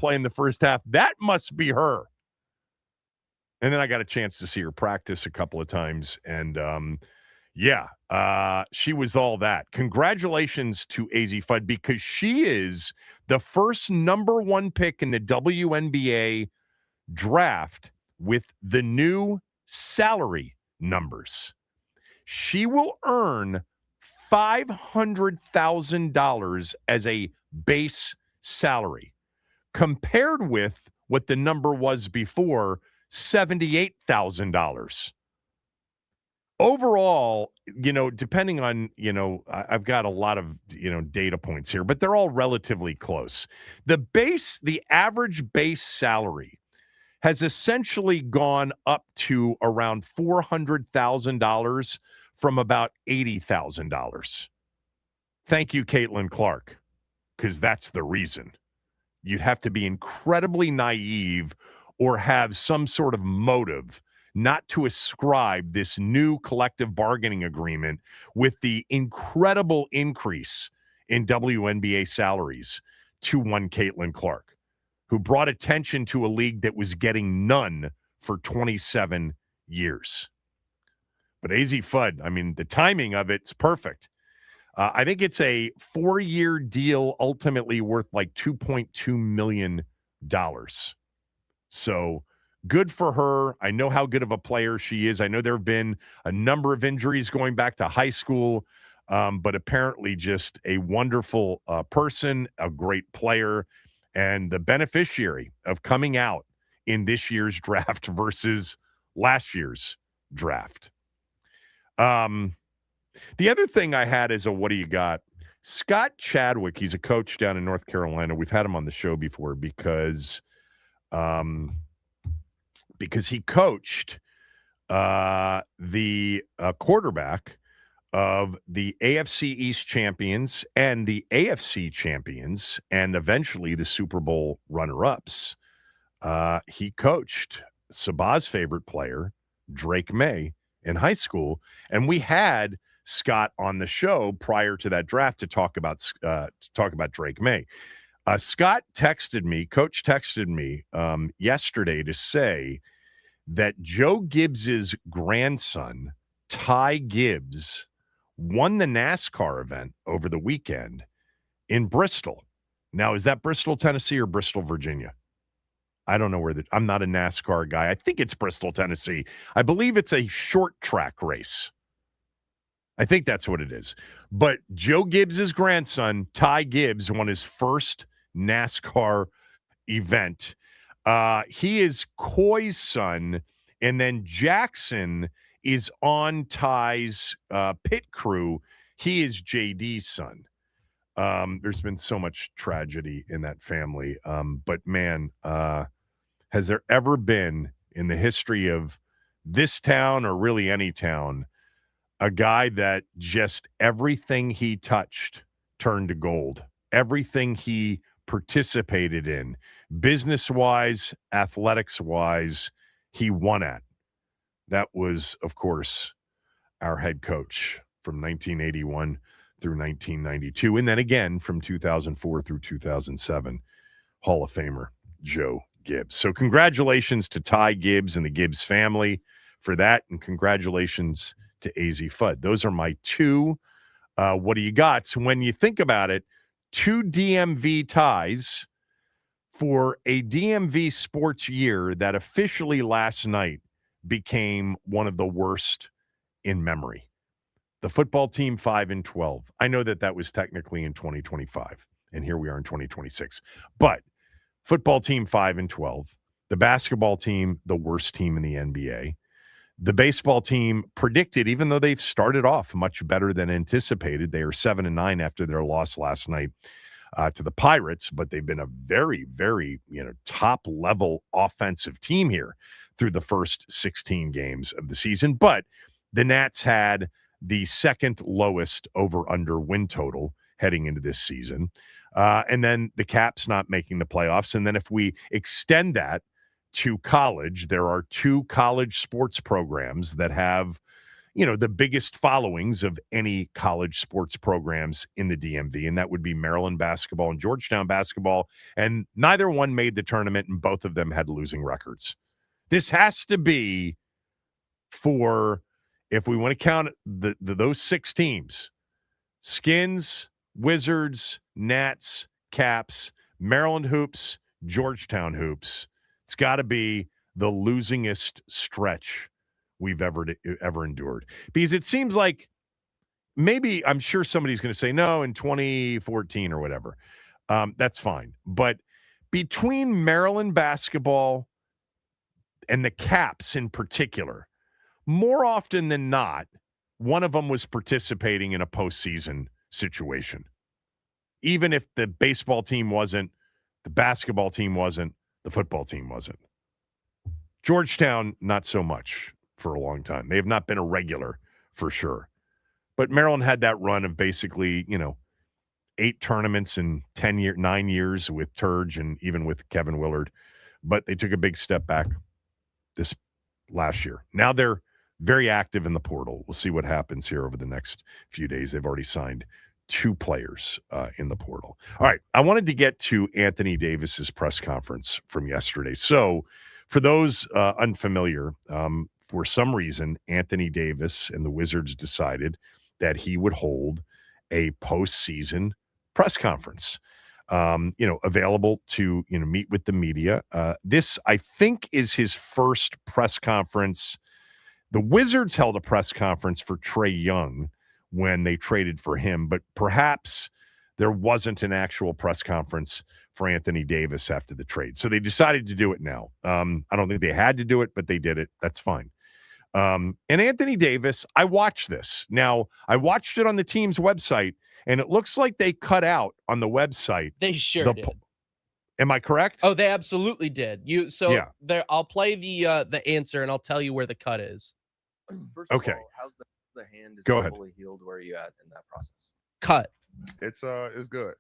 play in the first half. That must be her. And then I got a chance to see her practice a couple of times. And she was all that. Congratulations to AZ Fudd because she is the first number one pick in the WNBA draft with the new salary numbers. She will earn $500,000 as a base salary, compared with what the number was before, $78,000. Overall, depending on, I've got a lot of, data points here, but they're all relatively close. The average base salary has essentially gone up to around $400,000 from about $80,000. Thank you, Caitlin Clark, because that's the reason. You'd have to be incredibly naive or have some sort of motive not to ascribe this new collective bargaining agreement with the incredible increase in WNBA salaries to one Caitlin Clark, who brought attention to a league that was getting none for 27 years. But AZ Fudd, the timing of it's perfect. I think it's a 4-year deal, ultimately worth like $2.2 million. So good for her. I know how good of a player she is. I know there have been a number of injuries going back to high school, but apparently just a wonderful person, a great player, and the beneficiary of coming out in this year's draft versus last year's draft. The other thing I had is what do you got? Scott Chadwick, he's a coach down in North Carolina. We've had him on the show before because he coached the quarterback of the AFC East champions and the AFC champions and eventually the Super Bowl runner-ups. He coached Sabah's favorite player, Drake May, in high school, and we had Scott on the show prior to that draft to talk about Drake May. Coach texted me yesterday to say that Joe Gibbs's grandson, Ty Gibbs, won the NASCAR event over the weekend in Bristol. Now, is that Bristol, Tennessee or Bristol, Virginia? I don't know I'm not a NASCAR guy. I think it's Bristol, Tennessee. I believe it's a short track race. I think that's what it is. But Joe Gibbs's grandson, Ty Gibbs, won his first NASCAR event. He is Coy's son, and then Jackson is on Ty's pit crew. He is JD's son. There's been so much tragedy in that family. But man, has there ever been in the history of this town or really any town a guy that just everything he touched turned to gold? Everything he participated in, business-wise, athletics-wise, he won at. That was, of course, our head coach from 1981 through 1992, and then again from 2004 through 2007, Hall of Famer Joe Gibbs. So congratulations to Ty Gibbs and the Gibbs family for that, and congratulations to AZ Fudd. Those are my two. What do you got? So when you think about it, 2 DMV ties for a DMV sports year that officially last night became one of the worst in memory. The football team 5-12. I know that was technically in 2025, and here we are in 2026. But football team 5-12. The basketball team, the worst team in the NBA. The baseball team predicted, even though they've started off much better than anticipated, they are 7-9 after their loss last night to the Pirates, but they've been a very, very, top-level offensive team here through the first 16 games of the season. But the Nats had the second lowest over-under win total heading into this season. And then the Caps not making the playoffs. And then if we extend that to college, there are 2 college sports programs that have, the biggest followings of any college sports programs in the DMV, and that would be Maryland basketball and Georgetown basketball, and neither one made the tournament, and both of them had losing records. This has to be for, if we want to count those 6 teams, Skins, Wizards, Nats, Caps, Maryland Hoops, Georgetown Hoops. It's got to be the losingest stretch we've ever endured. Because it seems like maybe, I'm sure somebody's going to say no in 2014 or whatever. That's fine. But between Maryland basketball and the Caps in particular, more often than not, one of them was participating in a postseason situation. Even if the baseball team wasn't, the basketball team wasn't, the football team wasn't. Georgetown, not so much for a long time. They have not been a regular for sure. But Maryland had that run of basically, 8 tournaments in 9 years with Turge and even with Kevin Willard. But they took a big step back this last year. Now they're very active in the portal. We'll see what happens here over the next few days. They've already signed 2 players in the portal. All right, I wanted to get to Anthony Davis's press conference from yesterday. So for those unfamiliar, for some reason, Anthony Davis and the Wizards decided that he would hold a postseason press conference, available to, meet with the media. This, I think, is his first press conference. The Wizards held a press conference for Trae Young when they traded for him, but perhaps there wasn't an actual press conference for Anthony Davis after the trade. So they decided to do it now. I don't think they had to do it, but they did it. That's fine. And Anthony Davis, I watched this. Now, I watched it on the team's website, and it looks like they cut out on the website. They sure did. Am I correct? Oh, they absolutely did. There, I'll play the answer, and I'll tell you where the cut is. First of all, how's the hand? Is Go it ahead. fully healed? Where are you at in that process? Cut. It's good.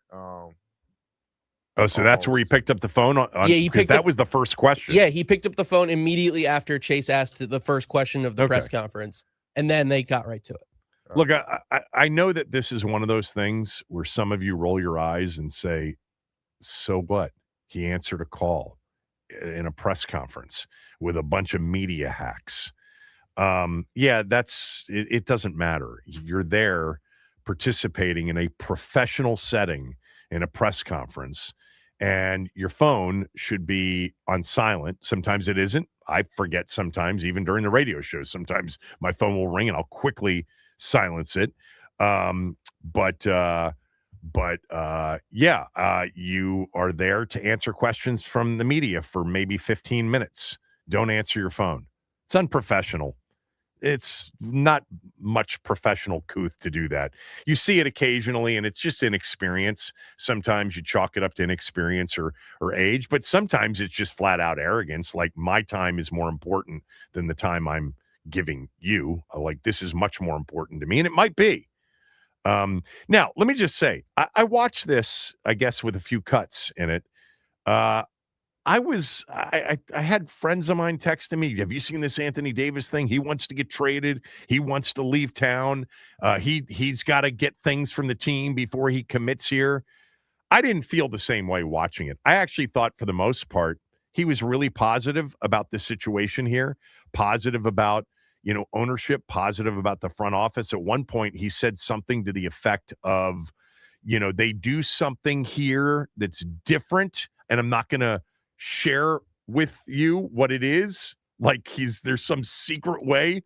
So that's where he picked up the phone on because that was the first question. Yeah, he picked up the phone immediately after Chase asked the first question of the press conference, and then they got right to it. Look, I know that this is one of those things where some of you roll your eyes and say, so what? He answered a call in a press conference with a bunch of media hacks. It doesn't matter. You're there participating in a professional setting in a press conference, and your phone should be on silent. Sometimes it isn't. I forget sometimes, even during the radio shows. Sometimes my phone will ring and I'll quickly silence it. You are there to answer questions from the media for maybe 15 minutes. Don't answer your phone. It's unprofessional. It's not much professional couth to do that. You see it occasionally, and it's just inexperience. Sometimes you chalk it up to inexperience or age, but sometimes it's just flat out arrogance. Like, my time is more important than the time I'm giving you. Like, this is much more important to me, and it might be. Now, let me just say, I watched this, I guess, with a few cuts in it. I had friends of mine texting me, have you seen this Anthony Davis thing? He wants to get traded. He wants to leave town. He's got to get things from the team before he commits here. I didn't feel the same way watching it. I actually thought, for the most part, he was really positive about the situation here, positive about, ownership, positive about the front office. At one point, he said something to the effect of, they do something here that's different, and I'm not going to share with you what it is. Like, there's some secret way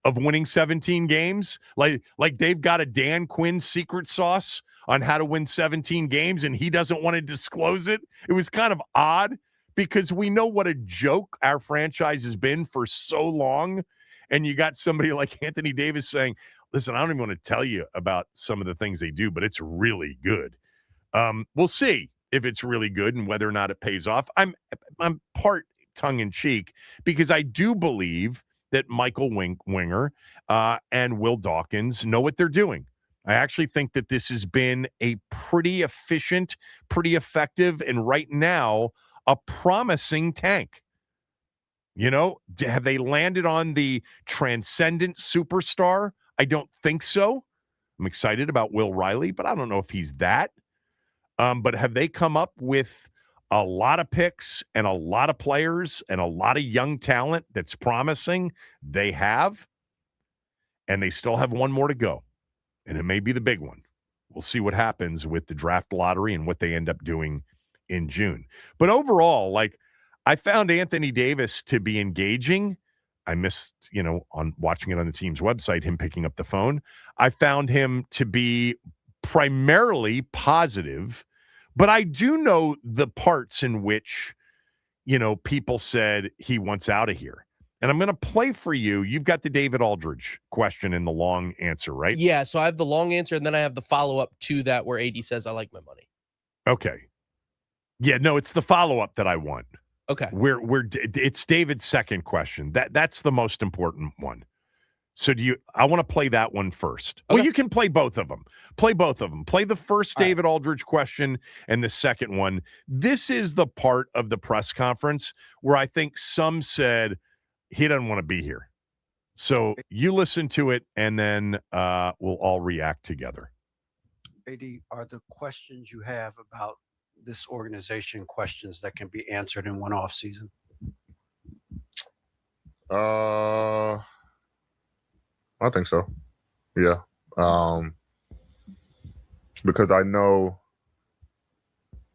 of winning 17 games. Like they've got a Dan Quinn secret sauce on how to win 17 games, and he doesn't want to disclose it. It was kind of odd because we know what a joke our franchise has been for so long. And you got somebody like Anthony Davis saying, listen, I don't even want to tell you about some of the things they do, but it's really good. We'll see if it's really good and whether or not it pays off. I'm part tongue-in-cheek because I do believe that Michael Winger and Will Dawkins know what they're doing. I actually think that this has been a pretty efficient, pretty effective, and right now, a promising tank. You know, have they landed on the transcendent superstar? I don't think so. I'm excited about Will Riley, but I don't know if he's that. But have they come up with a lot of picks and a lot of players and a lot of young talent that's promising? They have. And they still have one more to go. And it may be the big one. We'll see what happens with the draft lottery and what they end up doing in June. But overall, like, I found Anthony Davis to be engaging. I missed, on watching it on the team's website, him picking up the phone. I found him to be primarily positive, but I do know the parts in which, people said he wants out of here. And I'm going to play for you. You've got the David Aldridge question in the long answer, right? Yeah, so I have the long answer, and then I have the follow-up to that where AD says, I like my money. Okay. Yeah, no, it's the follow-up that I want. Okay. It's David's second question. That's the most important one. So I want to play that one first. Okay. Well, you can play both of them. Play both of them. Play the first David Aldridge question and the second one. This is the part of the press conference where I think some said he doesn't want to be here. So you listen to it, and then we'll all react together. AD, are the questions you have about this organization questions that can be answered in one off season? I think so. Yeah. Because I know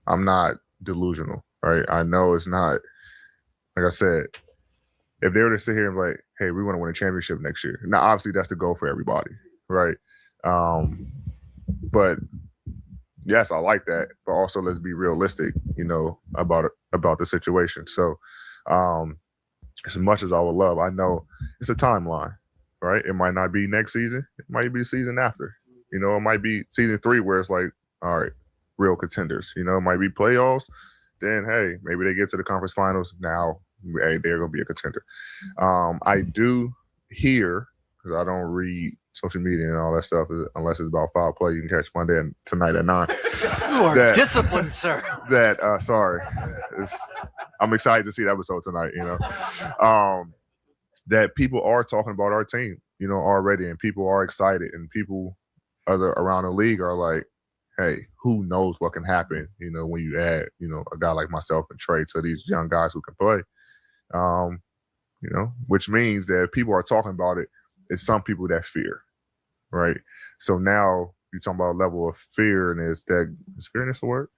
I'm not delusional, right? I know it's not, like I said, if they were to sit here and be like, hey, we want to win a championship next year. Now, obviously, that's the goal for everybody, right? But yes, I like that. But also, let's be realistic, about the situation. So, as much as I would love, I know it's a timeline, right? It might not be next season. It might be the season after. It might be season 3 where it's like, all right, real contenders. It might be playoffs. Then, hey, maybe they get to the conference finals. Now, hey, they're going to be a contender. I do hear, because I don't read social media and all that stuff unless it's about foul play. You can catch Monday and tonight at 9. You are disciplined, sir. Sorry. I'm excited to see the episode tonight, that people are talking about our team, already, and people are excited, and people around the league are like, hey, who knows what can happen, when you add, a guy like myself and Trey to these young guys who can play, which means that people are talking about it. It's some people that fear, right? So now you're talking about a level of fearness. Is fearness a word?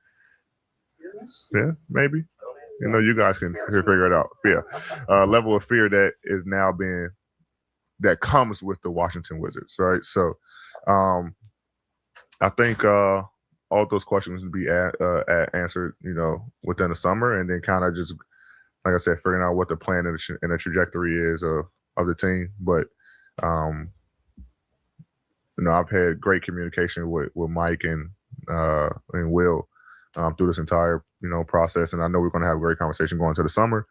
Yeah, maybe. You guys can figure it out. Yeah. Level of fear that is now that comes with the Washington Wizards, right? So I think all those questions would be answered, within the summer, and then kind of just, like I said, figuring out what the plan and the trajectory is of the team. But, I've had great communication with Mike and Will through this entire, process. And I know we're going to have a great conversation going into the summer.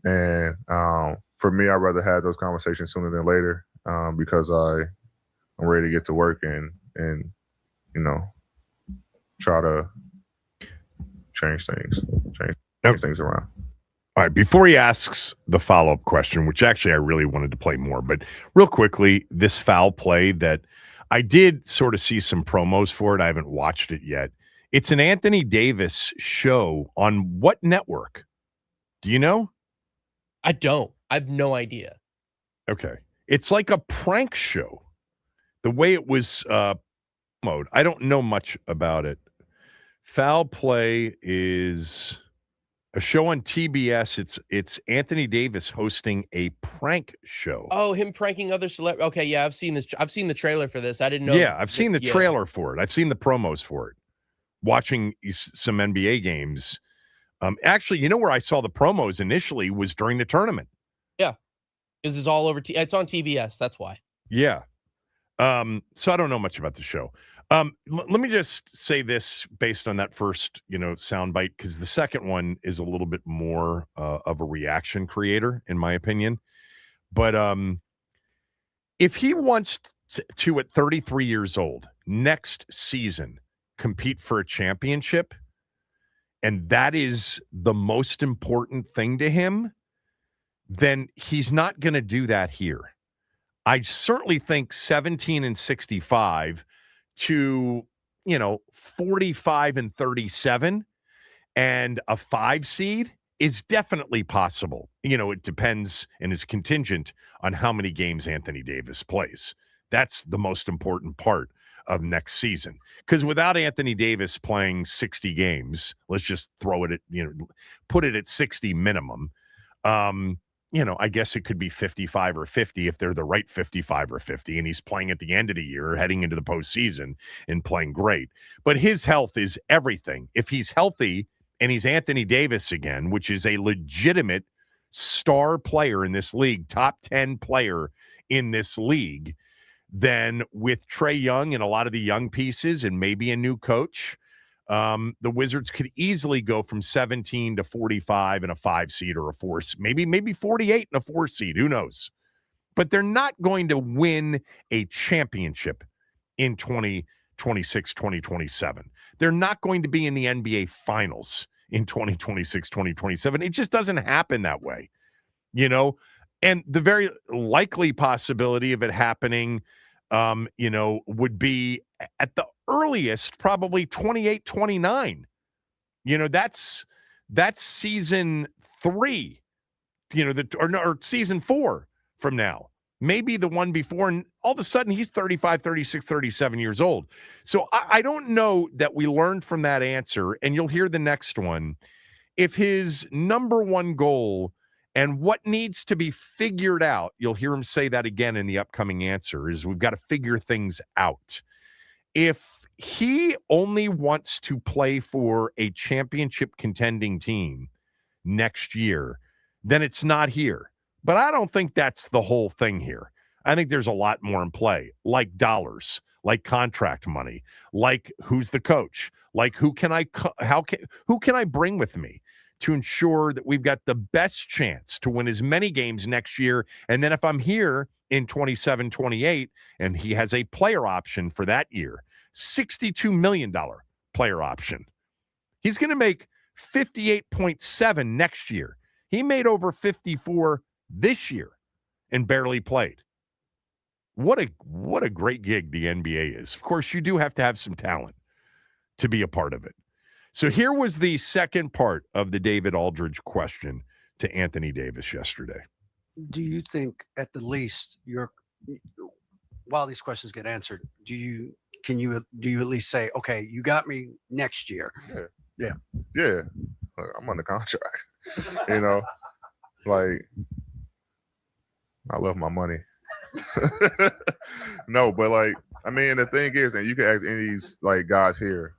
And for me, I'd rather have those conversations sooner than later because I'm ready to get to work and try to change things around. All right, before he asks the follow-up question, which actually I really wanted to play more, but real quickly, this foul play that I did sort of see some promos for it. I haven't watched it yet. It's an Anthony Davis show on what network? Do you know? I don't. I have no idea. Okay. It's like a prank show. The way it was promoted. I don't know much about it. Foul play is a show on TBS. It's Anthony Davis hosting a prank show. Oh, him pranking other celebrities. Okay, yeah, I've seen this. I've seen the trailer for this. I didn't know. Yeah, I've seen the trailer for it. I've seen the promos for it. Watching some NBA games. Actually, where I saw the promos initially was during the tournament. Yeah, this is all over. It's on TBS. That's why. Yeah. So I don't know much about the show. Let me just say this based on that first, soundbite, because the second one is a little bit more of a reaction creator, in my opinion. But if he wants to, at 33 years old, next season, compete for a championship, and that is the most important thing to him, then he's not going to do that here. I certainly think 17-65 to, 45-37 and a 5 seed is definitely possible. It depends and is contingent on how many games Anthony Davis plays. That's the most important part of next season. Because without Anthony Davis playing 60 games, let's just throw it at, put it at 60 minimum. I guess it could be 55 or 50 if they're the right 55 or 50, and he's playing at the end of the year, heading into the postseason and playing great. But his health is everything. If he's healthy and he's Anthony Davis again, which is a legitimate star player in this league, top 10 player in this league, then with Trae Young and a lot of the young pieces and maybe a new coach, the Wizards could easily go from 17-45 and a 5 seed or a 4, maybe 48 and a 4 seed. Who knows? But they're not going to win a championship in 2026, 2027. They're not going to be in the NBA Finals in 2026, 2027. It just doesn't happen that way, And the very likely possibility of it happening, would be at the earliest, probably 28, 29. That's season 3, or season 4 from now. Maybe the one before, and all of a sudden he's 35, 36, 37 years old. So I don't know that we learned from that answer, and you'll hear the next one. If his number one goal and what needs to be figured out, you'll hear him say that again in the upcoming answer, is we've got to figure things out. If he only wants to play for a championship contending team next year, then it's not here. But I don't think that's the whole thing here. I think there's a lot more in play, like dollars, like contract money, like who's the coach, like who can I bring with me to ensure that we've got the best chance to win as many games next year. And then if I'm here in 27, 28, and he has a player option for that year, $62 million player option. He's going to make 58.7 next year. He made over 54 this year and barely played. What a great gig the NBA is. Of course, you do have to have some talent to be a part of it. So here was the second part of the David Aldridge question to Anthony Davis yesterday. Do you think, at the least, while these questions get answered, do you at least say, okay, you got me next year? Yeah. I'm under contract. Like, I love my money. No, but the thing is, and you can ask any of these guys here,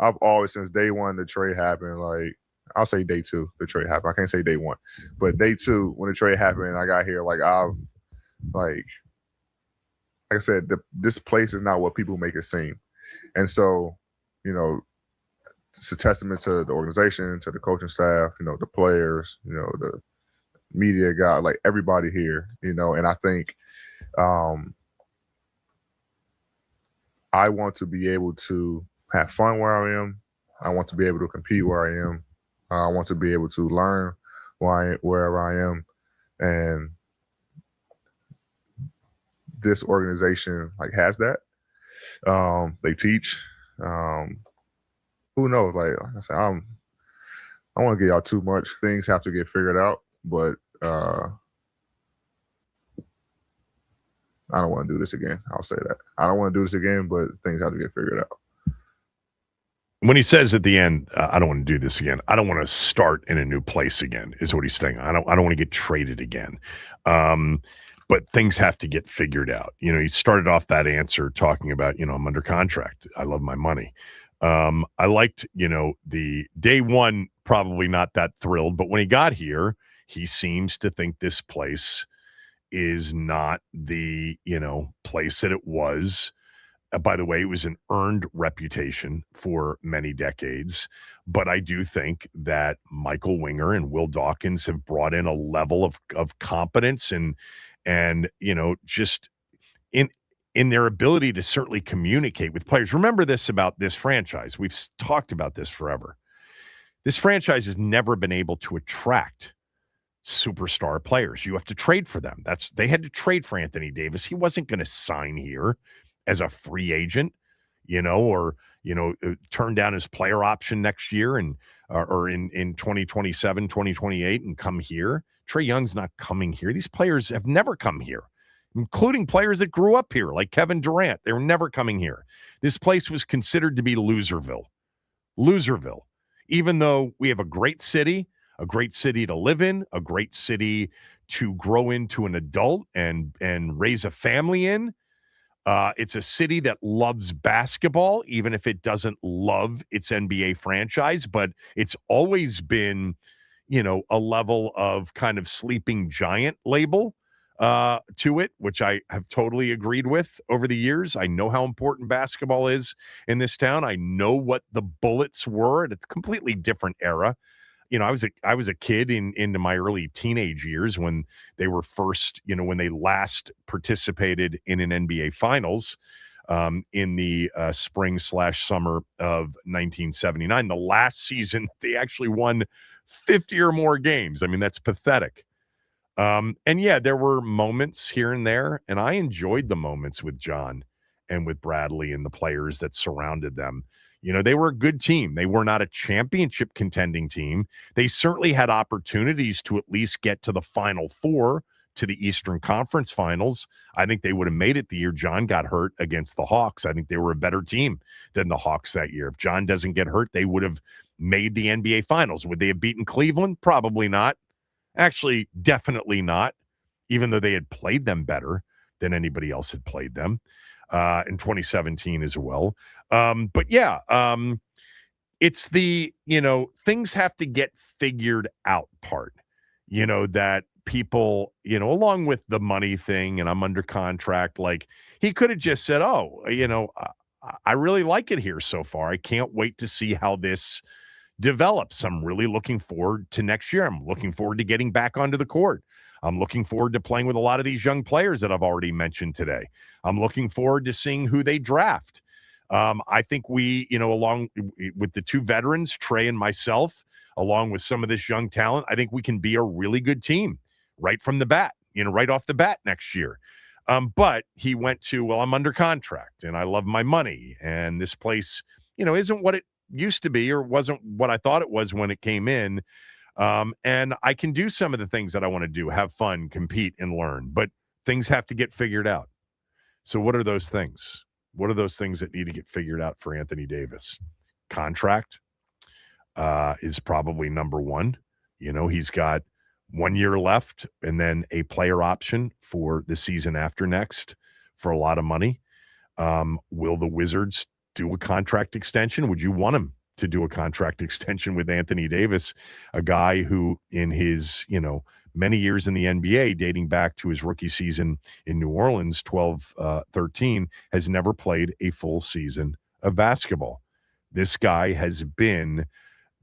I've always, since day one the trade happened, I'll say day 2 the trade happened. I can't say day 1, but day 2 when the trade happened, I got here, I've like I said, this place is not what people make it seem, and so it's a testament to the organization, to the coaching staff, the players, the media guy, everybody here, and I think I want to be able to have fun where I am. I want to be able to compete where I am. I want to be able to learn wherever I am. And this organization has that. They teach. Who knows? Like I said, I don't want to get y'all too much. Things have to get figured out, but I don't want to do this again. I'll say that. I don't want to do this again, but things have to get figured out. When he says at the end, I don't want to do this again, I don't want to start in a new place again, is what he's saying. I don't want to get traded again. But things have to get figured out. He started off that answer talking about, I'm under contract. I love my money. I liked, the day one, probably not that thrilled, but when he got here, he seems to think this place is not the, place that it was. By the way, it was an earned reputation for many decades. But I do think that Michael Winger and Will Dawkins have brought in a level of competence and just in their ability to certainly communicate with players. Remember this about this franchise. We've talked about this forever. This franchise has never been able to attract superstar players. You have to trade for them. They had to trade for Anthony Davis. He wasn't going to sign here as a free agent, or turn down his player option next year and or in 2027, 2028 and come here. Trae Young's not coming here. These players have never come here, including players that grew up here, like Kevin Durant. They were never coming here. This place was considered to be Loserville, even though we have a great city to live in, a great city to grow into an adult and raise a family in. It's a city that loves basketball, even if it doesn't love its NBA franchise, but it's always been, a level of kind of sleeping giant label to it, which I have totally agreed with over the years. I know how important basketball is in this town. I know what the Bullets were at a completely different era. I was a kid into my early teenage years when they were first, when they last participated in an NBA Finals in the spring/summer of 1979. The last season, they actually won 50 or more games. I mean, that's pathetic. And yeah, there were moments here and there, and I enjoyed the moments with John and with Bradley and the players that surrounded them. They were a good team. They were not a championship contending team. They certainly had opportunities to at least get to the Final Four, to the Eastern Conference Finals. I think they would have made it the year John got hurt against the Hawks. I think they were a better team than the Hawks that year. If John doesn't get hurt, they would have made the NBA Finals. Would they have beaten Cleveland? Probably not. Actually, definitely not, even though they had played them better than anybody else had played them in 2017 as well. But yeah, it's the, things have to get figured out part, that people, along with the money thing and I'm under contract, like he could have just said, I really like it here so far. I can't wait to see how this develops. I'm really looking forward to next year. I'm looking forward to getting back onto the court. I'm looking forward to playing with a lot of these young players that I've already mentioned today. I'm looking forward to seeing who they draft. I think we, along with the two veterans, Trae and myself, along with some of this young talent, I think we can be a really good team right from the bat, right off the bat next year. But he went to, well, I'm under contract and I love my money. And this place, isn't what it used to be or wasn't what I thought it was when it came in. And I can do some of the things that I want to do, have fun, compete, and learn. But things have to get figured out. So what are those things? What are those things that need to get figured out for Anthony Davis? Contract is probably number one. He's got 1 year left and then a player option for the season after next for a lot of money. Will the Wizards do a contract extension? Would you want him to do a contract extension with Anthony Davis, a guy who in his, many years in the NBA, dating back to his rookie season in New Orleans, 12-13, has never played a full season of basketball. This guy has been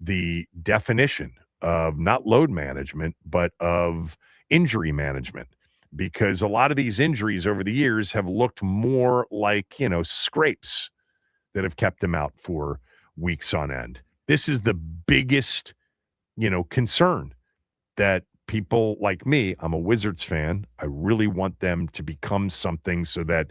the definition of not load management, but of injury management, because a lot of these injuries over the years have looked more like, scrapes that have kept him out for weeks on end. This is the biggest, concern that people like me, I'm a Wizards fan. I really want them to become something so that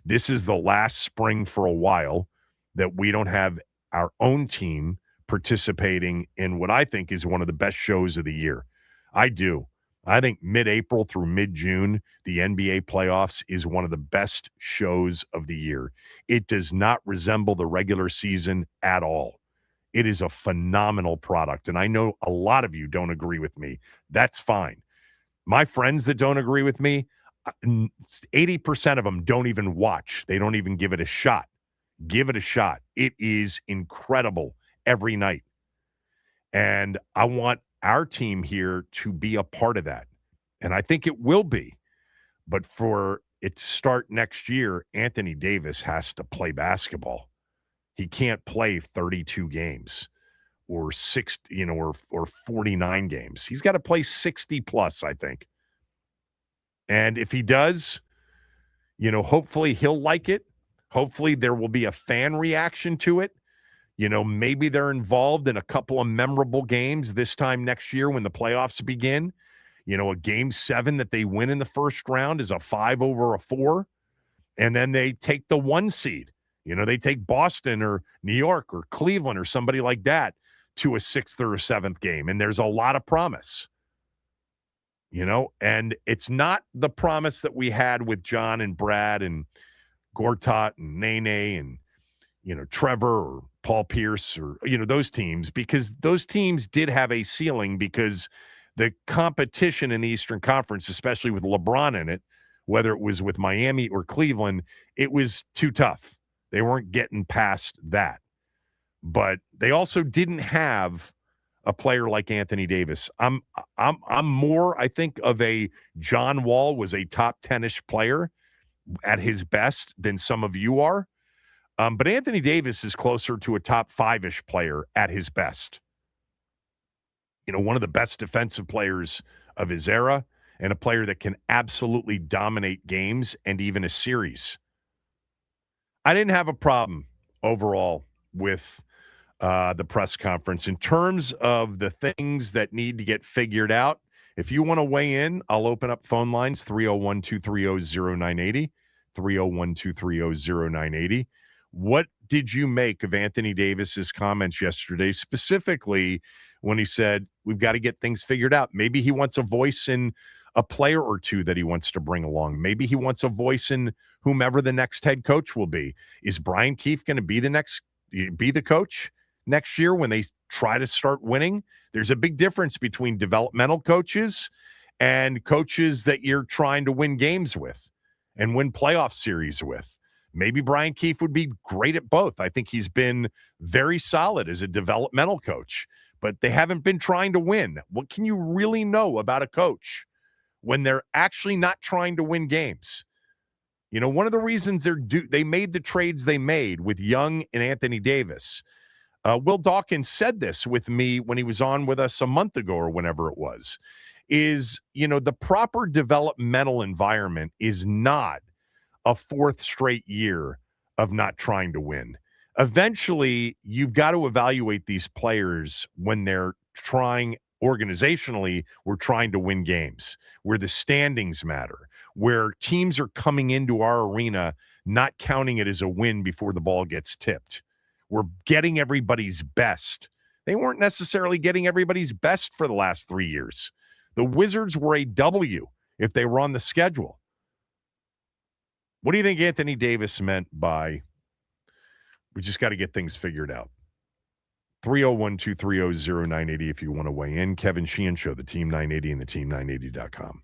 this is the last spring for a while that we don't have our own team participating in what I think is one of the best shows of the year. I do. I think mid-April through mid-June, the NBA playoffs is one of the best shows of the year. It does not resemble the regular season at all. It is a phenomenal product, and I know a lot of you don't agree with me. That's fine. My friends that don't agree with me, 80% of them don't even watch. They don't even give it a shot. Give it a shot. It is incredible every night. And I want our team here to be a part of that. And I think it will be. But for it to start next year, Anthony Davis has to play basketball. He can't play 32 games or 49 games. He's got to play 60 plus, I think. And if he does, hopefully he'll like it. Hopefully there will be a fan reaction to it. Maybe they're involved in a couple of memorable games this time next year when the playoffs begin. A game 7 that they win in the first round is a 5 over a 4, and then they take the 1 seed. They take Boston or New York or Cleveland or somebody like that to a 6th or a 7th game, and there's a lot of promise. And it's not the promise that we had with John and Brad and Gortat and Nene and, Trevor or Paul Pierce or, those teams, because those teams did have a ceiling because the competition in the Eastern Conference, especially with LeBron in it, whether it was with Miami or Cleveland, it was too tough. They weren't getting past that. But they also didn't have a player like Anthony Davis. I'm more, I think, of a John Wall was a top 10-ish player at his best than some of you are. But Anthony Davis is closer to a top 5-ish player at his best. One of the best defensive players of his era and a player that can absolutely dominate games and even a series. I didn't have a problem overall with the press conference. In terms of the things that need to get figured out, if you want to weigh in, I'll open up phone lines 301-230-0980, 301-230-0980. What did you make of Anthony Davis's comments yesterday, specifically when he said, we've got to get things figured out? Maybe he wants a voice in a player or two that he wants to bring along. Maybe he wants a voice in whomever the next head coach will be. Is Brian Keefe going to be the coach next year when they try to start winning? There's a big difference between developmental coaches and coaches that you're trying to win games with and win playoff series with. Maybe Brian Keefe would be great at both. I think he's been very solid as a developmental coach, but they haven't been trying to win. What can you really know about a coach when they're actually not trying to win games? One of the reasons they made the trades they made with Young and Anthony Davis. Will Dawkins said this with me when he was on with us a month ago or whenever it was, is, the proper developmental environment is not a 4th straight year of not trying to win. Eventually, you've got to evaluate these players when they're trying organizationally. We're trying to win games where the standings matter, where teams are coming into our arena not counting it as a win before the ball gets tipped. We're getting everybody's best. They weren't necessarily getting everybody's best for the last 3 years. The Wizards were a W if they were on the schedule. What do you think Anthony Davis meant by, we just got to get things figured out? 301-230-0980 if you want to weigh in. Kevin Sheehan Show, the Team 980 and the team980.com.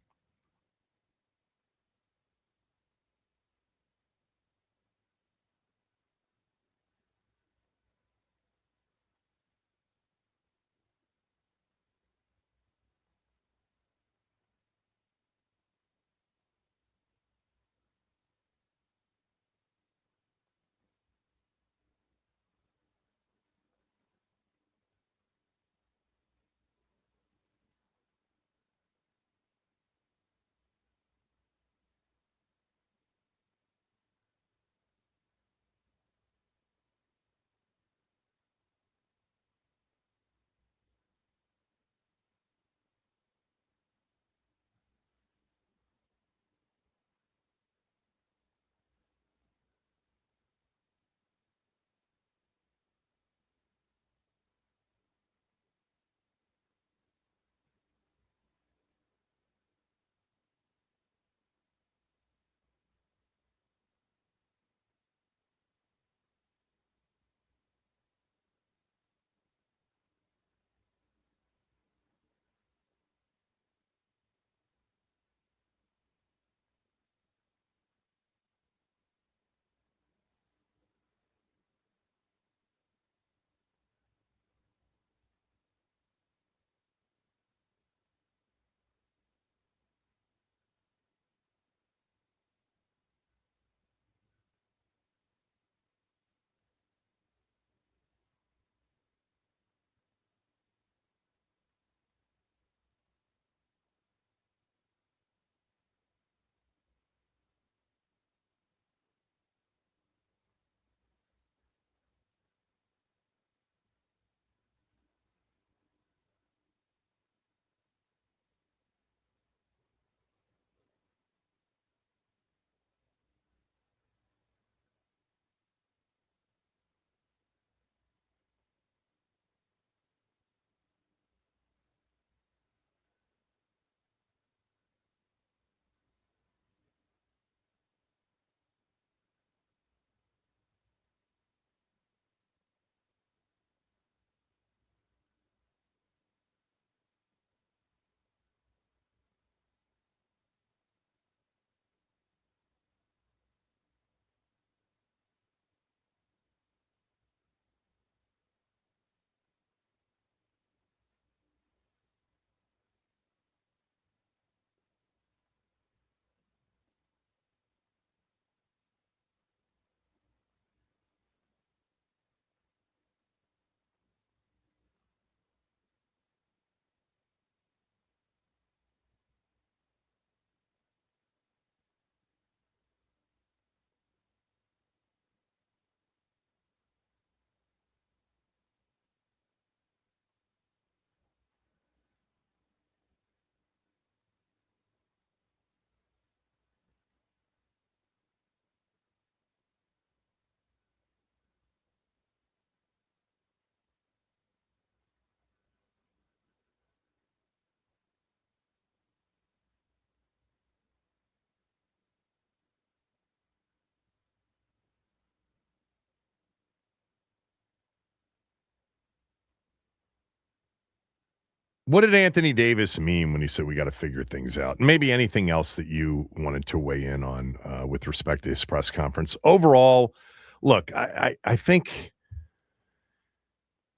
What did Anthony Davis mean when he said we got to figure things out? Maybe anything else that you wanted to weigh in on with respect to his press conference. Overall, look, I think,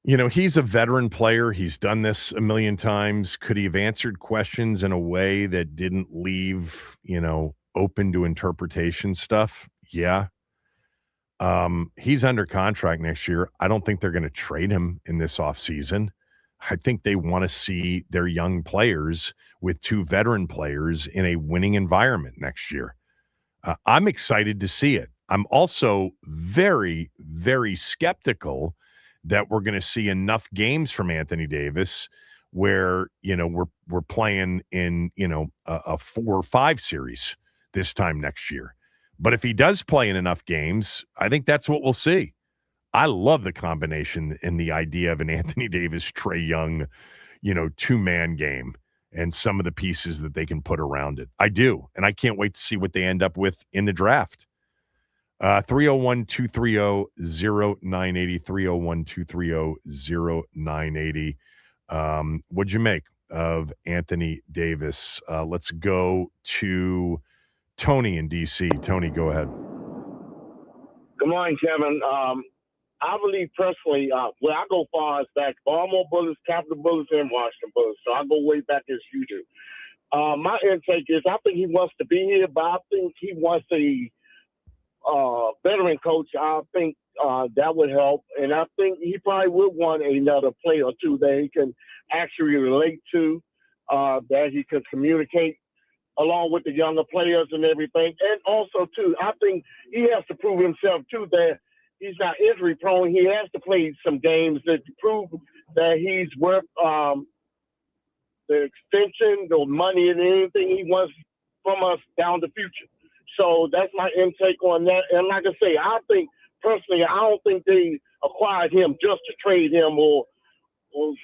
he's a veteran player. He's done this a million times. Could he have answered questions in a way that didn't leave, open to interpretation stuff? Yeah. He's under contract next year. I don't think they're going to trade him in this offseason. I think they want to see their young players with two veteran players in a winning environment next year. I'm excited to see it. I'm also very, very skeptical that we're going to see enough games from Anthony Davis where, we're playing in, a 4 or 5 series this time next year. But if he does play in enough games, I think that's what we'll see. I love the combination and the idea of an Anthony Davis, Trae Young, two-man game and some of the pieces that they can put around it. I do, and I can't wait to see what they end up with in the draft. 301-230-0980, 301-230-0980. What'd you make of Anthony Davis? Let's go to Tony in D.C. Tony, go ahead. Good morning, Kevin. I believe personally, I go far as back Baltimore Bullets, Capitol Bullets, and Washington Bullets. So I go way back as you do. My intake is I think he wants to be here, but I think he wants a veteran coach. I think that would help. And I think he probably would want another player or two that he can actually relate to, that he can communicate along with the younger players and everything. And also, too, I think he has to prove himself, too, that he's not injury prone. He has to play some games to prove that he's worth the extension, the money, and anything he wants from us down the future. So that's my intake on that. And like I say, I think personally, I don't think they acquired him just to trade him or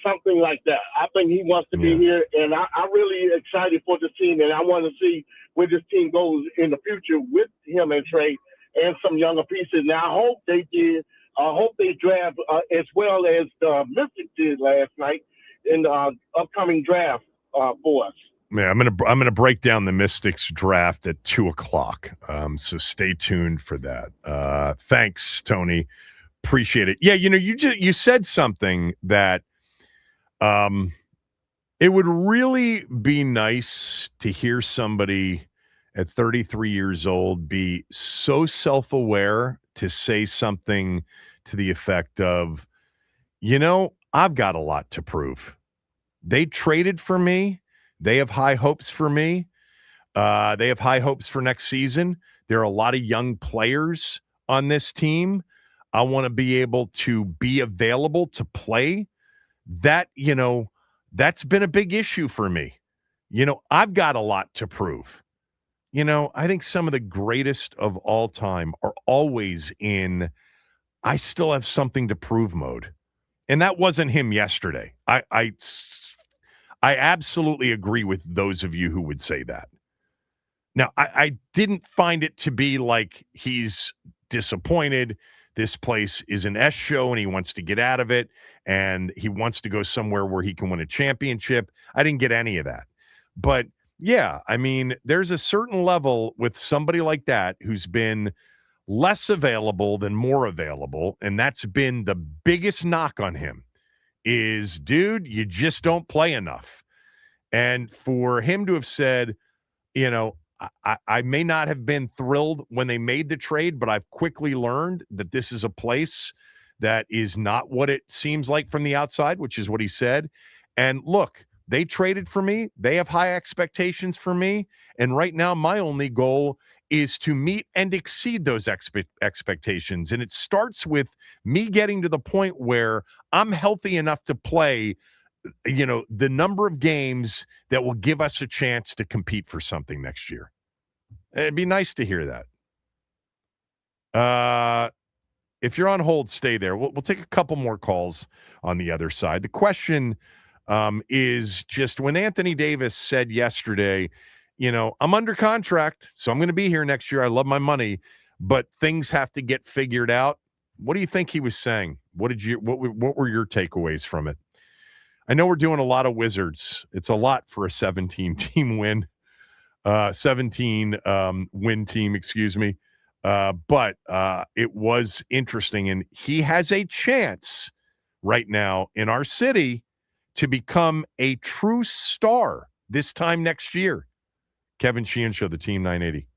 something like that. I think he wants to be here, and I'm really excited for the team, and I want to see where this team goes in the future with him and Trae and some younger pieces. Now, I hope they did. I hope they draft as well as the Mystics did last night in the upcoming draft for us. Yeah, I'm gonna break down the Mystics draft at 2:00. So stay tuned for that. Thanks, Tony. Appreciate it. Yeah, you said something that it would really be nice to hear somebody at 33 years old be so self-aware to say something to the effect of, I've got a lot to prove. They traded for me. They have high hopes for me. They have high hopes for next season. There are a lot of young players on this team. I want to be able to be available to play. That, that's been a big issue for me. I've got a lot to prove. I think some of the greatest of all time are always in I still have something to prove mode. And that wasn't him yesterday. I absolutely agree with those of you who would say that. Now, I didn't find it to be like he's disappointed. This place is an S show and he wants to get out of it and he wants to go somewhere where he can win a championship. I didn't get any of that. But yeah, I mean, there's a certain level with somebody like that who's been less available than more available. And that's been the biggest knock on him is, dude, you just don't play enough. And for him to have said, I may not have been thrilled when they made the trade, but I've quickly learned that this is a place that is not what it seems like from the outside, which is what he said. And look, they traded for me. They have high expectations for me. And right now, my only goal is to meet and exceed those expectations. And it starts with me getting to the point where I'm healthy enough to play the number of games that will give us a chance to compete for something next year. It'd be nice to hear that. If you're on hold, stay there. We'll take a couple more calls on the other side. The question is just when Anthony Davis said yesterday, I'm under contract, so I'm going to be here next year. I love my money, but things have to get figured out. What do you think he was saying? What were your takeaways from it? I know we're doing a lot of Wizards. It's a lot for a 17-team win. 17 win team, excuse me. But it was interesting. And he has a chance right now in our city to become a true star this time next year. Kevin Sheehan Show, the Team 980.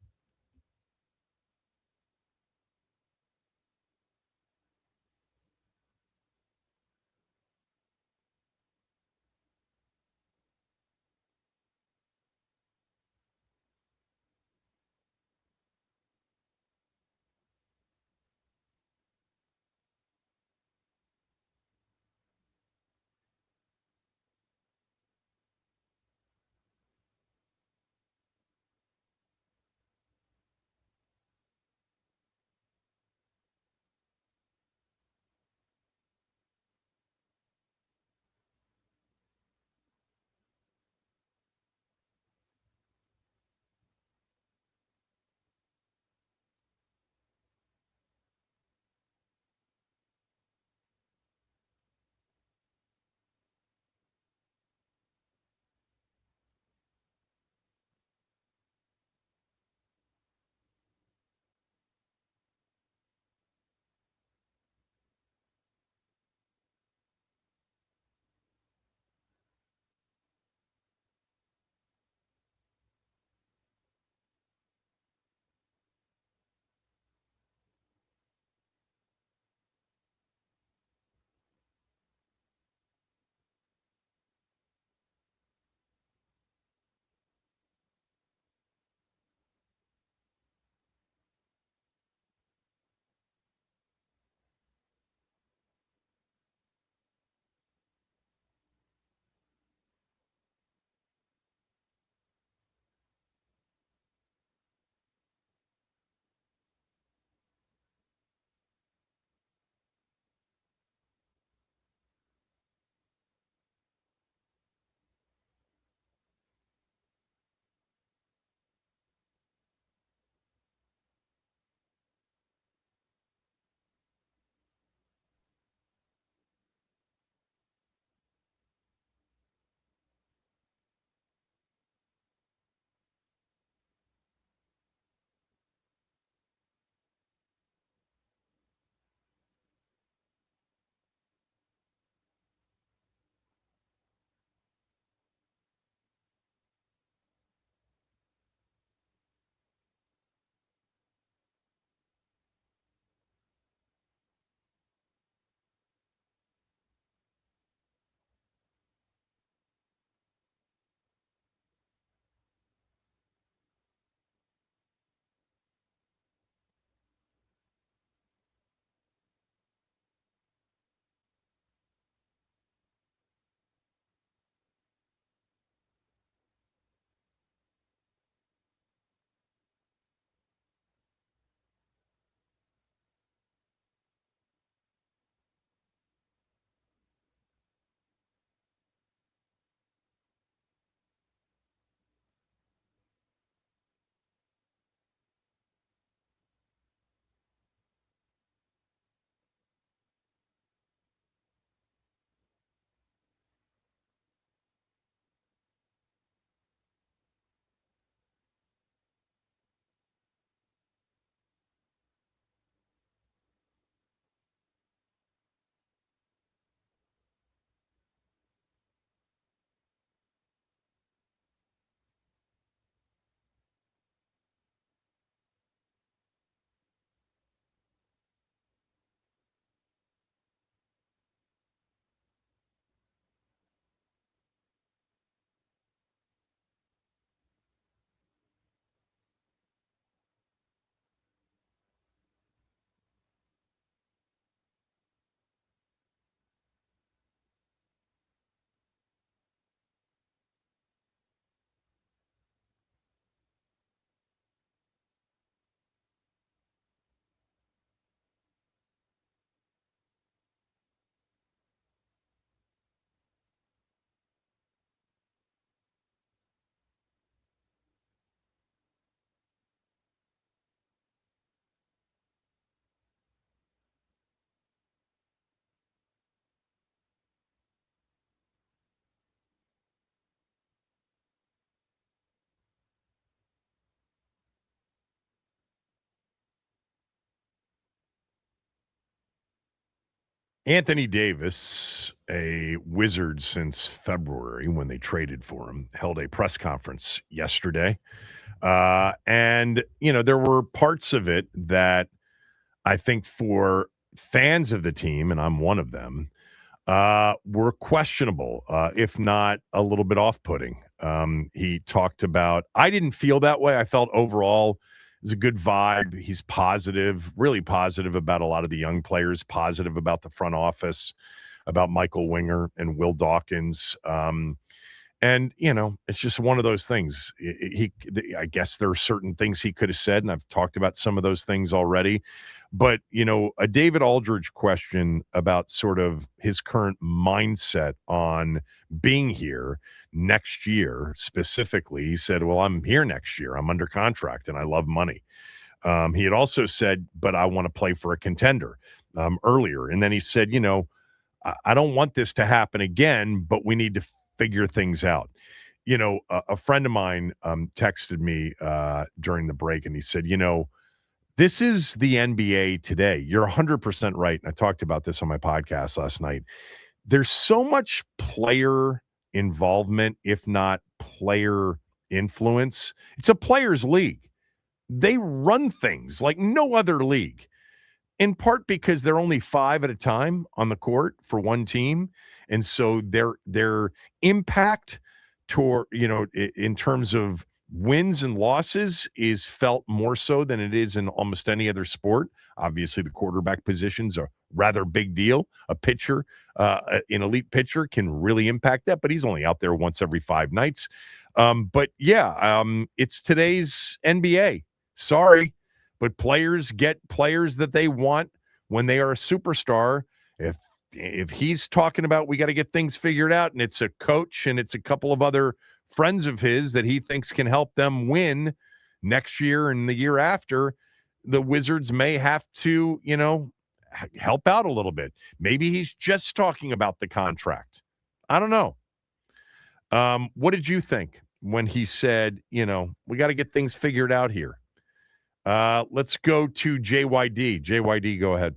Anthony Davis, a Wizard since February when they traded for him, held a press conference yesterday. And, there were parts of it that I think for fans of the team, and I'm one of them, were questionable, if not a little bit off-putting. He talked about, I didn't feel that way. I felt overall it was a good vibe. He's positive, really positive about a lot of the young players, positive about the front office, about Michael Winger and Will Dawkins. And, it's just one of those things. I guess there are certain things he could have said, and I've talked about some of those things already. But, a David Aldridge question about sort of his current mindset on being here next year specifically. He said, well, I'm here next year. I'm under contract and I love money. He had also said, but I want to play for a contender earlier. And then he said, I don't want this to happen again, but we need to figure things out. A friend of mine texted me during the break and he said, this is the NBA today. You're 100% right. And I talked about this on my podcast last night. There's so much player involvement, if not player influence. It's a players' league. They run things like no other league, in part because they're only 5 at a time on the court for one team. And so their impact toward, in terms of wins and losses is felt more so than it is in almost any other sport. Obviously, the quarterback position's a rather big deal. A pitcher, an elite pitcher can really impact that, but he's only out there once every 5 nights. But yeah, it's today's NBA. Sorry, but players get players that they want when they are a superstar. If he's talking about we got to get things figured out, and it's a coach and it's a couple of other friends of his that he thinks can help them win next year and the year after, the Wizards may have to, help out a little bit. Maybe he's just talking about the contract. I don't know. What did you think when he said, we got to get things figured out here? Let's go to JYD. JYD, go ahead.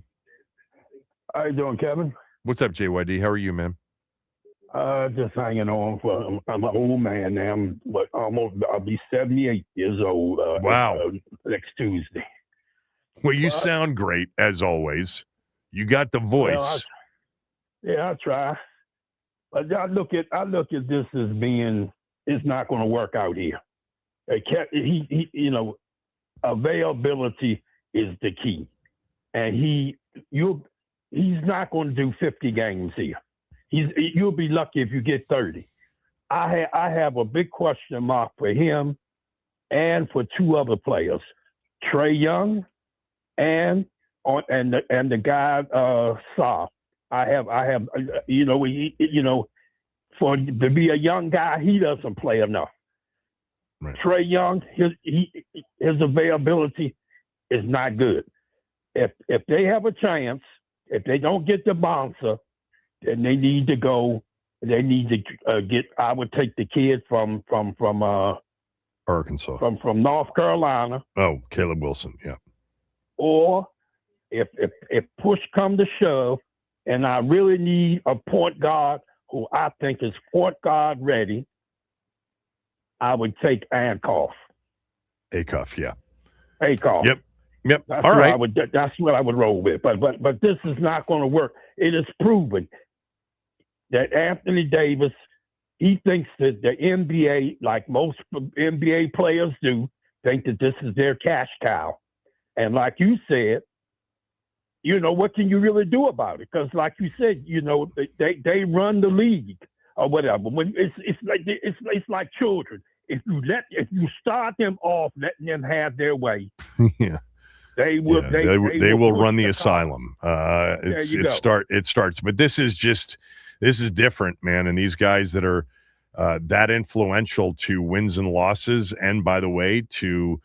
How you doing, Kevin? What's up, JYD? How are you, man? Just hanging on. I'm an old man now. I'll be 78 years old. Wow. Next Tuesday. Well, you sound great as always. You got the voice. I try. But I look at this as being, it's not going to work out here. Availability is the key, and he's not going to do 50 games here. You'll be lucky if you get 30. I have a big question mark for him and for 2 other players, Trae Young and the guy Saw. I have to be a young guy, he doesn't play enough. Right. Trae Young, his availability is not good. If they have a chance, if they don't get the bouncer, then they need to go. They need to get. I would take the kid from Arkansas, from North Carolina. Oh, Caleb Wilson, yeah. Or if push come to shove, and I really need a point guard who I think is point guard ready, I would take Acuff, yeah. Acuff. Yep. That's All right. That's what I would roll with. But this is not going to work. It is proven that Anthony Davis, he thinks that the NBA, like most NBA players do, think that this is their cash cow. And like you said, what can you really do about it? Because like you said, they run the league or whatever. When it's like children. If you start them off, letting them have their way, yeah. They will run the asylum. It starts, but this is different, man. And these guys that are that influential to wins and losses, and by the way, to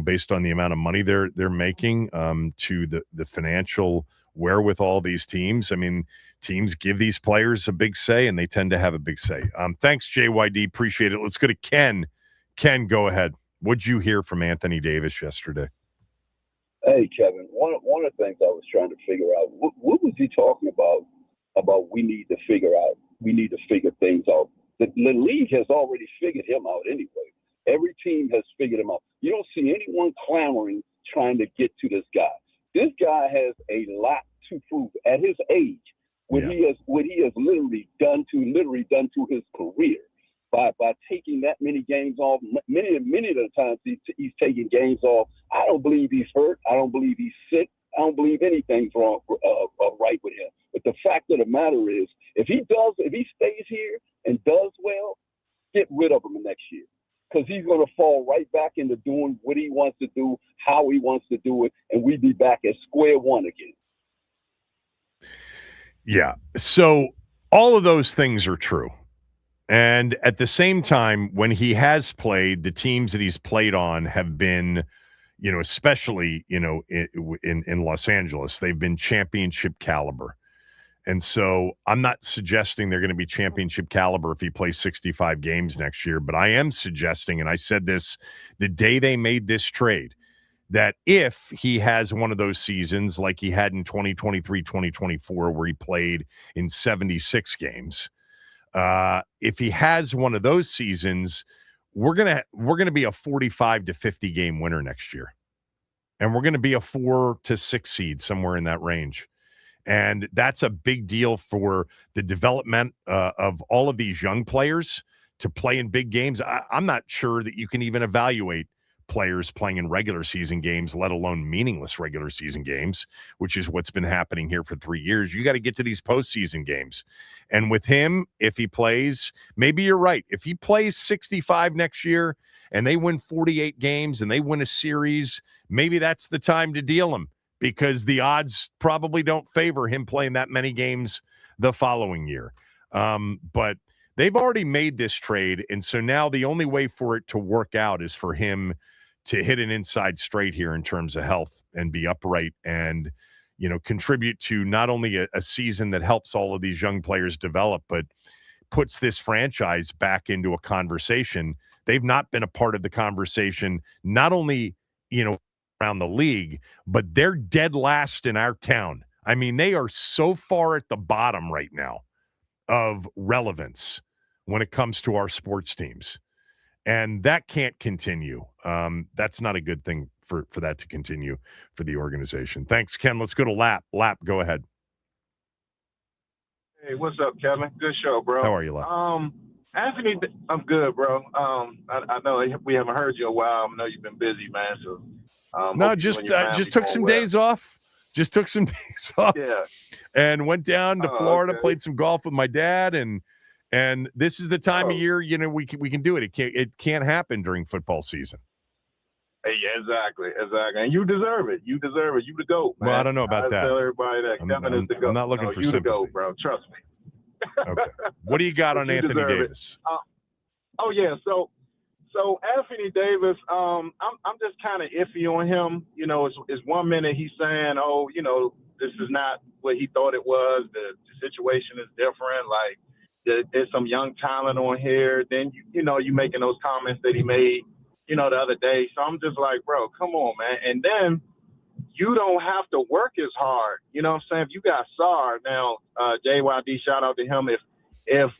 based on the amount of money they're making, to the financial wherewithal these teams. I mean, teams give these players a big say, and they tend to have a big say. Thanks, JYD. Appreciate it. Let's go to Ken. Ken, go ahead. What'd you hear from Anthony Davis yesterday? Hey, Kevin, one of the things I was trying to figure out, what was he talking about we need to figure things out. The league has already figured him out anyway. Every team has figured him out. You don't see anyone clamoring trying to get to this guy. This guy has a lot to prove at his age. What he has literally done to his career by taking that many games off. Many of the times he's taking games off. I don't believe he's hurt. I don't believe he's sick. I don't believe anything's wrong right with him. But the fact of the matter is, if he stays here and does well, get rid of him next year, because he's going to fall right back into doing what he wants to do, how he wants to do it, and we'd be back at square one again. Yeah. So all of those things are true. And at the same time, when he has played, the teams that he's played on have been, especially, in Los Angeles, they've been championship caliber. And so I'm not suggesting they're going to be championship caliber if he plays 65 games next year, but I am suggesting, and I said this the day they made this trade, that if he has one of those seasons like he had in 2023, 2024, where he played in 76 games, if he has one of those seasons, we're gonna be a 45 to 50 game winner next year, and we're gonna be a 4 to 6 seed, somewhere in that range. And that's a big deal for the development of all of these young players to play in big games. I'm not sure that you can even evaluate players playing in regular season games, let alone meaningless regular season games, which is what's been happening here for 3 years. You got to get to these postseason games. And with him, if he plays, maybe you're right. If he plays 65 next year and they win 48 games and they win a series, maybe that's the time to deal him, because the odds probably don't favor him playing that many games the following year. But they've already made this trade, and so now the only way for it to work out is for him to hit an inside straight here in terms of health and be upright and, contribute to not only a season that helps all of these young players develop, but puts this franchise back into a conversation. They've not been a part of the conversation, not only, around the league, but they're dead last in our town. I mean, they are so far at the bottom right now of relevance when it comes to our sports teams. And that can't continue. That's not a good thing for that to continue for the organization. Thanks, Ken. Let's go to Lap. Lap, go ahead. Hey, what's up, Kevin? Good show, bro. How are you, Lap? Anthony, I'm good, bro. I know we haven't heard you in a while. I know you've been busy, man. So no, just took some days off. Just took some days off. Yeah. And went down to Florida, okay. played some golf with my dad, and this is the time of year, we can do it. It can't happen during football season. Hey, yeah, exactly. And you deserve it. You the GOAT, man. Well, I don't know about that. Tell everybody that Kevin is the GOAT. I'm not looking for you sympathy. the GOAT, bro. Trust me. Okay. What do you got on Anthony Davis? So Anthony Davis, I'm just kind of iffy on him. It's 1 minute he's saying, this is not what he thought it was. The situation is different. Like there's some young talent on here. Then you making those comments that he made, the other day. So I'm just like, bro, come on, man. And then you don't have to work as hard. You know what I'm saying? If you got SAR now, JYD, shout out to him. If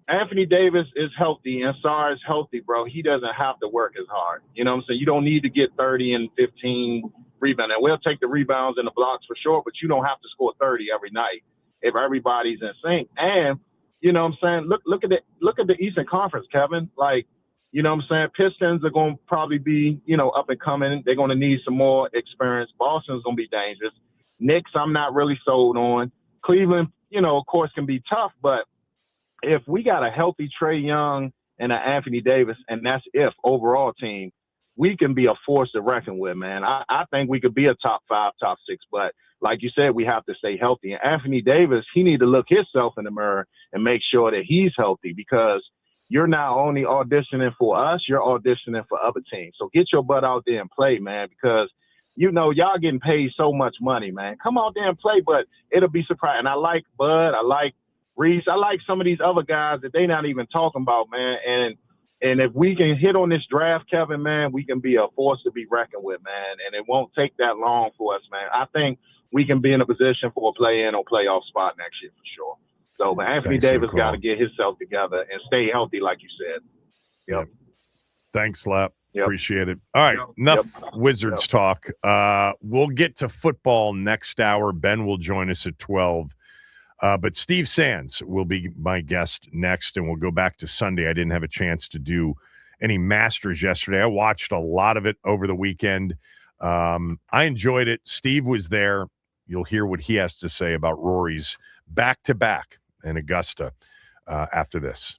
Anthony Davis is healthy and SAR is healthy, bro, he doesn't have to work as hard. You know what I'm saying? You don't need to get 30 and 15 rebounds. And we'll take the rebounds and the blocks for sure, but you don't have to score 30 every night if everybody's in sync. And, you know what I'm saying? Look at the Eastern Conference, Kevin. Like, you know what I'm saying? Pistons are going to probably be, up and coming. They're going to need some more experience. Boston's going to be dangerous. Knicks, I'm not really sold on. Cleveland, of course, can be tough, but if we got a healthy Trae Young and an Anthony Davis, and that's if overall team, we can be a force to reckon with, man. I think we could be a top 5, top 6, but like you said, we have to stay healthy. And Anthony Davis, he need to look himself in the mirror and make sure that he's healthy, because you're not only auditioning for us, you're auditioning for other teams. So get your butt out there and play, man, because, y'all getting paid so much money, man. Come out there and play, but it'll be surprising. I like Bud. I like Reese. I like some of these other guys that they not even talking about, man. And And if we can hit on this draft, Kevin, man, we can be a force to be reckoned with, man. And it won't take that long for us, man. I think we can be in a position for a play-in or playoff spot next year for sure. So, but Anthony Davis got to get himself together and stay healthy, like you said. Yep. Thanks, Lap. Yep. Appreciate it. All right, enough Wizards talk. We'll get to football next hour. Ben will join us at 12. But Steve Sands will be my guest next, and we'll go back to Sunday. I didn't have a chance to do any Masters yesterday. I watched a lot of it over the weekend. I enjoyed it. Steve was there. You'll hear what he has to say about Rory's back-to-back in Augusta after this.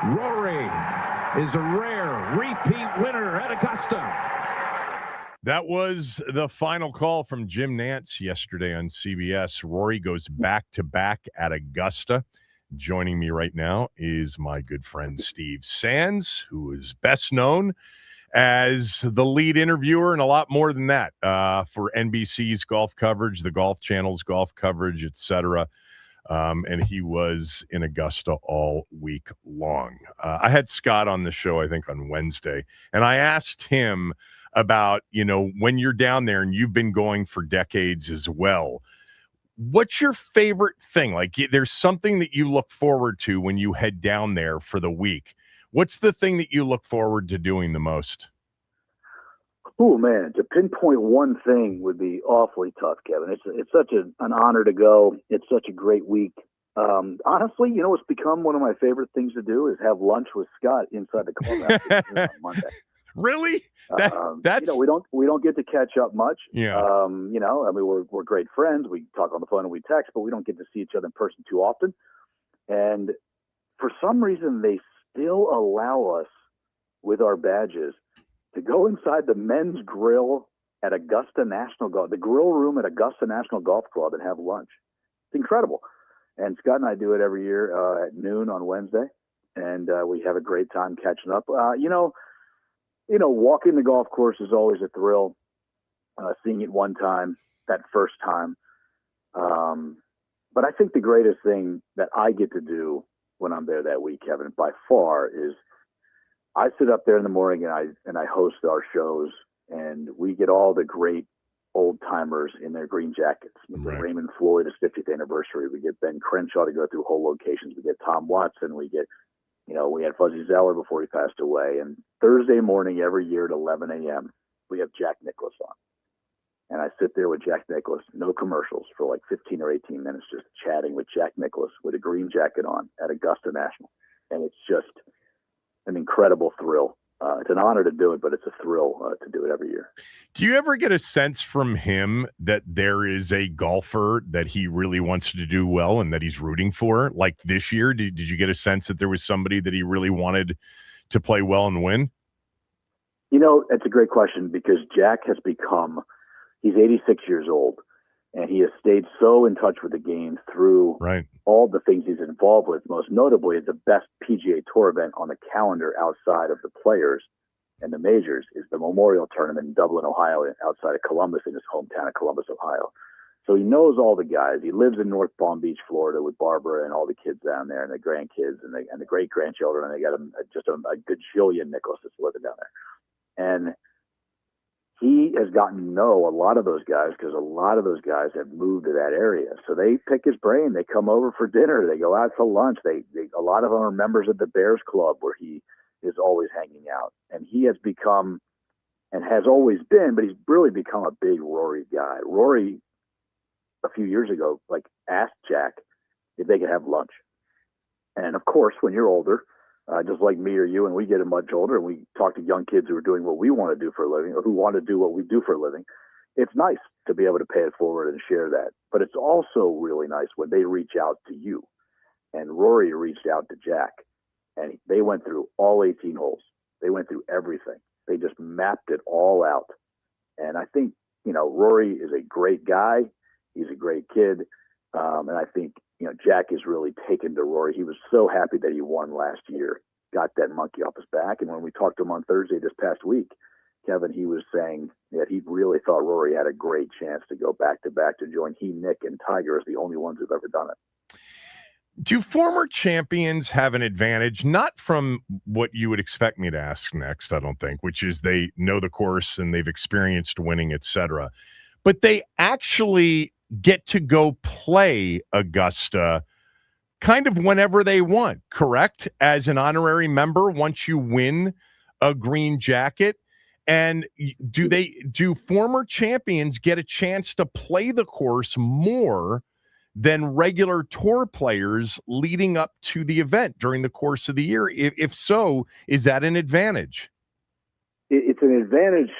Rory is a rare repeat winner at Augusta. That was the final call from Jim Nantz yesterday on CBS. Rory goes back-to-back at Augusta. Joining me right now is my good friend Steve Sands, who is best known as the lead interviewer and a lot more than that for NBC's golf coverage, the Golf Channel's golf coverage, etc. And he was in Augusta all week long. I had Scott on the show, I think, on Wednesday, and I asked him about, when you're down there and you've been going for decades as well, what's your favorite thing? Like, there's something that you look forward to when you head down there for the week. What's the thing that you look forward to doing the most? Oh, man, to pinpoint one thing would be awfully tough, Kevin. It's such an honor to go. It's such a great week. Honestly, it's become one of my favorite things to do is have lunch with Scott inside the clubhouse on Monday. Really? That's we don't get to catch up much. Yeah. We're great friends. We talk on the phone and we text, but we don't get to see each other in person too often. And for some reason, they still allow us with our badges to go inside the men's grill at Augusta National Golf, the grill room at Augusta National Golf Club, and have lunch. It's incredible. And Scott and I do it every year at noon on Wednesday, and we have a great time catching up. Walking the golf course is always a thrill. Seeing it one time, that first time. But I think the greatest thing that I get to do when I'm there that week, Kevin, by far, is I sit up there in the morning and I host our shows, and we get all the great old timers in their green jackets. We get Raymond Floyd, his 50th anniversary. We get Ben Crenshaw to go through whole locations. We get Tom Watson. We get, we had Fuzzy Zeller before he passed away. And Thursday morning every year at 11 a.m., we have Jack Nicklaus on. And I sit there with Jack Nicklaus, no commercials, for like 15 or 18 minutes, just chatting with Jack Nicklaus with a green jacket on at Augusta National. And it's just an incredible thrill. It's an honor to do it, but it's a thrill to do it every year. Do you ever get a sense from him that there is a golfer that he really wants to do well and that he's rooting for? Like this year, did you get a sense that there was somebody that he really wanted to play well and win? It's a great question because Jack has he's 86 years old, and he has stayed so in touch with the game through all the things he's involved with. Most notably, the best PGA Tour event on the calendar outside of the Players and the majors is the Memorial Tournament in Dublin, Ohio, outside of Columbus, in his hometown of Columbus, Ohio. So he knows all the guys. He lives in North Palm Beach, Florida, with Barbara and all the kids down there, and the grandkids and the great grandchildren. And they got just a good jillion Nicklaus that's living down there. And he has gotten to know a lot of those guys because a lot of those guys have moved to that area. So they pick his brain. They come over for dinner. They go out for lunch. A lot of them are members of the Bears Club where he is always hanging out. And he has become, and has always been, but he's really become a big Rory guy. Rory, a few years ago, asked Jack if they could have lunch. And of course, when you're older, just like me or you, and we get much older and we talk to young kids who are doing what we want to do for a living or who want to do what we do for a living, it's nice to be able to pay it forward and share that. But it's also really nice when they reach out to you. And Rory reached out to Jack, and they went through all 18 holes. They went through everything. They just mapped it all out. And I think, Rory is a great guy. He's a great kid. And I think, Jack is really taken to Rory. He was so happy that he won last year, got that monkey off his back. And when we talked to him on Thursday this past week, Kevin, he was saying that he really thought Rory had a great chance to go back-to-back to join Nick, and Tiger as the only ones who've ever done it. Do former champions have an advantage, not from what you would expect me to ask next, I don't think, which is they know the course and they've experienced winning, etc., but they actually get to go play Augusta kind of whenever they want, correct? As an honorary member, once you win a green jacket. And do former champions get a chance to play the course more than regular tour players leading up to the event during the course of the year? If so, is that an advantage? It's an advantage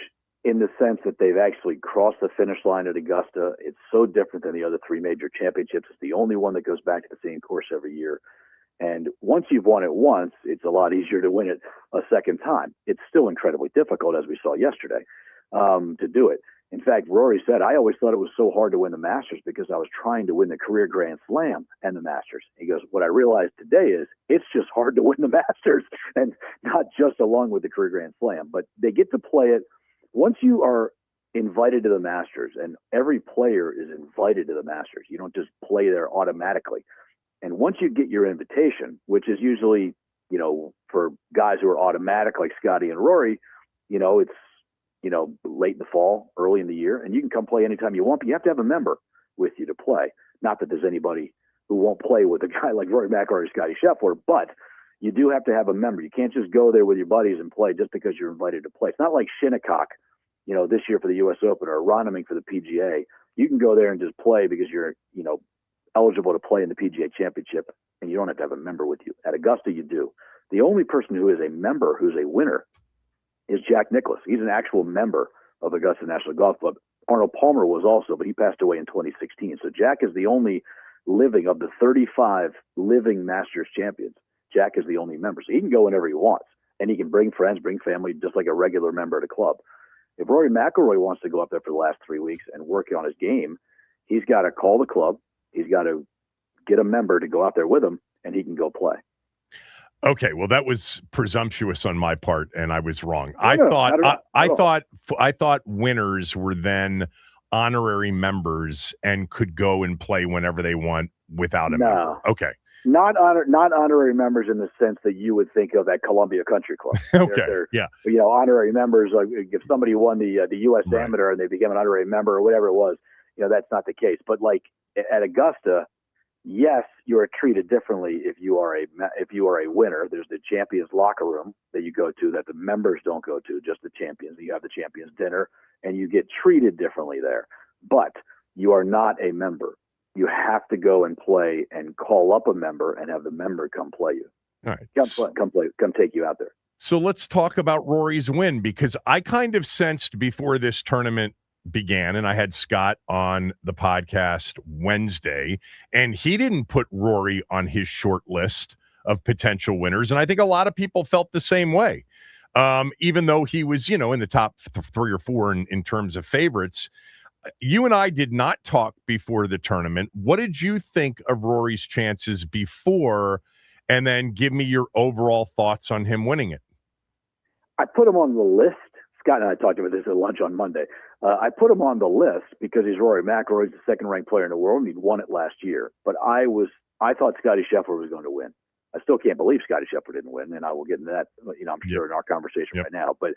in the sense that they've actually crossed the finish line at Augusta. It's so different than the other three major championships. It's the only one that goes back to the same course every year. And once you've won it once, it's a lot easier to win it a second time. It's still incredibly difficult, as we saw yesterday. to do it. In fact, Rory said, I always thought it was so hard to win the Masters because I was trying to win the career Grand Slam and the Masters. He goes, what I realized today is it's just hard to win the Masters, and not just along with the career Grand Slam, but they get to play it. Once you are invited to the Masters, and every player is invited to the Masters, you don't just play there automatically. And once you get your invitation, which is usually, for guys who are automatic like Scotty and Rory, it's, late in the fall, early in the year, and you can come play anytime you want, but you have to have a member with you to play. Not that there's anybody who won't play with a guy like Rory McIlroy or Scotty Scheffler, but you do have to have a member. You can't just go there with your buddies and play just because you're invited to play. It's not like Shinnecock, this year for the U.S. Open, or Roniming for the PGA. You can go there and just play because you're, eligible to play in the PGA Championship, and you don't have to have a member with you. At Augusta, you do. The only person who is a member who's a winner is Jack Nicklaus. He's an actual member of Augusta National Golf Club. Arnold Palmer was also, but he passed away in 2016. So Jack is the only living of the 35 living Masters champions. Jack is the only member. So he can go whenever he wants, and he can bring friends, bring family, just like a regular member of the club. If Rory McIlroy wants to go up there for the last 3 weeks and work on his game, he's got to call the club. He's got to get a member to go out there with him, and he can go play. Okay, well, that was presumptuous on my part, and I was wrong. I thought winners were then honorary members and could go and play whenever they want without a member. Okay, not honorary members in the sense that you would think of at Columbia Country Club. Okay, yeah. Honorary members, like if somebody won the U.S. Amateur and they became an honorary member or whatever it was, that's not the case. But like at Augusta, yes, you are treated differently if you are a winner. There's the champions locker room that you go to that the members don't go to, just the champions. You have the champions dinner, and you get treated differently there. But you are not a member. You have to go and play and call up a member and have the member come play you. All right, come take you out there. So let's talk about Rory's win, because I kind of sensed before this tournament began, and I had Scott on the podcast Wednesday, and he didn't put Rory on his short list of potential winners, and I think a lot of people felt the same way. Even though he was, in the top 3 or 4 in terms of favorites. You and I did not talk before the tournament. What did you think of Rory's chances before, and then give me your overall thoughts on him winning it? I put him on the list. Scott and I talked about this at lunch on Monday. I put him on the list because he's Rory McIlroy. He's the second-ranked player in the world, and he'd won it last year. But I thought Scotty Scheffler was going to win. I still can't believe Scotty Scheffler didn't win, and I will get into that, I'm sure, in our conversation right now. But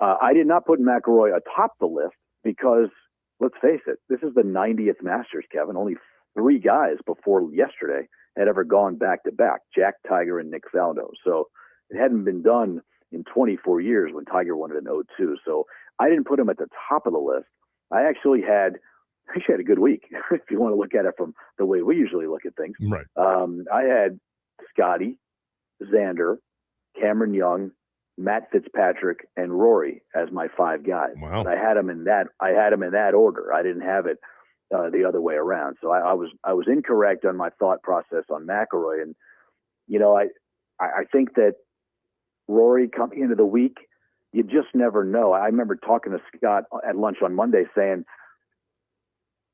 I did not put McIlroy atop the list because, let's face it, this is the 90th Masters, Kevin. Only 3 guys before yesterday had ever gone back-to-back, Jack, Tiger, and Nick Faldo. So it hadn't been done in 24 years when Tiger won it in 2002. So I didn't put him at the top of the list. I actually had a good week, if you want to look at it from the way we usually look at things. Right. I had Scotty, Xander, Cameron Young, Matt Fitzpatrick, and Rory as my 5 guys. Wow. But I had them in that order. I didn't have it the other way around. So I was incorrect on my thought process on McIlroy. And I think that Rory coming into the week, you just never know. I remember talking to Scott at lunch on Monday saying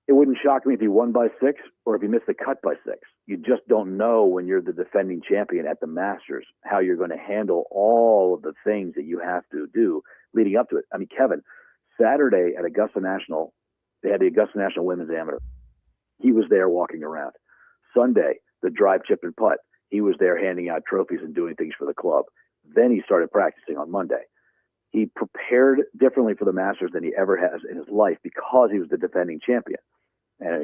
it wouldn't shock me if he won by 6 or if he missed the cut by 6. You just don't know when you're the defending champion at the Masters how you're going to handle all of the things that you have to do leading up to it. I mean, Kevin, Saturday at Augusta National, they had the Augusta National Women's Amateur. He was there walking around. Sunday, the drive, chip, and putt. He was there handing out trophies and doing things for the club. Then he started practicing on Monday. He prepared differently for the Masters than he ever has in his life because he was the defending champion. And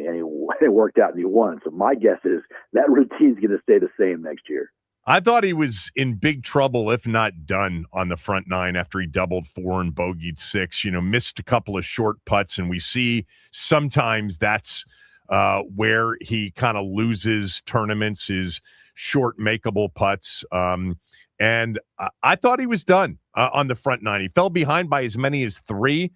it worked out and he won. So my guess is that routine's going to stay the same next year. I thought he was in big trouble, if not done, on the front 9 after he doubled 4 and bogeyed 6. Missed a couple of short putts, and we see sometimes that's where he kind of loses tournaments, is short makeable putts. And I thought he was done on the front 9. He fell behind by as many as 3.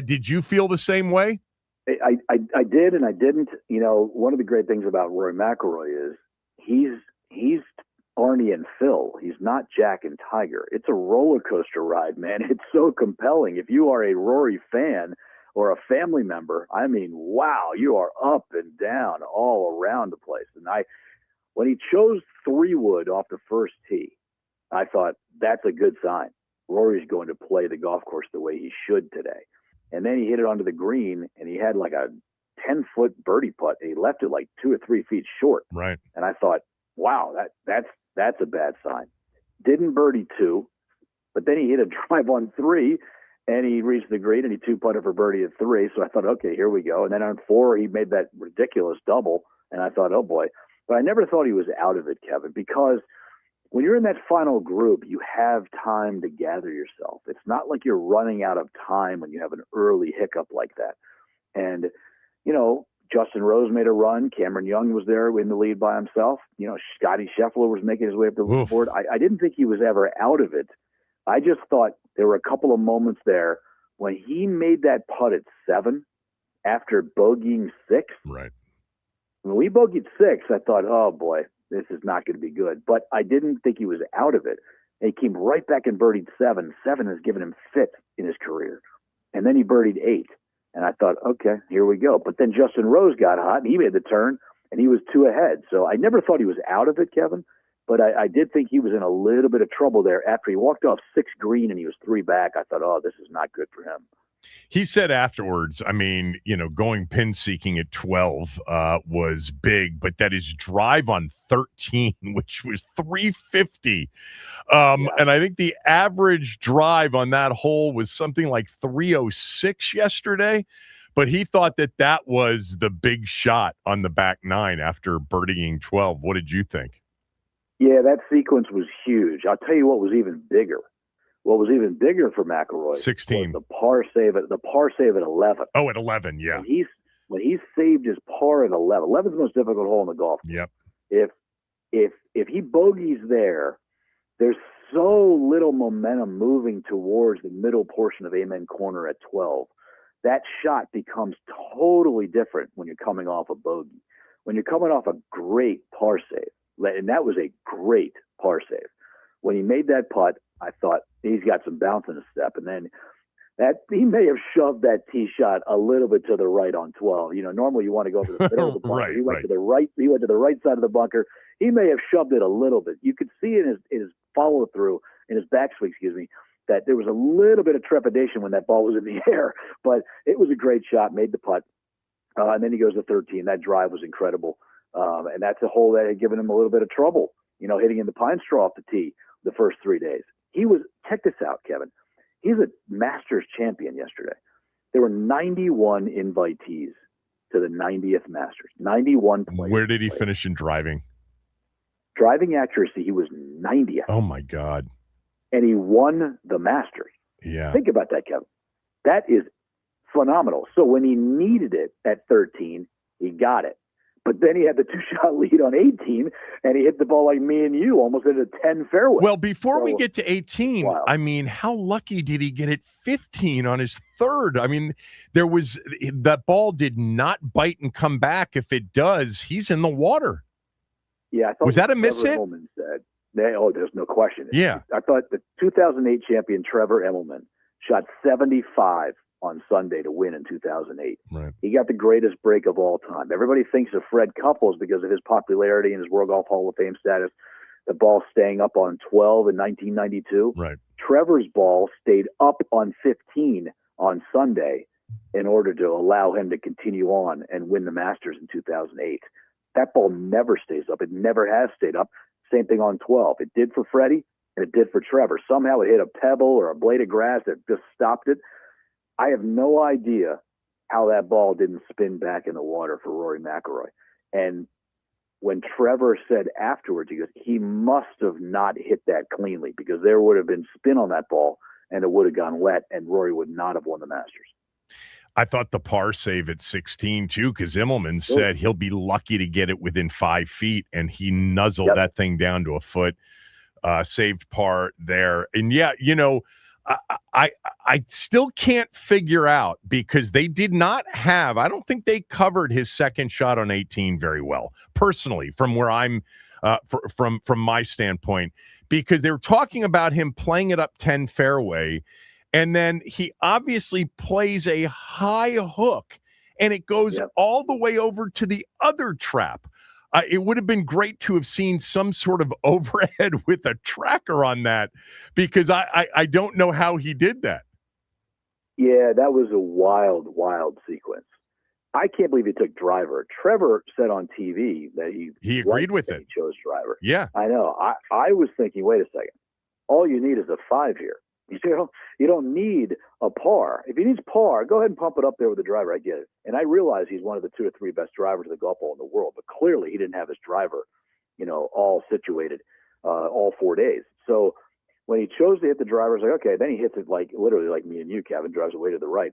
Did you feel the same way? I did and I didn't. One of the great things about Rory McIlroy is he's Barney and Phil. He's not Jack and Tiger. It's a roller coaster ride, man. It's so compelling. If you are a Rory fan or a family member, I mean, wow, you are up and down all around the place. And when he chose 3-wood off the first tee, I thought that's a good sign. Rory's going to play the golf course the way he should today. And then he hit it onto the green, and he had like a 10-foot birdie putt, and he left it like 2 or 3 feet short. Right. And I thought, wow, that's a bad sign. Didn't birdie 2, but then he hit a drive on 3, and he reached the green, and he 2-putted for birdie at 3. So I thought, okay, here we go. And then on 4, he made that ridiculous double, and I thought, oh boy. But I never thought he was out of it, Kevin, because when you're in that final group, you have time to gather yourself. It's not like you're running out of time when you have an early hiccup like that. And, you know, Justin Rose made a run. Cameron Young was there in the lead by himself. You know, Scotty Scheffler was making his way up the leaderboard. I didn't think he was ever out of it. I just thought there were a couple of moments there when he made that putt at 7 after bogeying 6. Right. When we bogeyed 6, I thought, oh boy, this is not going to be good. But I didn't think he was out of it. And he came right back and birdied 7. 7 has given him 5th in his career. And then he birdied 8. And I thought, okay, here we go. But then Justin Rose got hot, and he made the turn, and he was 2 ahead. So I never thought he was out of it, Kevin. But I did think he was in a little bit of trouble there. After he walked off 6 green and he was 3 back, I thought, oh, this is not good for him. He said afterwards, I mean, you know, going pin seeking at 12 was big, but that his drive on 13, which was 350. And I think the average drive on that hole was something like 306 yesterday. But he thought that was the big shot on the back 9 after birdieing 12. What did you think? Yeah, that sequence was huge. I'll tell you what was even bigger. What was even bigger for McIlroy 16. was the par save at 11. Oh, at 11, yeah. When he saved his par at 11. 11 is the most difficult hole in the golf. Yep. If he bogeys there, there's so little momentum moving towards the middle portion of Amen Corner at 12. That shot becomes totally different when you're coming off a bogey. When you're coming off a great par save, and that was a great par save. When he made that putt, I thought he's got some bounce in his step. And then he may have shoved that tee shot a little bit to the right on 12. You know, normally you want to go to the middle of the bunker. Right, he went to the right. He went to the right side of the bunker. He may have shoved it a little bit. You could see in his follow through, in his backswing, that there was a little bit of trepidation when that ball was in the air. But it was a great shot. Made the putt, and then he goes to 13. That drive was incredible, and that's a hole that had given him a little bit of trouble. You know, hitting in the pine straw off the tee the first 3 days. Check this out, Kevin. He's a Masters champion yesterday. There were 91 invitees to the 90th Masters. 91 players. Where did he finish in driving? Driving accuracy, he was 90th. Oh, my God. And he won the Masters. Yeah. Think about that, Kevin. That is phenomenal. So when he needed it at 13, he got it. But then he had the 2-shot lead on 18, and he hit the ball like me and you, almost at a 10 fairway. Well, before we get to 18, wow. I mean, how lucky did he get at 15 on his 3rd? I mean, that ball did not bite and come back. If it does, he's in the water. Yeah, I thought was that a miss hit? Said, there's no question. Yeah, I thought the 2008 champion Trevor Immelman shot 75 on Sunday to win in 2008. Right. He got the greatest break of all time. Everybody thinks of Fred Couples because of his popularity and his World Golf Hall of Fame status. The ball staying up on 12 in 1992. Right. Trevor's ball stayed up on 15 on Sunday in order to allow him to continue on and win the Masters in 2008. That ball never stays up. It never has stayed up. Same thing on 12. It did for Freddie, and it did for Trevor. Somehow it hit a pebble or a blade of grass that just stopped it. I have no idea how that ball didn't spin back in the water for Rory McIlroy. And when Trevor said afterwards, he goes, he must have not hit that cleanly because there would have been spin on that ball and it would have gone wet and Rory would not have won the Masters. I thought the par save at 16 too, because Immelman said he'll be lucky to get it within 5 feet, and he nuzzled that thing down to a foot, saved par there. And yeah, you know, I still can't figure out because they did not have, I don't think they covered his second shot on 18 very well. Personally, from where I'm from my standpoint, because they were talking about him playing it up 10 fairway, and then he obviously plays a high hook, and it goes all the way over to the other trap. It would have been great to have seen some sort of overhead with a tracker on that, because I don't know how he did that. Yeah, that was a wild, wild sequence. I can't believe he took driver. Trevor said on TV that he agreed with it. He chose driver. Yeah, I know. I was thinking, wait a second. All you need is a 5 here. You don't need a par. If he needs par, go ahead and pump it up there with the driver. I get it. And I realize he's one of the 2 or 3 best drivers of the golf ball in the world, but clearly he didn't have his driver, all situated all 4 days. So when he chose to hit the driver, I was like, okay, then he hits it literally like me and you, Kevin, drives away to the right.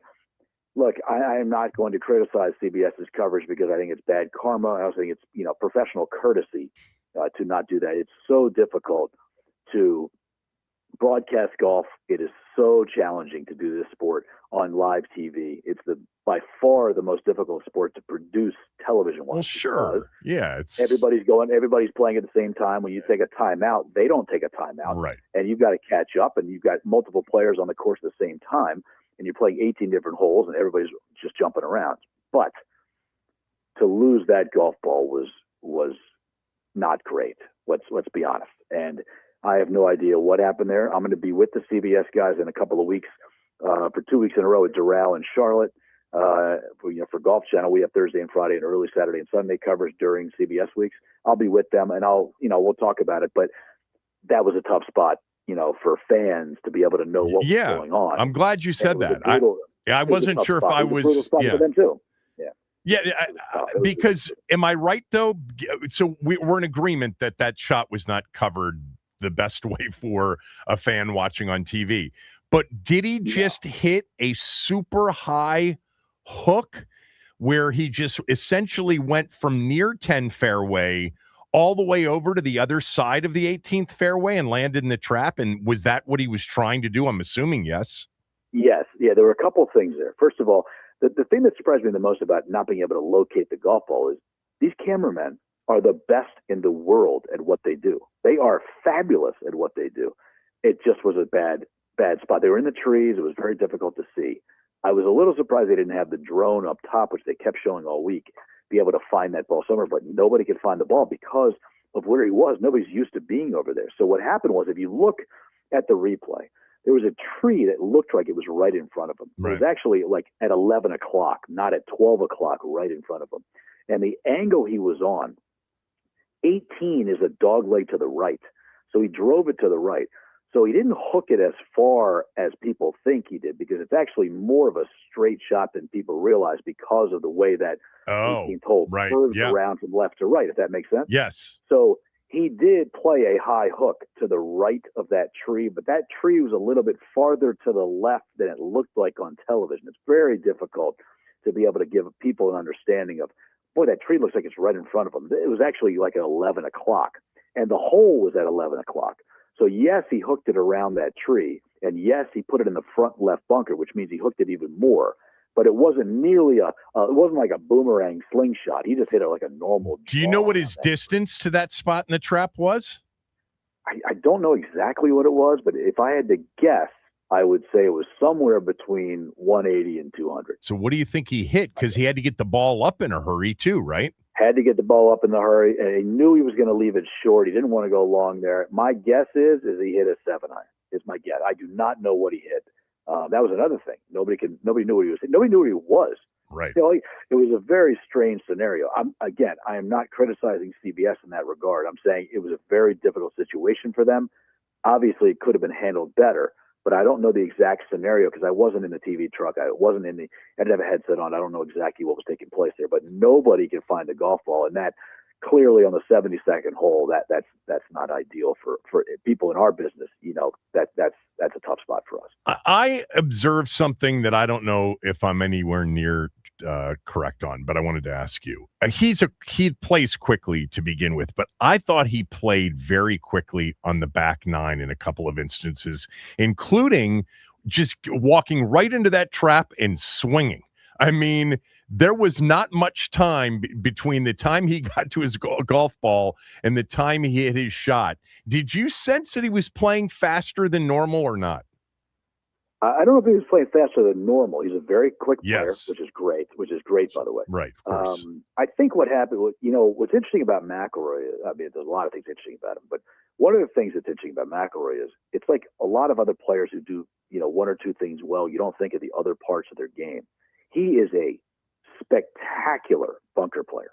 Look, I am not going to criticize CBS's coverage because I think it's bad karma. I also think it's, professional courtesy to not do that. It's so difficult to broadcast golf. It is so challenging to do this sport on live TV. It's by far the most difficult sport to produce television wise. Well, sure. Yeah. Everybody's playing at the same time. When you take a timeout, they don't take a timeout. Right. And you've got to catch up, and you've got multiple players on the course at the same time, and you're playing 18 different holes, and everybody's just jumping around. But to lose that golf ball was not great. Let's be honest. And I have no idea what happened there. I'm going to be with the CBS guys in a couple of weeks for 2 weeks in a row at Doral and Charlotte. For Golf Channel, we have Thursday and Friday and early Saturday and Sunday coverage during CBS weeks. I'll be with them, and we'll talk about it. But that was a tough spot, for fans to be able to know what was going on. I'm glad you said that. I wasn't sure if I was. For them too. Yeah, because am I right though? So we're in agreement that shot was not covered the best way for a fan watching on TV. But did he just hit a super high hook where he just essentially went from near 10 fairway all the way over to the other side of the 18th fairway and landed in the trap? And was that what he was trying to do? I'm assuming yes. Yes. Yeah, there were a couple of things there. First of all, the thing that surprised me the most about not being able to locate the golf ball is these cameramen are the best in the world at what they do. They are fabulous at what they do. It just was a bad spot. They were in the trees. It was very difficult to see. I was a little surprised they didn't have the drone up top, which they kept showing all week, be able to find that ball somewhere, but nobody could find the ball because of where he was. Nobody's used to being over there. So what happened was, if you look at the replay, there was a tree that looked like it was right in front of him. Right. It was actually like at 11 o'clock, not at 12 o'clock, right in front of him. And the angle he was on, 18 is a dog leg to the right. So he drove it to the right. So he didn't hook it as far as people think he did, because it's actually more of a straight shot than people realize because of the way that 18th hole curves around from left to right, if that makes sense. Yes. So he did play a high hook to the right of that tree, but that tree was a little bit farther to the left than it looked like on television. It's very difficult to be able to give people an understanding of, boy, that tree looks like it's right in front of them. It was actually like at 11 o'clock, and the hole was at 11 o'clock. So yes, he hooked it around that tree, and yes, he put it in the front left bunker, which means he hooked it even more. But it wasn't nearly it wasn't like a boomerang slingshot. He just hit it like a normal. Do you know what his distance to that spot in the trap was? I don't know exactly what it was, but if I had to guess, I would say it was somewhere between 180 and 200. So what do you think he hit? Because he had to get the ball up in a hurry too, right? Had to get the ball up in the hurry, and he knew he was going to leave it short. He didn't want to go long there. My guess is he hit a 7-iron. Is my guess. I do not know what he hit. That was another thing. Nobody knew what he was. Nobody knew what he was. Right. It was a very strange scenario. I am not criticizing CBS in that regard. I'm saying it was a very difficult situation for them. Obviously, it could have been handled better, but I don't know the exact scenario because I wasn't in the TV truck. I didn't have a headset on. I don't know exactly what was taking place there, but nobody could find the golf ball, and that clearly on the 72nd hole, that's not ideal for people in our business. That's a tough spot for us. I observed something that I don't know if I'm anywhere near correct on, but I wanted to ask you. He plays quickly to begin with, but I thought he played very quickly on the back nine in a couple of instances, including just walking right into that trap and swinging. I mean, there was not much time between the time he got to his golf ball and the time he hit his shot. Did you sense that he was playing faster than normal or not? I don't know if he was playing faster than normal. He's a very quick player, Yes. which is great, by the way. Right, of course. I think what happened was, what's interesting about McIlroy, I mean, there's a lot of things interesting about him, but one of the things that's interesting about McIlroy is it's like a lot of other players who do, one or two things well, you don't think of the other parts of their game. He is a spectacular bunker player.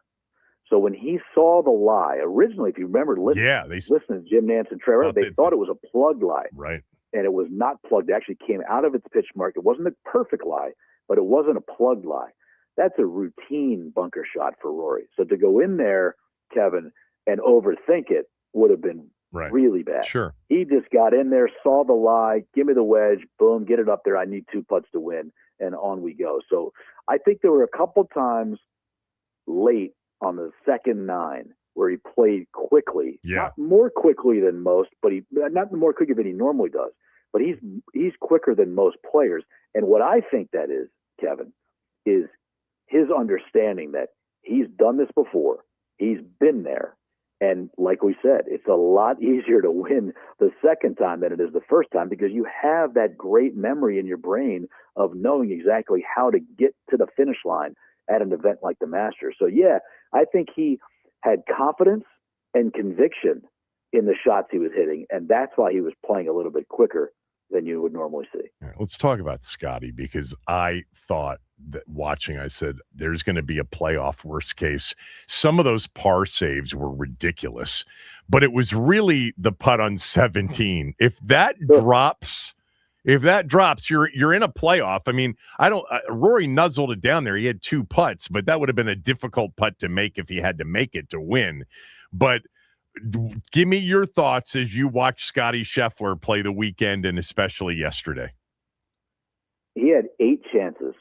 So when he saw the lie, originally, if you remember listening to Jim Nance and Trevor, they thought it was a plugged lie. Right. And it was not plugged. It actually came out of its pitch mark. It wasn't a perfect lie, but it wasn't a plugged lie. That's a routine bunker shot for Rory. So to go in there, Kevin, and overthink it would have been really bad. Sure. He just got in there, saw the lie, give me the wedge, boom, get it up there. I need 2 putts to win, and on we go. So I think there were a couple times late on the second 9 where he played quickly, not more quickly than most, but not more quickly than he normally does. But he's quicker than most players. And what I think that is, Kevin, is his understanding that he's done this before. He's been there. And like we said, it's a lot easier to win the second time than it is the first time because you have that great memory in your brain of knowing exactly how to get to the finish line at an event like the Masters. So, yeah, I think he had confidence and conviction in the shots he was hitting, and that's why he was playing a little bit quicker than you would normally see. All right, let's talk about Scotty because I thought that watching, I said, there's going to be a playoff worst case. Some of those par saves were ridiculous, but it was really the putt on 17. If that drops, you're in a playoff. I mean, Rory nuzzled it down there. He had 2 putts, but that would have been a difficult putt to make if he had to make it to win. But give me your thoughts as you watch Scotty Scheffler play the weekend and especially yesterday. He had 8 chances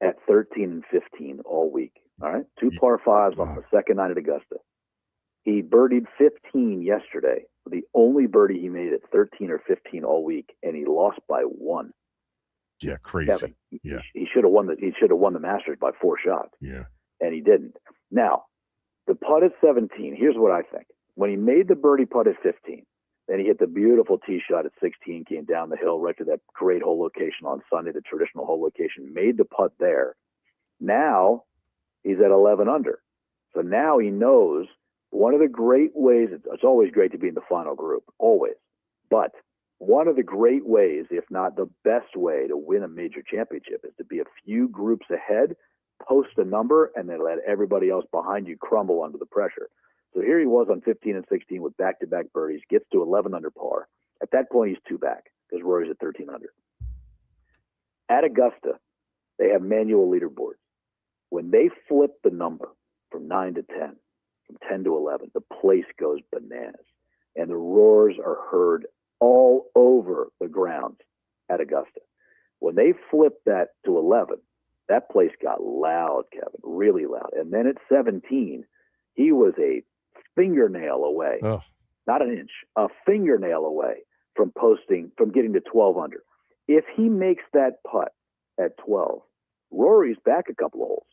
at 13 and 15 all week. All right. 2 par 5s on the second night at Augusta. He birdied 15 yesterday. The only birdie he made at 13 or 15 all week, and he lost by 1. Yeah, crazy. Kevin, yeah. He should have won the Masters by 4 shots. Yeah. And he didn't. Now, the putt at 17, here's what I think. When he made the birdie putt at 15, then he hit the beautiful tee shot at 16, came down the hill right to that great hole location on Sunday, the traditional hole location, made the putt there. Now he's at 11 under. So now he knows one of the great ways, it's always great to be in the final group, always. But one of the great ways, if not the best way to win a major championship is to be a few groups ahead, post a number, and then let everybody else behind you crumble under the pressure. So here he was on 15 and 16 with back-to-back birdies, gets to 11 under par. At that point, he's 2 back because Rory's at 13 under. At Augusta, they have manual leaderboards. When they flip the number from 9 to 10, from 10 to 11, the place goes bananas. And the roars are heard all over the grounds at Augusta. When they flipped that to 11, that place got loud, Kevin, really loud. And then at 17, he was a fingernail away, not an inch, a fingernail away from getting to 12 under. If he makes that putt at 12, Rory's back a couple of holes.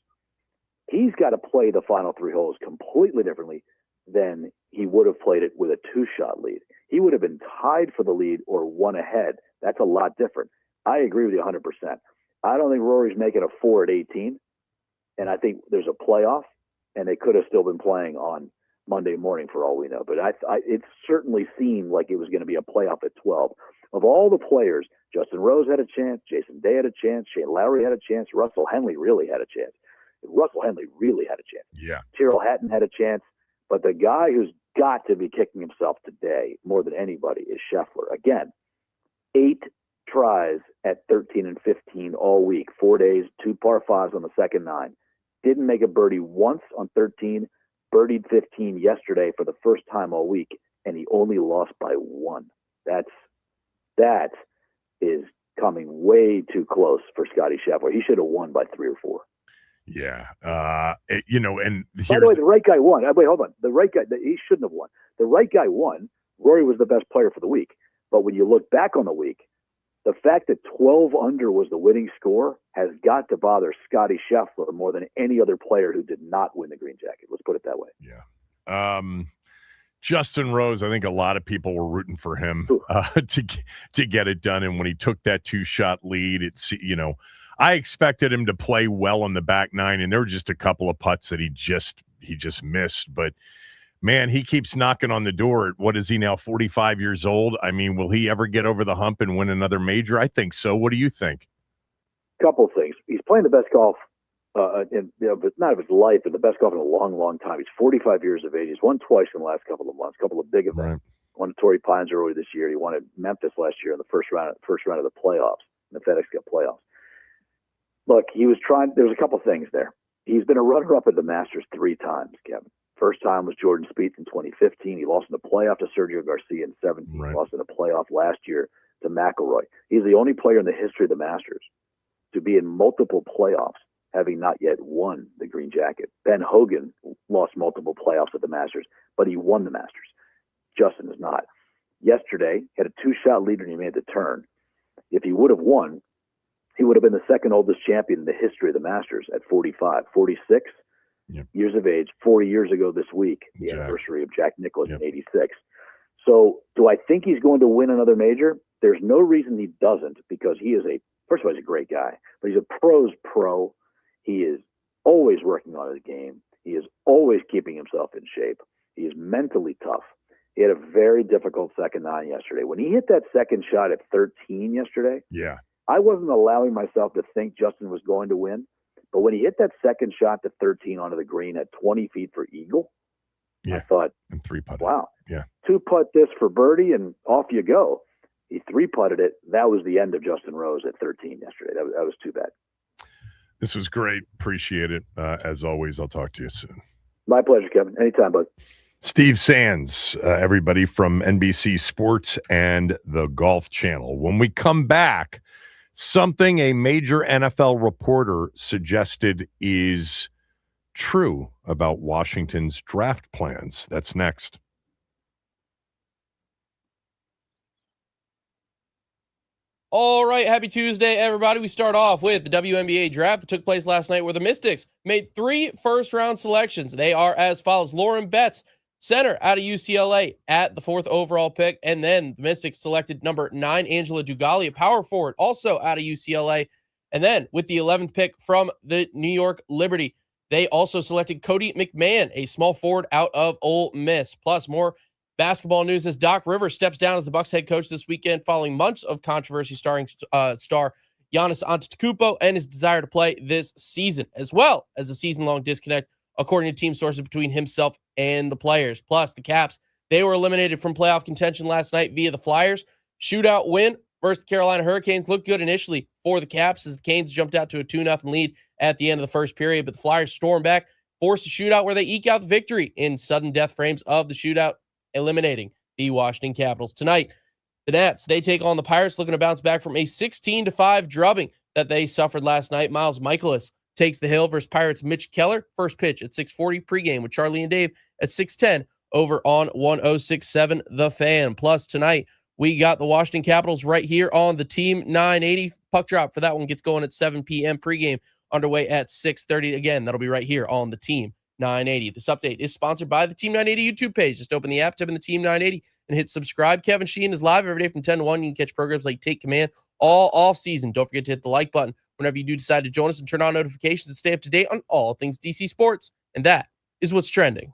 He's got to play the final 3 holes completely differently than he would have played it with a 2-shot lead. He would have been tied for the lead or 1 ahead. That's a lot different. I agree with you 100%. I don't think Rory's making a 4 at 18, and I think there's a playoff, and they could have still been playing on Monday morning for all we know. But it certainly seemed like it was going to be a playoff at 12. Of all the players, Justin Rose had a chance, Jason Day had a chance, Shane Lowry had a chance, Russell Henley really had a chance. Yeah. Tyrrell Hatton had a chance. But the guy who's got to be kicking himself today more than anybody is Scheffler. Again, 8 tries at 13 and 15 all week, 4 days, 2 par 5s on the second 9. Didn't make a birdie once on 13, birdied 15 yesterday for the first time all week, and he only lost by 1. That is coming way too close for Scotty Scheffler. He should have won by 3 or 4. Yeah. And by the way, the right guy won. Wait, hold on. The right guy, he shouldn't have won. The right guy won. Rory was the best player for the week. But when you look back on the week, The fact that 12 under was the winning score has got to bother Scotty Scheffler more than any other player who did not win the green jacket. Let's put it that way. Yeah. Justin Rose, I think a lot of people were rooting for him to get it done. And when he took that 2-shot lead, I expected him to play well on the back nine, and there were just a couple of putts that he just missed. But man, he keeps knocking on the door. What is he now, 45 years old? I mean, will he ever get over the hump and win another major? I think so. What do you think? Couple of things. He's playing the best golf but not of his life, but the best golf in a long, long time. He's 45 years of age. He's won twice in the last couple of months, a couple of big events. Right. Won at Torrey Pines earlier this year. He won at Memphis last year in the first round of the playoffs, in the FedEx Cup playoffs. Look, there's a couple things there. He's been a runner-up at the Masters 3 times, Kevin. First time was Jordan Spieth in 2015. He lost in the playoff to Sergio Garcia in 2017. Right. Lost in the playoff last year to McIlroy. He's the only player in the history of the Masters to be in multiple playoffs, having not yet won the green jacket. Ben Hogan lost multiple playoffs at the Masters, but he won the Masters. Justin is not. Yesterday, he had a 2-shot lead when he made the turn. If he would have won, he would have been the second oldest champion in the history of the Masters at 45. 46 years of age, 40 years ago this week, the anniversary of Jack Nicklaus in 86. So do I think he's going to win another major? There's no reason he doesn't, because first of all, he's a great guy, but he's a pro's pro. He is always working on his game. He is always keeping himself in shape. He is mentally tough. He had a very difficult second 9 yesterday. When he hit that second shot at 13 yesterday, I wasn't allowing myself to think Justin was going to win. But when he hit that second shot to 13 onto the green at 20 feet for eagle, I thought, and 3-putt. Wow. Yeah. 2-putt this for birdie and off you go. He 3-putted it. That was the end of Justin Rose at 13 yesterday. That was too bad. This was great. Appreciate it. As always, I'll talk to you soon. My pleasure, Kevin. Anytime, bud. Steve Sands, everybody from NBC Sports and the Golf Channel. When we come back, something a major NFL reporter suggested is true about Washington's draft plans. That's next. All right, happy Tuesday, everybody. We start off with the WNBA draft that took place last night, where the Mystics made 3 first-round selections. They are as follows: Lauren Betts, center out of UCLA, at the 4th overall pick. And then the Mystics selected number 9, Angela Dugali, a power forward, also out of UCLA. And then with the 11th pick from the New York Liberty, they also selected Cody McMahon, a small forward out of Ole Miss. Plus, more basketball news as Doc Rivers steps down as the Bucks head coach this weekend following months of controversy starring star Giannis Antetokounmpo and his desire to play this season, as well as a season-long disconnect, according to team sources, between himself and the players. Plus, the Caps, they were eliminated from playoff contention last night via the Flyers. Shootout win versus the Carolina Hurricanes. Looked good initially for the Caps as the Canes jumped out to a 2-0 lead at the end of the first period, but the Flyers stormed back, forced a shootout where they eke out the victory in sudden death frames of the shootout, eliminating the Washington Capitals. Tonight, the Nats, they take on the Pirates, looking to bounce back from a 16-5 drubbing that they suffered last night. Miles Michaelis takes the hill versus Pirates' Mitch Keller. First pitch at 6:40 pregame with Charlie and Dave at 6:10 over on 106.7 The Fan. Plus, tonight, we got the Washington Capitals right here on the Team 980. Puck drop for that one gets going at 7 p.m. pregame, underway at 6:30. Again, that'll be right here on the Team 980. This update is sponsored by the Team 980 YouTube page. Just open the app, type in the Team 980, and hit subscribe. Kevin Sheehan is live every day from 10 to 1. You can catch programs like Take Command all off season. Don't forget to hit the like button whenever you do decide to join us, and turn on notifications to stay up to date on all things DC sports. And that is what's trending.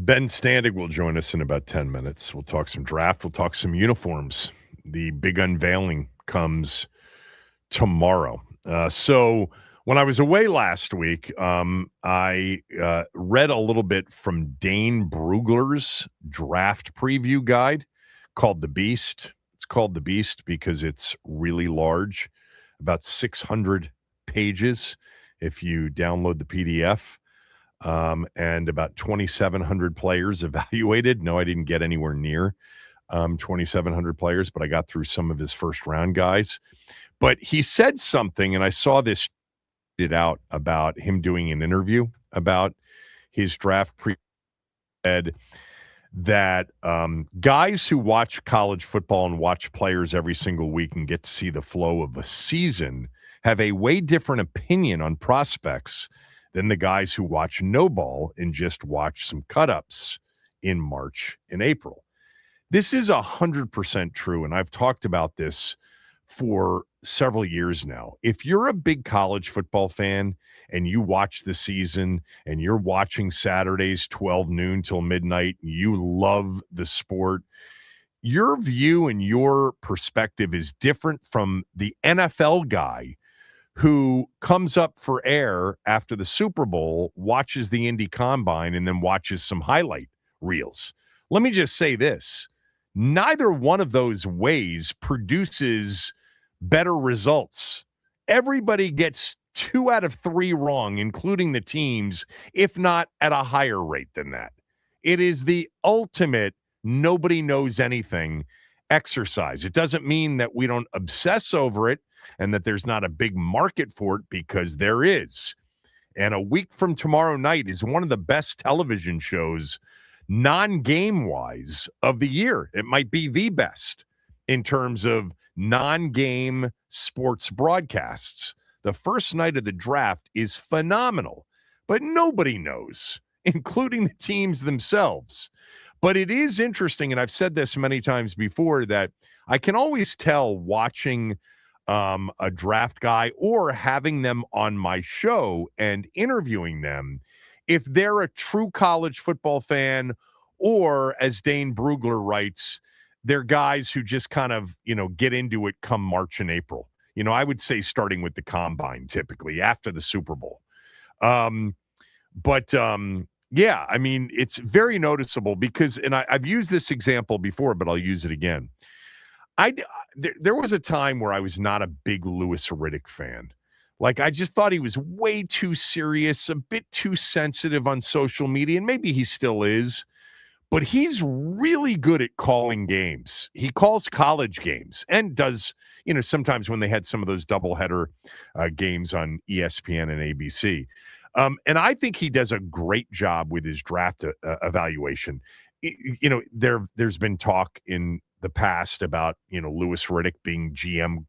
Ben Standig will join us in about 10 minutes. We'll talk some draft. We'll talk some uniforms. The big unveiling comes tomorrow. So when I was away last week, I read a little bit from Dane Brugler's draft preview guide called The Beast. It's called The Beast because it's really large, about 600 pages if you download the PDF. And about 2,700 players evaluated. No, I didn't get anywhere near 2,700 players, but I got through some of his first round guys. But he said something, and I saw this out about him doing an interview about his draft said that guys who watch college football and watch players every single week and get to see the flow of a season have a way different opinion on prospects than the guys who watch no ball and just watch some cut-ups in March and April. This is 100% true, and I've talked about this for several years now. If you're a big college football fan and you watch the season and you're watching Saturdays 12 noon till midnight, and you love the sport, your view and your perspective is different from the NFL guy who comes up for air after the Super Bowl, watches the Indy Combine, and then watches some highlight reels. Let me just say this. Neither one of those ways produces better results. Everybody gets 2 out of 3 wrong, including the teams, if not at a higher rate than that. It is the ultimate nobody knows anything exercise. It doesn't mean that we don't obsess over it and that there's not a big market for it, because there is. And a week from tomorrow night is one of the best television shows, non-game-wise, of the year. It might be the best in terms of non-game sports broadcasts. The first night of the draft is phenomenal, but nobody knows, including the teams themselves. But it is interesting, and I've said this many times before, that I can always tell watching a draft guy or having them on my show and interviewing them if they're a true college football fan, or, as Dane Brugler writes, they're guys who just kind of, get into it come March and April. I would say starting with the Combine, typically after the Super Bowl. Yeah, I mean, it's very noticeable because, and I've used this example before, but I'll use it again. There was a time where I was not a big Louis Riddick fan. Like, I just thought he was way too serious, a bit too sensitive on social media, and maybe he still is. But he's really good at calling games. He calls college games and does, sometimes when they had some of those doubleheader games on ESPN and ABC. And I think he does a great job with his draft evaluation. There's been talk in the past about, Louis Riddick being GM,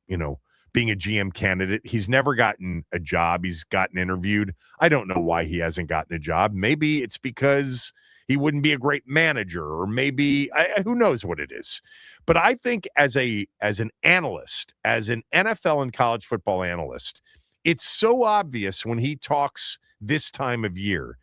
being a GM candidate. He's never gotten a job. He's gotten interviewed. I don't know why he hasn't gotten a job. Maybe it's because he wouldn't be a great manager, or maybe who knows what it is. But I think as an analyst, as an NFL and college football analyst, it's so obvious when he talks this time of year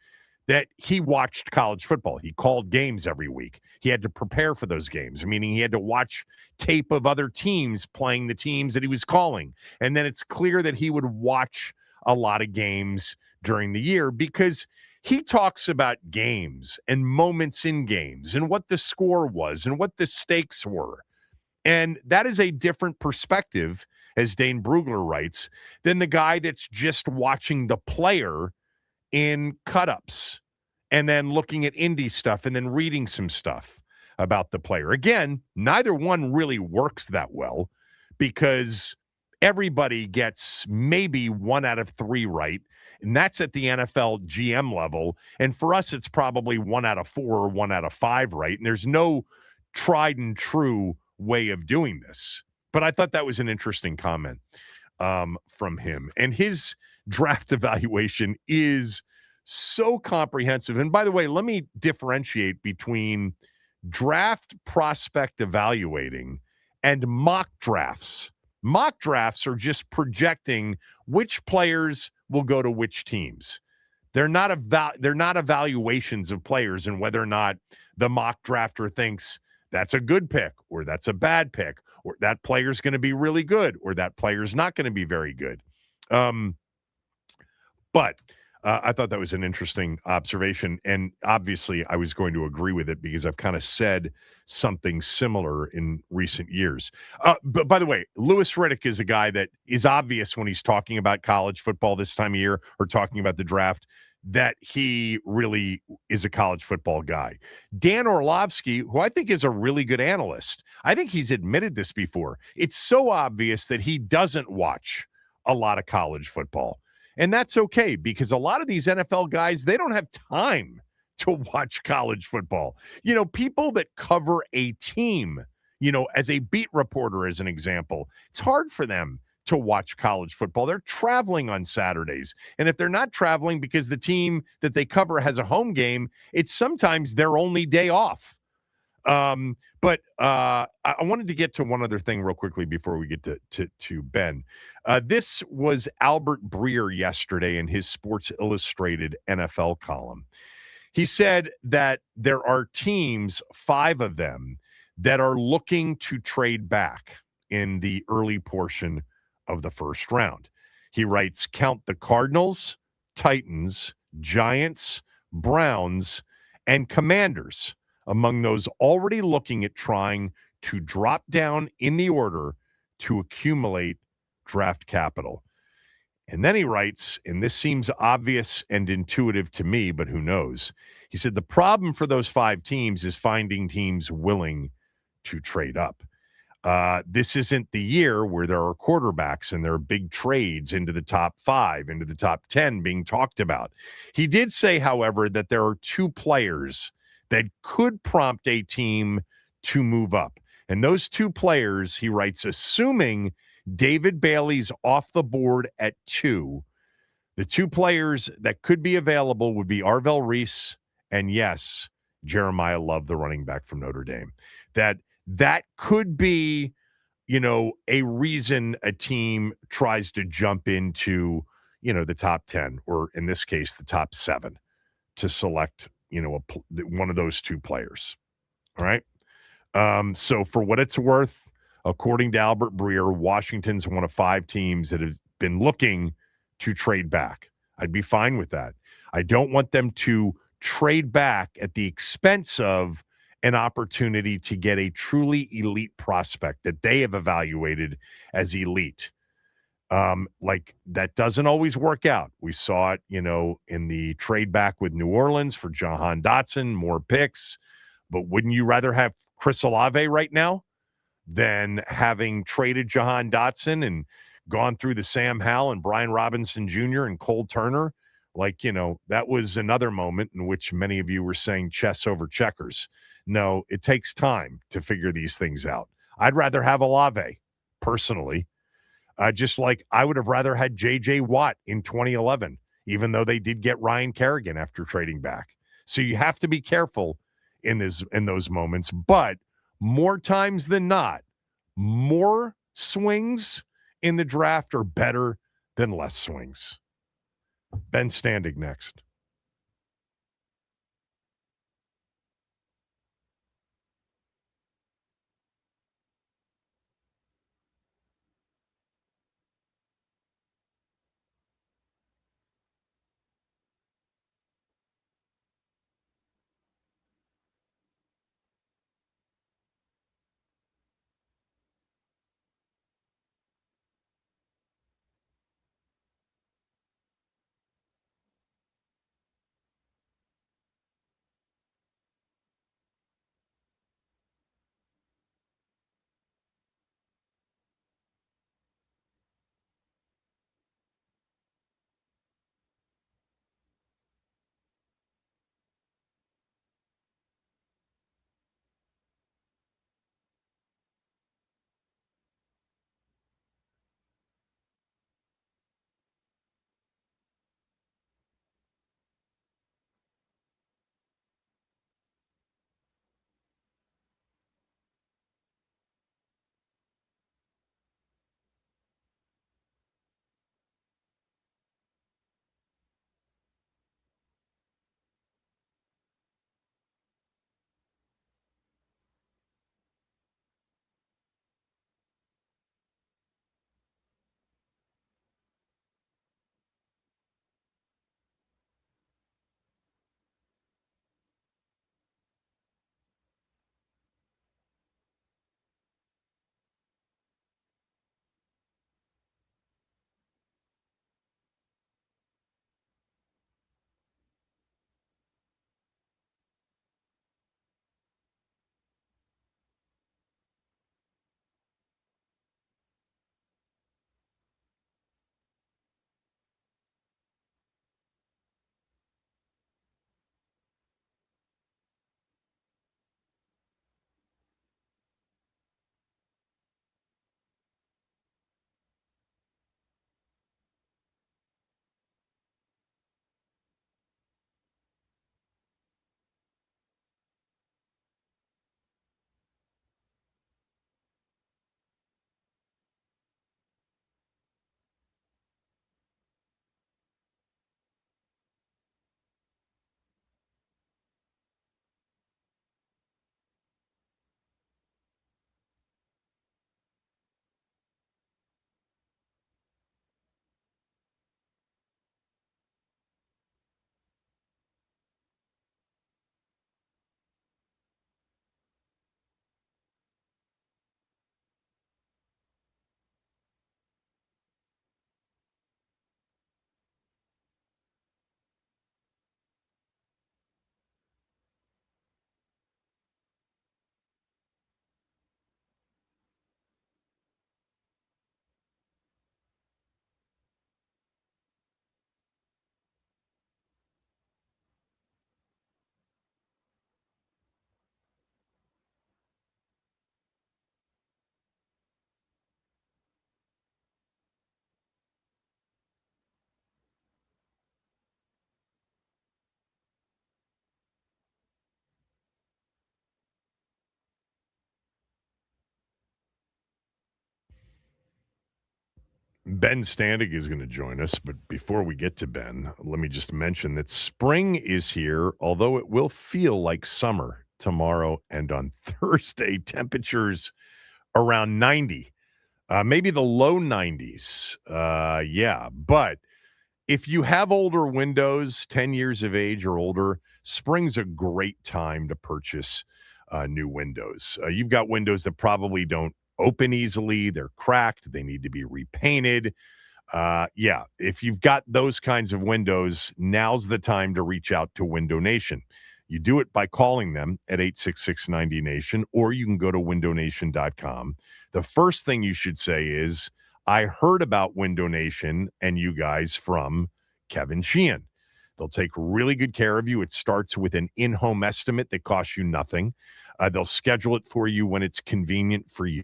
that he watched college football. He called games every week. He had to prepare for those games, meaning he had to watch tape of other teams playing the teams that he was calling. And then it's clear that he would watch a lot of games during the year because he talks about games and moments in games and what the score was and what the stakes were. And that is a different perspective, as Dane Brugler writes, than the guy that's just watching the player in cut-ups and then looking at indie stuff and then reading some stuff about the player. Again, neither one really works that well because everybody gets maybe 1 out of 3 right, and that's at the NFL GM level. And for us, it's probably 1 out of 4 or 1 out of 5 right, and there's no tried and true way of doing this. But I thought that was an interesting comment from him. And his draft evaluation is so comprehensive. And by the way, let me differentiate between draft prospect evaluating and mock drafts. Mock drafts are just projecting which players will go to which teams. They're not evaluations of players and whether or not the mock drafter thinks that's a good pick or that's a bad pick or that player's going to be really good or that player's not going to be very good. But I thought that was an interesting observation. And obviously, I was going to agree with it because I've kind of said something similar in recent years. But by the way, Louis Riddick is a guy that is obvious when he's talking about college football this time of year or talking about the draft that he really is a college football guy. Dan Orlovsky, who I think is a really good analyst, I think he's admitted this before. It's so obvious that he doesn't watch a lot of college football. And that's okay because a lot of these NFL guys, they don't have time to watch college football. You know, people that cover a team, you know, as a beat reporter, as an example, it's hard for them to watch college football. They're traveling on Saturdays. And if they're not traveling because the team that they cover has a home game, it's sometimes their only day off. But I wanted to get to one other thing real quickly before we get to Ben. This was Albert Breer yesterday in his Sports Illustrated NFL column. He said that there are teams, 5 of them, that are looking to trade back in the early portion of the first round. He writes, count the Cardinals, Titans, Giants, Browns, and Commanders among those already looking at trying to drop down in the order to accumulate draft capital. And then he writes, and this seems obvious and intuitive to me, but who knows? He said, the problem for those 5 teams is finding teams willing to trade up. This isn't the year where there are quarterbacks and there are big trades into the top 5, into the top 10 being talked about. He did say, however, that there are 2 players that could prompt a team to move up. And those 2 players, he writes, assuming David Bailey's off the board at 2, the 2 players that could be available would be Arvell Reese and, yes, Jeremiah Love, the running back from Notre Dame. That could be, you know, a reason a team tries to jump into, you know, the top 10, or in this case, the top 7 to select, you know, one of those 2 players. All right. So for what it's worth, according to Albert Breer, Washington's one of 5 teams that have been looking to trade back. I'd be fine with that. I don't want them to trade back at the expense of an opportunity to get a truly elite prospect that they have evaluated as elite. Like that doesn't always work out. We saw it, you know, in the trade back with New Orleans for Jahan Dotson, more picks. But wouldn't you rather have Chris Olave right now than having traded Jahan Dotson and gone through the Sam Howell and Brian Robinson Jr. and Cole Turner? Like, you know, that was another moment in which many of you were saying chess over checkers. No, it takes time to figure these things out. I'd rather have Olave, personally. Just like I would have rather had J.J. Watt in 2011, even though they did get Ryan Kerrigan after trading back. So you have to be careful in those moments. But more times than not, more swings in the draft are better than less swings. Ben Standig next. Ben Standig is going to join us, but before we get to Ben, let me just mention that spring is here, although it will feel like summer tomorrow and on Thursday. Temperatures around 90, maybe the low 90s. Yeah, but if you have older windows, 10 years of age or older, spring's a great time to purchase new windows. You've got windows that probably don't open easily. They're cracked. They need to be repainted. Yeah, if you've got those kinds of windows, now's the time to reach out to Window Nation. You do it by calling them at 866-90-NATION, or you can go to windownation.com. The first thing you should say is, I heard about Window Nation and you guys from Kevin Sheehan. They'll take really good care of you. It starts with an in-home estimate that costs you nothing. They'll schedule it for you when it's convenient for you.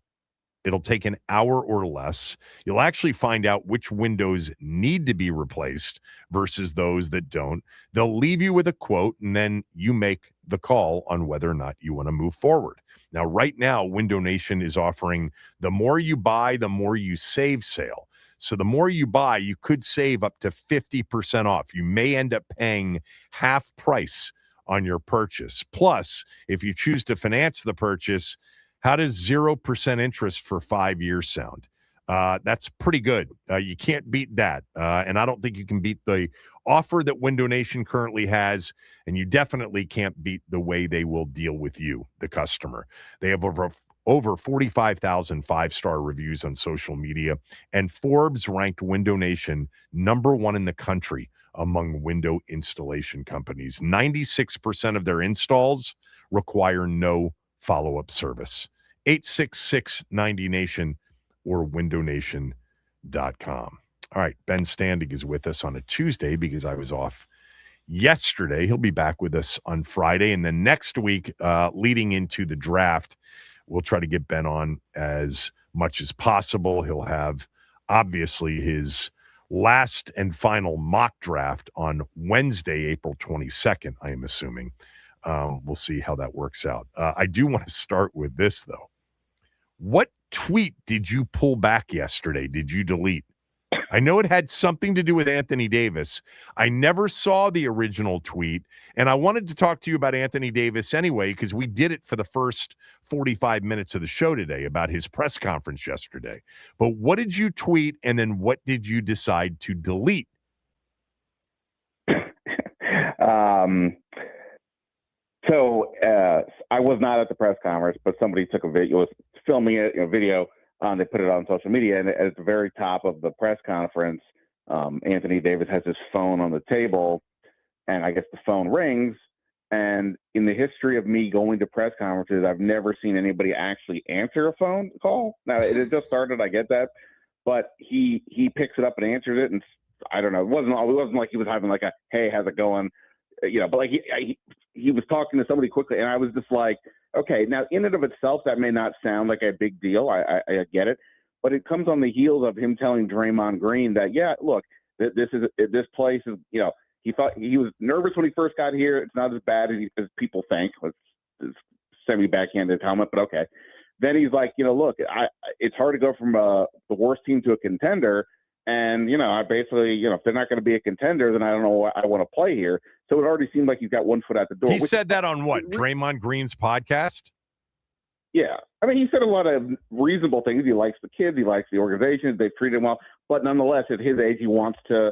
It'll take an hour or less. You'll actually find out which windows need to be replaced versus those that don't. They'll leave you with a quote, and then you make the call on whether or not you want to move forward. Now, right now, Window Nation is offering the more you buy, the more you save sale. So the more you buy, you could save up to 50% off. You may end up paying half price on your purchase. Plus, if you choose to finance the purchase, how does 0% interest for 5 years sound? That's pretty good. You can't beat that. And I don't think you can beat the offer that Window Nation currently has. And you definitely can't beat the way they will deal with you, the customer. They have over 45,000 five-star reviews on social media. And Forbes ranked Window Nation #1 in the country among window installation companies. 96% of their installs require no follow-up service. 866-90-NATION or windownation.com. All right, Ben Standig is with us on a Tuesday because I was off yesterday. He'll be back with us on Friday. And then next week, leading into the draft, we'll try to get Ben on as much as possible. He'll have, obviously, his last and final mock draft on Wednesday, April 22nd, I am assuming. We'll see how that works out. I do want to start with this, though. What tweet did you pull back yesterday? Did you delete? I know it had something to do with Anthony Davis. I never saw the original tweet, and I wanted to talk to you about Anthony Davis anyway, because we did it for the first 45 minutes of the show today about his press conference yesterday. But what did you tweet, and then what did you decide to delete? So I was not at the press conference, but somebody took a video, was filming it, video. They put it on social media, and at the very top of the press conference, Anthony Davis has his phone on the table, and I guess the phone rings. And in the history of me going to press conferences, I've never seen anybody actually answer a phone call. Now, it had just started, I get that, but he picks it up and answers it, and I don't know, it wasn't like he was having like a, hey, how's it going? But like he was talking to somebody quickly, and I was just like, okay, now in and of itself, that may not sound like a big deal. I get it, but it comes on the heels of him telling Draymond Green that, yeah, look, this place is, he thought he was nervous when he first got here. It's not as bad as people think. It's semi-backhanded comment, but okay. Then he's like, look, it's hard to go from the worst team to a contender. And, I basically, if they're not going to be a contender, then I don't know why I want to play here. So it already seemed like he's got one foot out the door. He said that on what? Draymond Green's podcast? Yeah. I mean, he said a lot of reasonable things. He likes the kids. He likes the organization. They've treated him well. But nonetheless, at his age, he wants to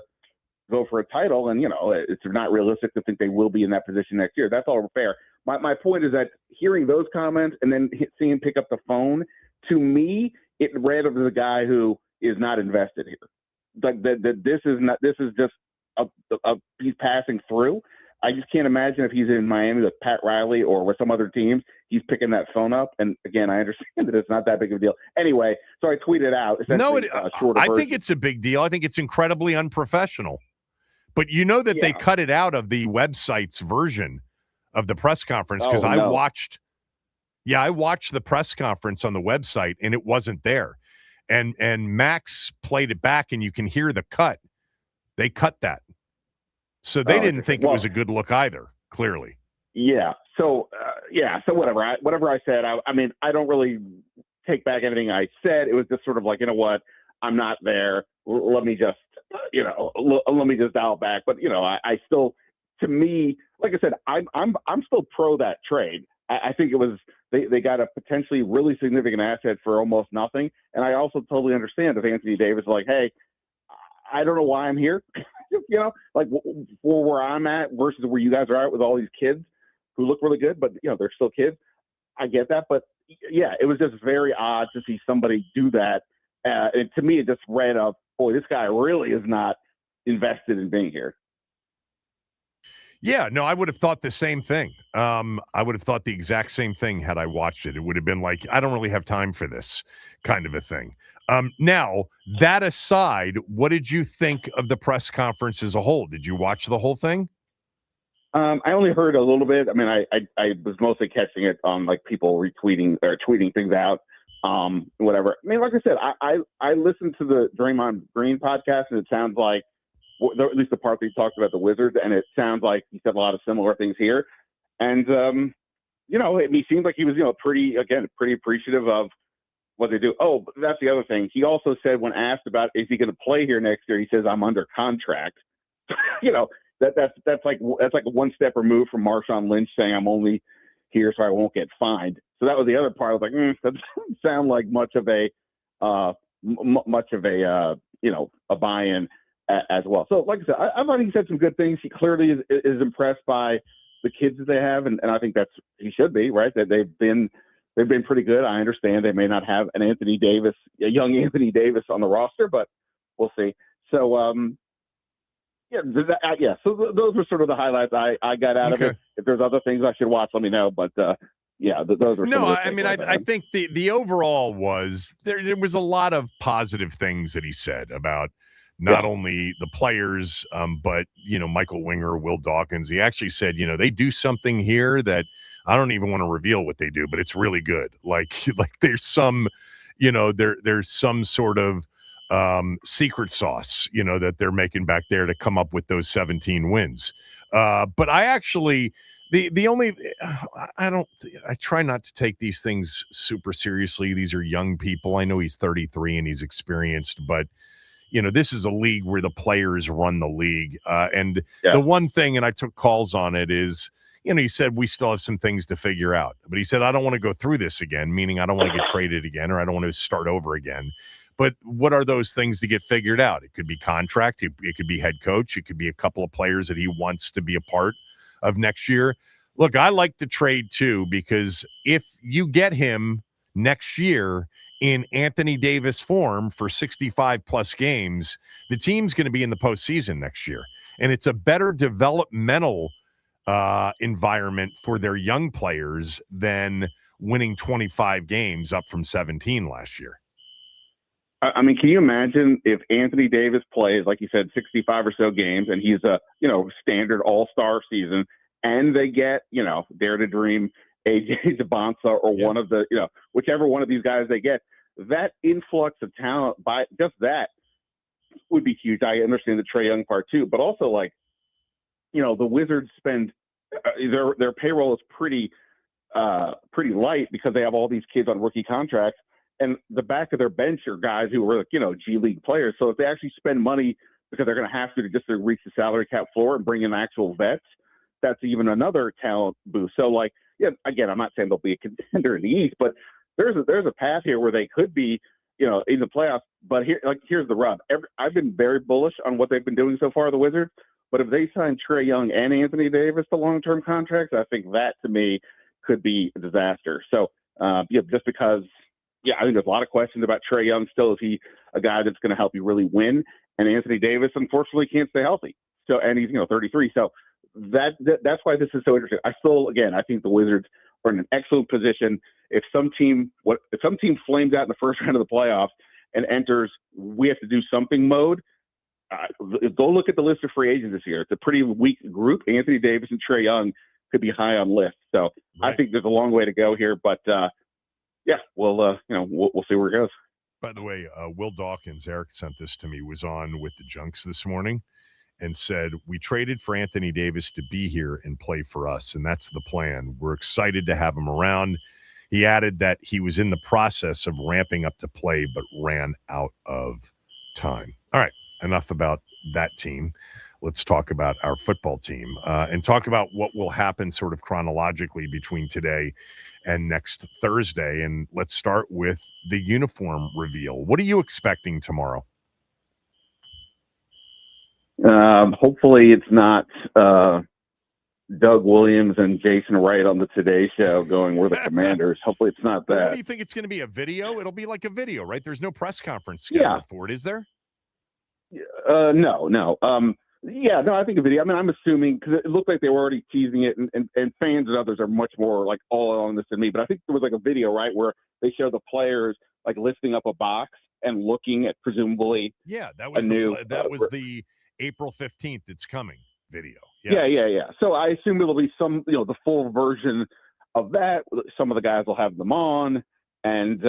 go for a title. And, it's not realistic to think they will be in that position next year. That's all fair. My point is that hearing those comments and then seeing him pick up the phone, to me, it read of the guy who is not invested here. Like this is just he's passing through. I just can't imagine if he's in Miami with Pat Riley or with some other teams, he's picking that phone up. And again, I understand that it's not that big of a deal. Anyway, so I tweeted out. No, I think it's a big deal. I think it's incredibly unprofessional. But they cut it out of the website's version of the press conference because I watched the press conference on the website and it wasn't there. And Max played it back, and you can hear the cut. They cut that. So they didn't think it was a good look either, clearly. Yeah. So, So whatever I said, I mean, I don't really take back anything I said. It was just sort of like, you know what? I'm not there. Let me just, let me just dial back. But, I still, to me, like I said, I'm still pro that trade. I think it was, they got a potentially really significant asset for almost nothing. And I also totally understand if Anthony Davis is like, hey, I don't know why I'm here, like for where I'm at versus where you guys are at with all these kids who look really good, but they're still kids. I get that. But yeah, it was just very odd to see somebody do that. And to me, it just read of, boy, this guy really is not invested in being here. Yeah, no, I would have thought the same thing. I would have thought the exact same thing had I watched it. It would have been like, I don't really have time for this kind of a thing. Now, that aside, what did you think of the press conference as a whole? Did you watch the whole thing? I only heard a little bit. I mean, I was mostly catching it on like people retweeting or tweeting things out, whatever. I mean, like I said, I listened to the Draymond Green podcast, and it sounds like, at least the part that he talked about the Wizards, and it sounds like he said a lot of similar things here. And, he seemed like he was, pretty appreciative of what they do. Oh, but that's the other thing. He also said when asked about is he going to play here next year, he says, I'm under contract. That's like a one step removed from Marshawn Lynch saying I'm only here so I won't get fined. So that was the other part. I was like, that doesn't sound like much of a a buy-in as well. So like I said, I thought he said some good things. He clearly is impressed by the kids that they have, and I think he should be, right? That they've been pretty good. I understand they may not have a young Anthony Davis on the roster, but we'll see. So so those were sort of the highlights I got out of it. If there's other things I should watch, let me know. But those were no. I mean, I think the overall was there was a lot of positive things that he said about not only the players, but Michael Winger, Will Dawkins. He actually said, they do something here that I don't even want to reveal what they do, but it's really good. Like there's some, there's some sort of secret sauce, that they're making back there to come up with those 17 wins. But I actually, I try not to take these things super seriously. These are young people. I know he's 33 and he's experienced, but this is a league where the players run the league. The one thing, and I took calls on it, is, he said, we still have some things to figure out. But he said, I don't want to go through this again, meaning I don't want to get traded again, or I don't want to start over again. But what are those things to get figured out? It could be contract. It could be head coach. It could be a couple of players that he wants to be a part of next year. Look, I like the trade too, because if you get him next year in Anthony Davis form for 65 plus games, the team's going to be in the postseason next year. And it's a better developmental environment for their young players than winning 25 games up from 17 last year. I mean, can you imagine if Anthony Davis plays, like you said, 65 or so games, and he's a, standard all-star season, and they get, Dare to Dream, AJ Zabansa, or one of the, whichever one of these guys they get, that influx of talent by just that would be huge. I understand the Trae Young part too, but also the Wizards spend their payroll is pretty light because they have all these kids on rookie contracts, and the back of their bench are guys who were G League players. So if they actually spend money because they're going to have to just to reach the salary cap floor and bring in actual vets, that's even another talent boost. So again, I'm not saying they'll be a contender in the East, but there's a path here where they could be, in the playoffs. But here's the rub. I've been very bullish on what they've been doing so far, the Wizards. But if they sign Trae Young and Anthony Davis to long-term contracts, I think that to me could be a disaster. So just because, I think there's a lot of questions about Trae Young still. Is he a guy that's going to help you really win? And Anthony Davis, unfortunately, can't stay healthy. So, and he's 33. So that's why this is so interesting. I think the Wizards are in an excellent position. If some team flames out in the first round of the playoffs and enters, we have to do something mode. Go look at the list of free agents this year. It's a pretty weak group. Anthony Davis and Trae Young could be high on lists. So I think there's a long way to go here, but we'll see where it goes. By the way, Will Dawkins, Eric sent this to me, was on with the Junks this morning and said, we traded for Anthony Davis to be here and play for us, and that's the plan. We're excited to have him around. He added that he was in the process of ramping up to play, but ran out of time. All right, enough about that team. Let's talk about our football team and talk about what will happen sort of chronologically between today and next Thursday. And let's start with the uniform reveal. What are you expecting tomorrow? Hopefully it's not Doug Williams and Jason Wright on the Today Show going, we're the Commanders. Hopefully it's not that. What do you think it's going to be, a video? It'll be like a video, right? There's no press conference scheduled for it, is there? No. I think a video. I mean, I'm assuming, because it looked like they were already teasing it, and fans and others are much more like all on this than me. But I think there was like a video, right, where they show the players like lifting up a box and looking at presumably that was the April 15th. It's coming video. Yes. Yeah. So I assume it'll be some, the full version of that. Some of the guys will have them on, and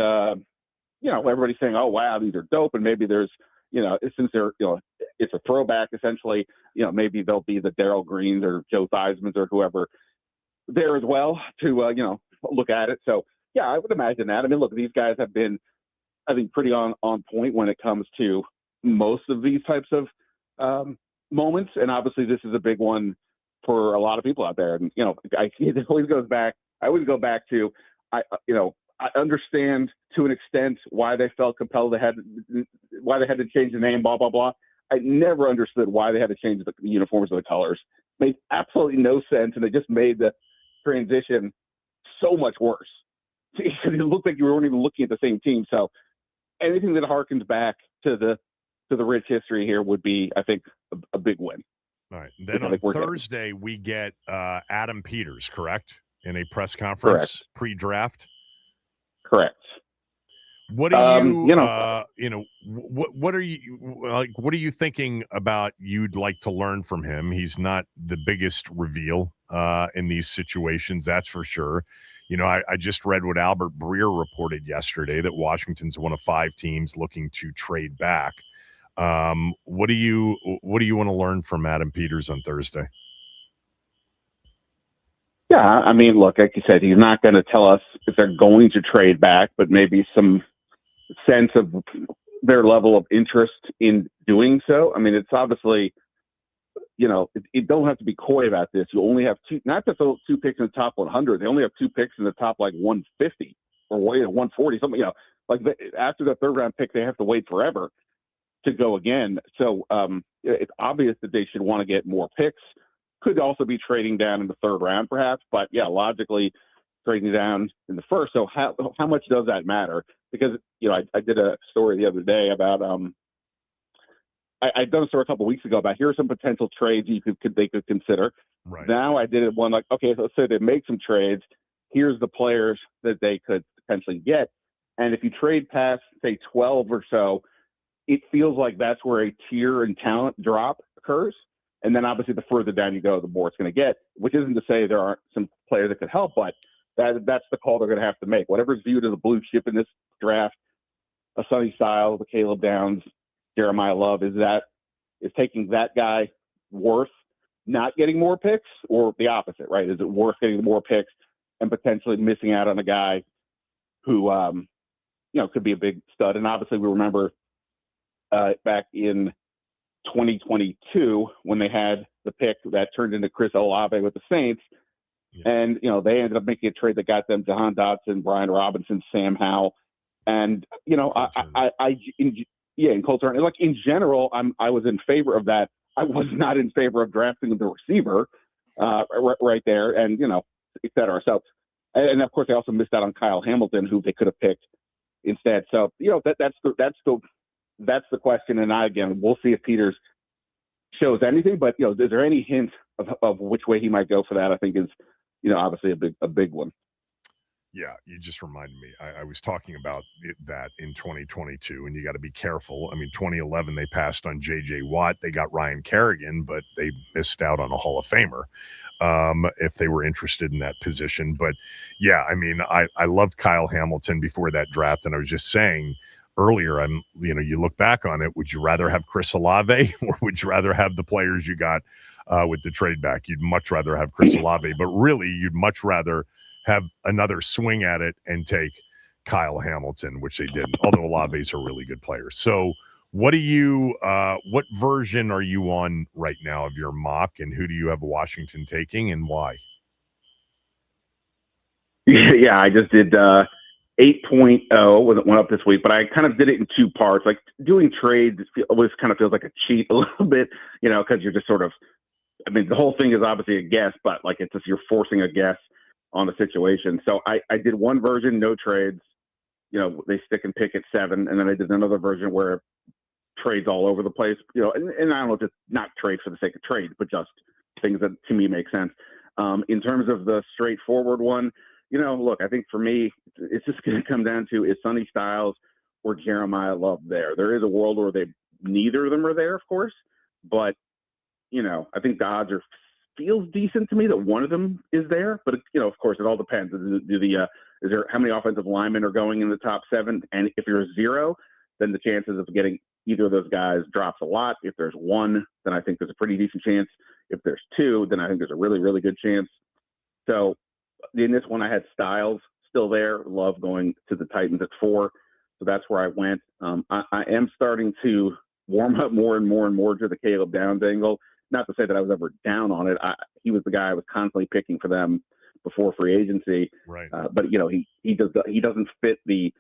everybody's saying, "Oh wow, these are dope," and maybe there's. Since they're, it's a throwback essentially, maybe there'll be the Darryl Greens or Joe Theismann's or whoever there as well to, look at it. So, yeah, I would imagine that. I mean, look, these guys have been, I think, pretty on point when it comes to most of these types of moments. And obviously this is a big one for a lot of people out there. And, it always goes back. I always go back to, I understand to an extent why they felt compelled why they had to change the name, blah, blah, blah. I never understood why they had to change the uniforms or the colors. Made absolutely no sense, and they just made the transition so much worse. It looked like you weren't even looking at the same team. So anything that harkens back to the rich history here would be, I think, a big win. All right. Then on Thursday, we get Adam Peters, correct? In a press conference pre-draft? Correct. What are you, what are you like? What are you thinking about? You'd like to learn from him. He's not the biggest reveal in these situations, that's for sure. I just read what Albert Breer reported yesterday that Washington's one of 5 teams looking to trade back. What do you want to learn from Adam Peters on Thursday? Yeah, I mean, look, like you said, he's not going to tell us if they're going to trade back, but maybe some sense of their level of interest in doing so. I mean, it's obviously, you don't have to be coy about this. You only have not just 2 picks in the top 100. They only have 2 picks in the top 150 or 140, something, after the 3rd round pick, they have to wait forever to go again. So it's obvious that they should want to get more picks. Could also be trading down in the 3rd round, perhaps. But yeah, logically trading down in the 1st. So how much does that matter? Because I did a story the other day about I'd done a story a couple of weeks ago about here are some potential trades they could consider. Right. Now I did one okay, so let's say they make some trades. Here's the players that they could potentially get, and if you trade past say 12 or so, it feels like that's where a tier and talent drop occurs. And then obviously the further down you go, the more it's going to get, which isn't to say there aren't some players that could help, but that's the call they're going to have to make. Whatever's viewed as a blue chip in this draft, a Sonny Styles, the Caleb Downs, Jeremiah Love, is taking that guy worth not getting more picks, or the opposite, right? Is it worth getting more picks and potentially missing out on a guy who, could be a big stud? And obviously we remember back in 2022 when they had the pick that turned into Chris Olave with the Saints, and they ended up making a trade that got them Jahan Dotson, Brian Robinson, Sam Howell, and in Cole Turner. Like in general, I was in favor of that. I was not in favor of drafting the receiver right there, and et cetera. So, and of course, they also missed out on Kyle Hamilton, who they could have picked instead. So that's the question. And we'll see if Peters shows anything, but is there any hint of which way he might go for that? I think is obviously a big one. Yeah, you just reminded me. I was talking about that in 2022, and you got to be careful. I mean, 2011 they passed on J.J. Watt. They got Ryan Kerrigan, but they missed out on a Hall of Famer if they were interested in that position. But yeah, I mean, I loved Kyle Hamilton before that draft, and I was just saying earlier, you look back on it, would you rather have Chris Olave or would you rather have the players you got with the trade back? You'd much rather have Chris Olave, but really you'd much rather have another swing at it and take Kyle Hamilton, which they didn't, although Olave's a really good player. So what version are you on right now of your mock, and who do you have Washington taking and why? Yeah, I just did 8.0 went up this week, but I kind of did it in two parts. Like doing trades always kind of feels like a cheat a little bit, because you're just sort of, I mean, the whole thing is obviously a guess, but like it's just you're forcing a guess on the situation. So I did one version, no trades. They stick and pick at 7, and then I did another version where trades all over the place. And I don't know, just not trades for the sake of trade, but just things that to me make sense. In terms of the straightforward one, look, I think for me, it's just going to come down to is Sonny Styles or Jeremiah Love there. There is a world where neither of them are there, of course, but I think the odds feels decent to me that one of them is there. But of course, it all depends. Is there how many offensive linemen are going in the top 7? And if you're 0, then the chances of getting either of those guys drops a lot. If there's 1, then I think there's a pretty decent chance. If there's 2, then I think there's a really, really good chance. So in this one, I had Styles still there. Love going to the Titans at 4. So that's where I went. I am starting to warm up more and more and more to the Caleb Downs angle. Not to say that I was ever down on it. He was the guy I was constantly picking for them before free agency. Right. But he doesn't fit the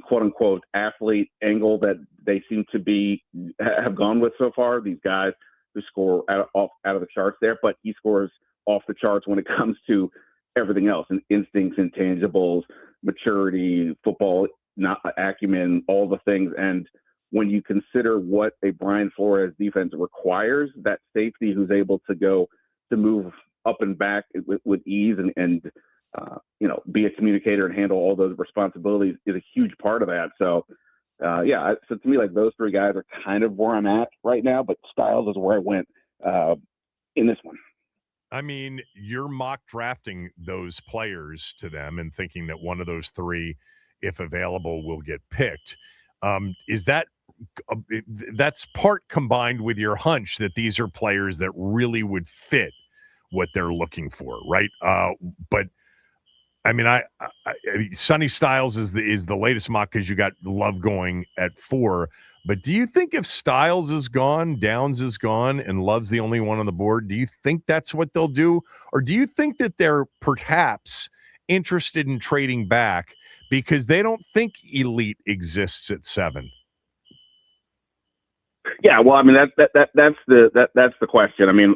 quote unquote athlete angle that they seem to have gone with so far. These guys who score out of the charts there, but he scores off the charts when it comes to everything else, and instincts, intangibles, maturity, football, not acumen, all the things. And when you consider what a Brian Flores defense requires, that safety who's able to move up and back with ease and be a communicator and handle all those responsibilities is a huge part of that. So, so to me, like those 3 guys are kind of where I'm at right now, but Styles is where I went in this one. I mean, you're mock drafting those players to them and thinking that one of those 3, if available, will get picked. Is that's part combined with your hunch that these are players that really would fit what they're looking for, right? But I mean, Sonny Styles is the latest mock because you got Love going at 4. But do you think if Styles is gone, Downs is gone, and Love's the only one on the board, do you think that's what they'll do? Or do you think that they're perhaps interested in trading back because they don't think elite exists at 7? Yeah, well, I mean that's the question. I mean,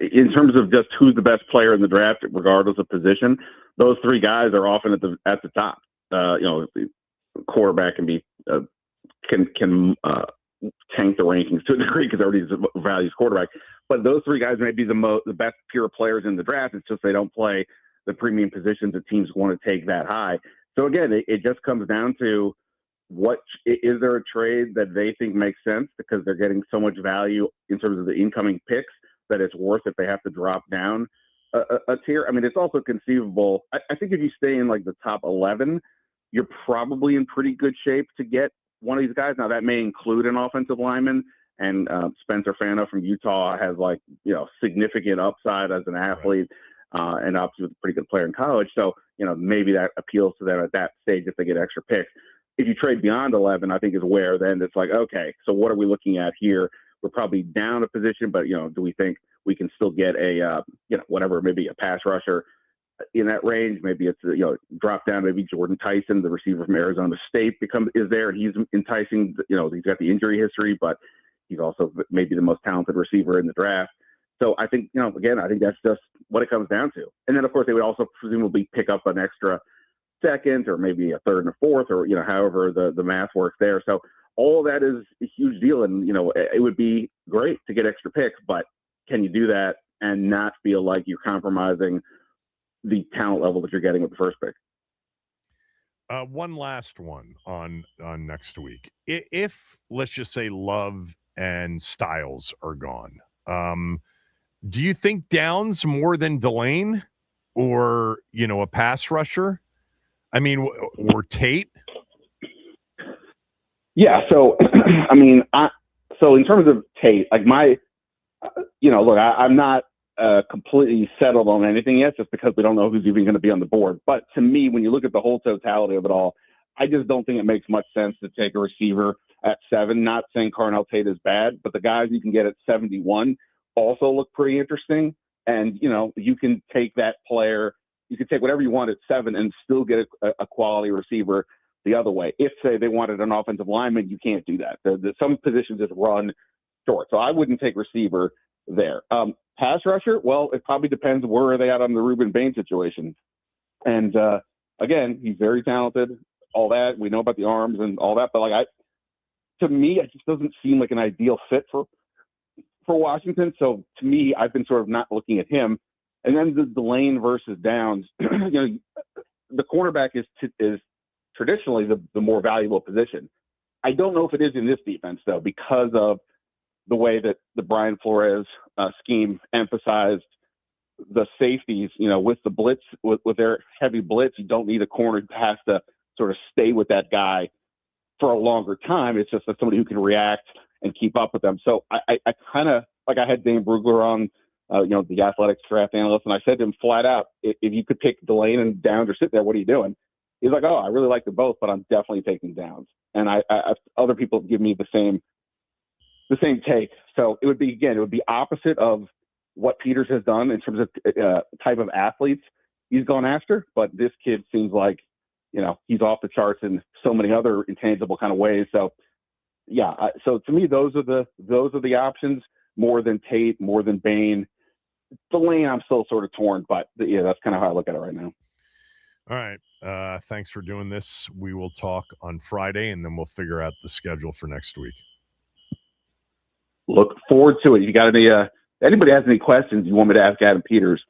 in terms of just who's the best player in the draft, regardless of position, those 3 guys are often at the top. Quarterback can be can tank the rankings to a degree because everybody values quarterback. But those 3 guys may be the best pure players in the draft. It's just they don't play the premium positions that teams want to take that high. So again, it just comes down to what is there a trade that they think makes sense because they're getting so much value in terms of the incoming picks that it's worth if they have to drop down a tier. I mean, it's also conceivable. I think if you stay in like the top 11, you're probably in pretty good shape to get one of these guys. Now that may include an offensive lineman, and Spencer Fano from Utah has significant upside as an athlete, and obviously was a pretty good player in college. So, maybe that appeals to them at that stage if they get extra picks. If you trade beyond 11, I think is where then it's like, okay, so what are we looking at here? We're probably down a position, but, do we think we can still get a, whatever, maybe a pass rusher in that range? Maybe it's, drop down, maybe Jordan Tyson, the receiver from Arizona State is there, and he's enticing, he's got the injury history, but he's also maybe the most talented receiver in the draft. So I think, again, I think that's just what it comes down to. And then, of course, they would also presumably pick up an extra second or maybe a third and a fourth or, however the math works there. So all of that is a huge deal. And, it would be great to get extra picks, but can you do that and not feel like you're compromising the talent level that you're getting with the first pick? One last one on next week. If let's just say Love and Styles are gone, do you think Downs more than Delane or, a pass rusher? I mean, or Tate? Yeah. So, I mean, so in terms of Tate, like look, I'm not completely settled on anything yet, just because we don't know who's even going to be on the board. But to me, when you look at the whole totality of it all, I just don't think it makes much sense to take a receiver at 7. Not saying Carnell Tate is bad, but the guys you can get at 71 also look pretty interesting. And, you know, you can take that player, you can take whatever you want at 7 and still get a quality receiver the other way. If, say, they wanted an offensive lineman, you can't do that. Some positions just run short. So I wouldn't take receiver there. Pass rusher, well, it probably depends where are they at on the Ruben Bain situation. And, again, he's very talented. All that we know about the arms and all that, but to me, it just doesn't seem like an ideal fit for Washington. So to me, I've been sort of not looking at him. And then the Lane versus Downs, you know, the cornerback is traditionally the more valuable position. I don't know if it is in this defense though, because of the way that the Brian Flores scheme emphasized the safeties. You know, with the blitz, with their heavy blitz, you don't need a corner who has to sort of stay with that guy for a longer time. It's just somebody who can react and keep up with them. So I kind of, like, I had Dane Brugler on, you know, the Athletics draft analyst, and I said to him flat out, if you could pick Delane and Downs or sit there, what are you doing? He's like, oh, I really like them both, but I'm definitely taking Downs. And I other people give me the same take. So it would be opposite of what Peters has done in terms of type of athletes he's gone after. But this kid seems like, you know, he's off the charts in so many other intangible kind of ways. So, yeah. So to me, those are the options more than Tate, more than Bain. Delane, I'm still sort of torn, but yeah, that's kind of how I look at it right now. All right. Thanks for doing this. We will talk on Friday, and then we'll figure out the schedule for next week. Look forward to it. You got any? Anybody has any questions you want me to ask Adam Peters?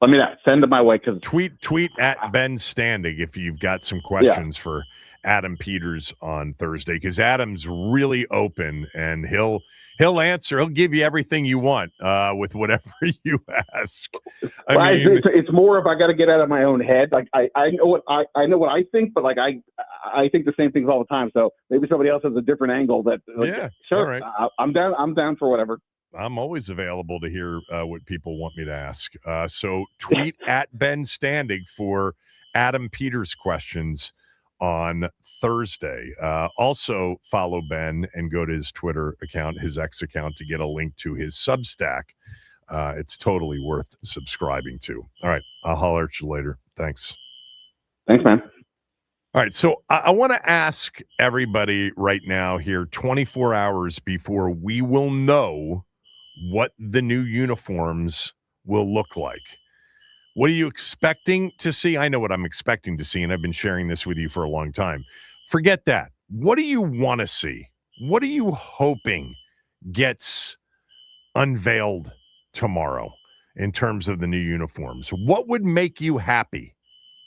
Let me know. Send them my way. Cause tweet at Ben Standing if you've got some questions for Adam Peters on Thursday, because Adam's really open and he'll answer. He'll give you everything you want with whatever you ask. I mean, it's more if I got to get out of my own head. Like I know what I know what I think, but like I think the same things all the time. So maybe somebody else has a different angle. That sure. Right. I'm down for whatever. I'm always available to hear what people want me to ask. So tweet at Ben Standing for Adam Peters questions on Thursday. Also follow Ben and go to his Twitter account, his X account, to get a link to his Substack. It's totally worth subscribing to. All right. I'll holler at you later. Thanks. Thanks, man. All right. So I want to ask everybody right now here, 24 hours before we will know what the new uniforms will look like. What are you expecting to see? I know what I'm expecting to see, and I've been sharing this with you for a long time. Forget that. What do you want to see? What are you hoping gets unveiled tomorrow in terms of the new uniforms? What would make you happy?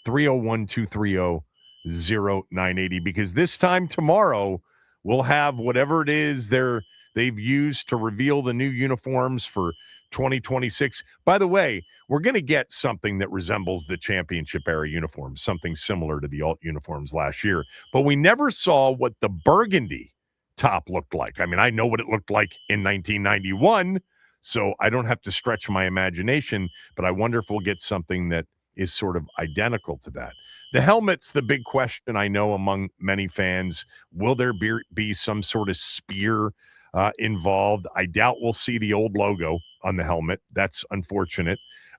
301-230-0980, because this time tomorrow we'll have whatever it is they've used to reveal the new uniforms for 2026. By the way, we're going to get something that resembles the championship era uniforms, something similar to the alt uniforms last year. But we never saw what the burgundy top looked like. I mean, I know what it looked like in 1991, so I don't have to stretch my imagination, but I wonder if we'll get something that is sort of identical to that. The helmet's the big question, I know, among many fans. Will there be some sort of spear involved? I doubt we'll see the old logo on the helmet. That's unfortunate.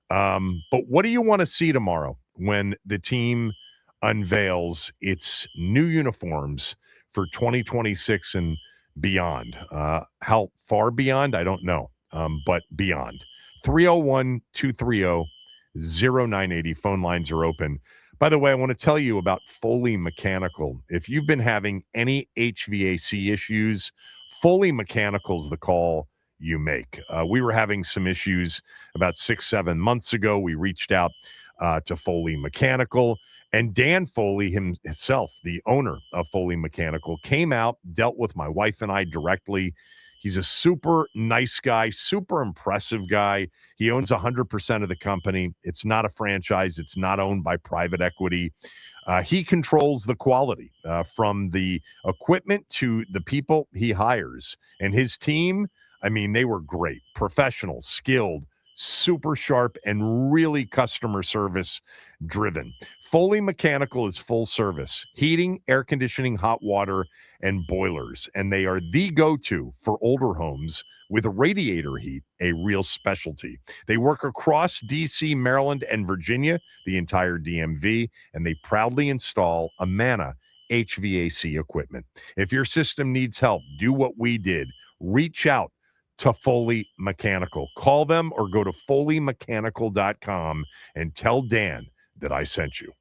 But what do you want to see tomorrow when the team unveils its new uniforms for 2026 and beyond? How far beyond? I don't know, but beyond. 301-230-0980. Phone lines are open. By the way, I want to tell you about Foley Mechanical. If you've been having any HVAC issues, Foley Mechanical is the call you make. We were having some issues about 6-7 months ago. We reached out to Foley Mechanical, and Dan Foley himself, the owner of Foley Mechanical, came out, dealt with my wife and I directly. He's a super nice guy, super impressive guy. He owns 100% of the company. It's not a franchise. It's not owned by private equity. He controls the quality from the equipment to the people he hires. And his team, I mean, they were great, professional, skilled, super sharp, and really customer service driven. Foley Mechanical is full service, heating, air conditioning, hot water, and boilers. And they are the go-to for older homes with radiator heat, a real specialty. They work across DC, Maryland, and Virginia, the entire DMV, and they proudly install Amana HVAC equipment. If your system needs help, do what we did. Reach out to Foley Mechanical. Call them or go to FoleyMechanical.com and tell Dan that I sent you.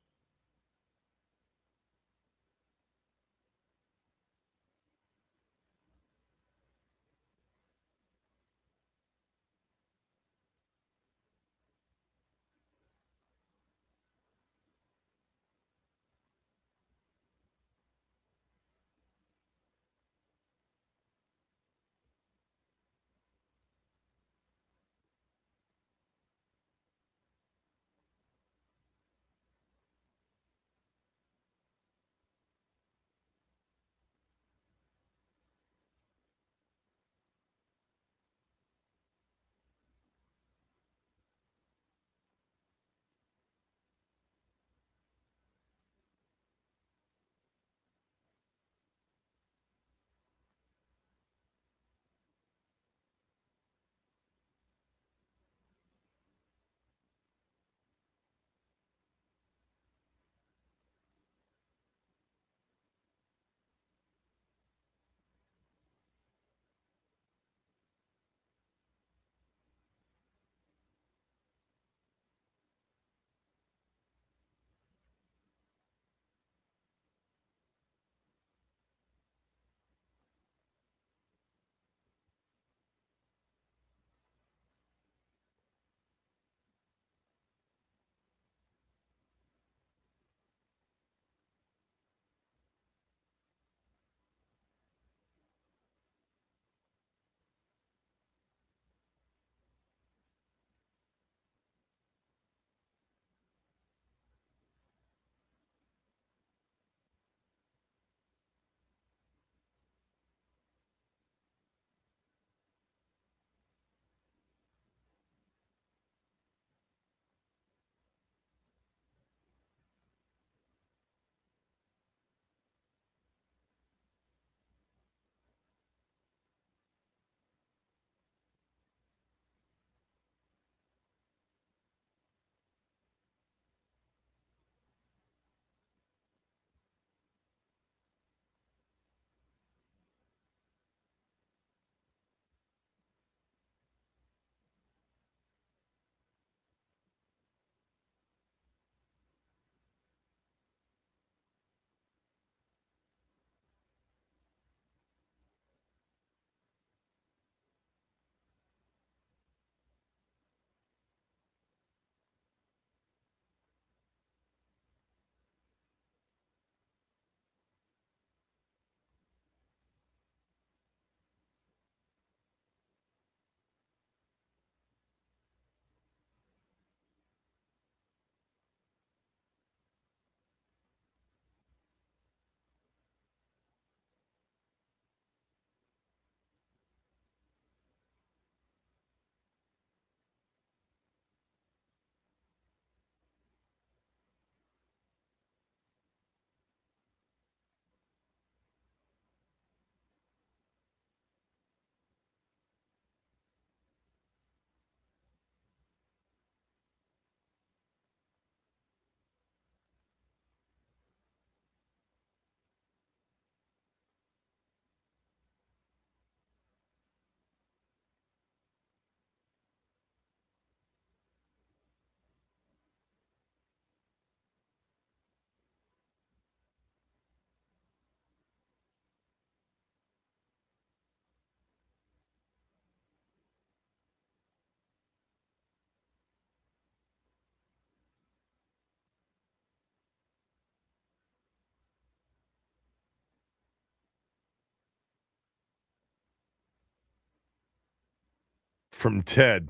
From Ted,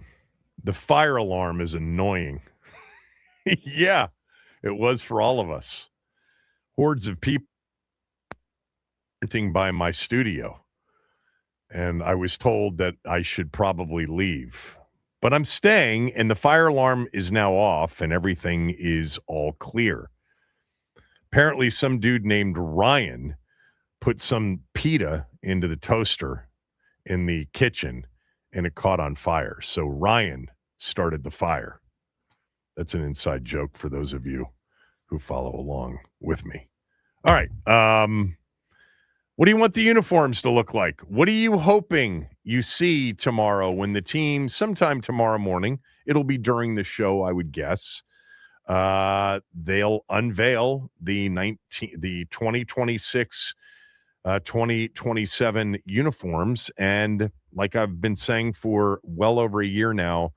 the fire alarm is annoying. Yeah, it was for all of us. Hordes of people by my studio. And I was told that I should probably leave. But I'm staying, and the fire alarm is now off, and everything is all clear. Apparently, some dude named Ryan put some pita into the toaster in the kitchen, and it caught on fire. So Ryan started the fire. That's an inside joke for those of you who follow along with me. All right. What do you want the uniforms to look like? What are you hoping you see tomorrow when the team, sometime tomorrow morning, it'll be during the show, I would guess, they'll unveil the 2026 2027 uniforms. And like I've been saying for well over a year now,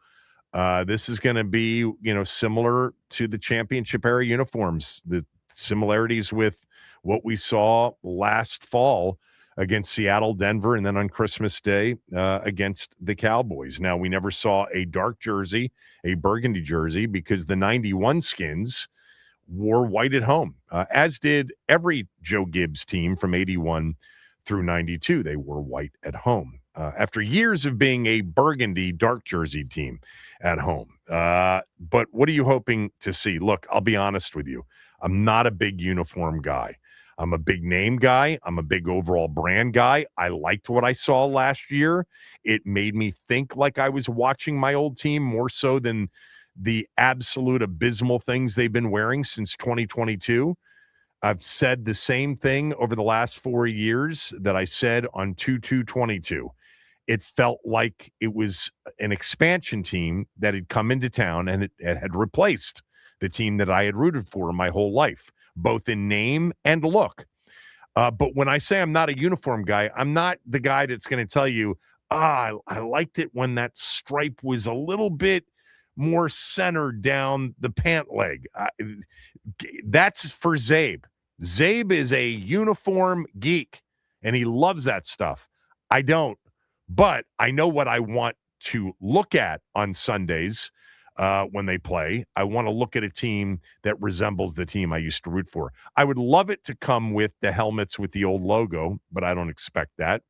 this is going to be, similar to the championship era uniforms. The similarities with what we saw last fall against Seattle, Denver, and then on Christmas Day against the Cowboys. Now, we never saw a dark jersey, a burgundy jersey, because the 91 Skins wore white at home, as did every Joe Gibbs team from 81 through 92. They wore white at home after years of being a burgundy dark jersey team at home. But what are you hoping to see? Look, I'll be honest with you. I'm not a big uniform guy. I'm a big name guy. I'm a big overall brand guy. I liked what I saw last year. It made me think like I was watching my old team more so than the absolute abysmal things they've been wearing since 2022. I've said the same thing over the last 4 years that I said on 2/2/22. It felt like it was an expansion team that had come into town and it had replaced the team that I had rooted for my whole life, both in name and look. But when I say I'm not a uniform guy, I'm not the guy that's going to tell you, I liked it when that stripe was a little bit more centered down the pant leg. That's for Zabe. Zabe is a uniform geek, and he loves that stuff. I don't. But I know what I want to look at on Sundays when they play. I want to look at a team that resembles the team I used to root for. I would love it to come with the helmets with the old logo, but I don't expect that.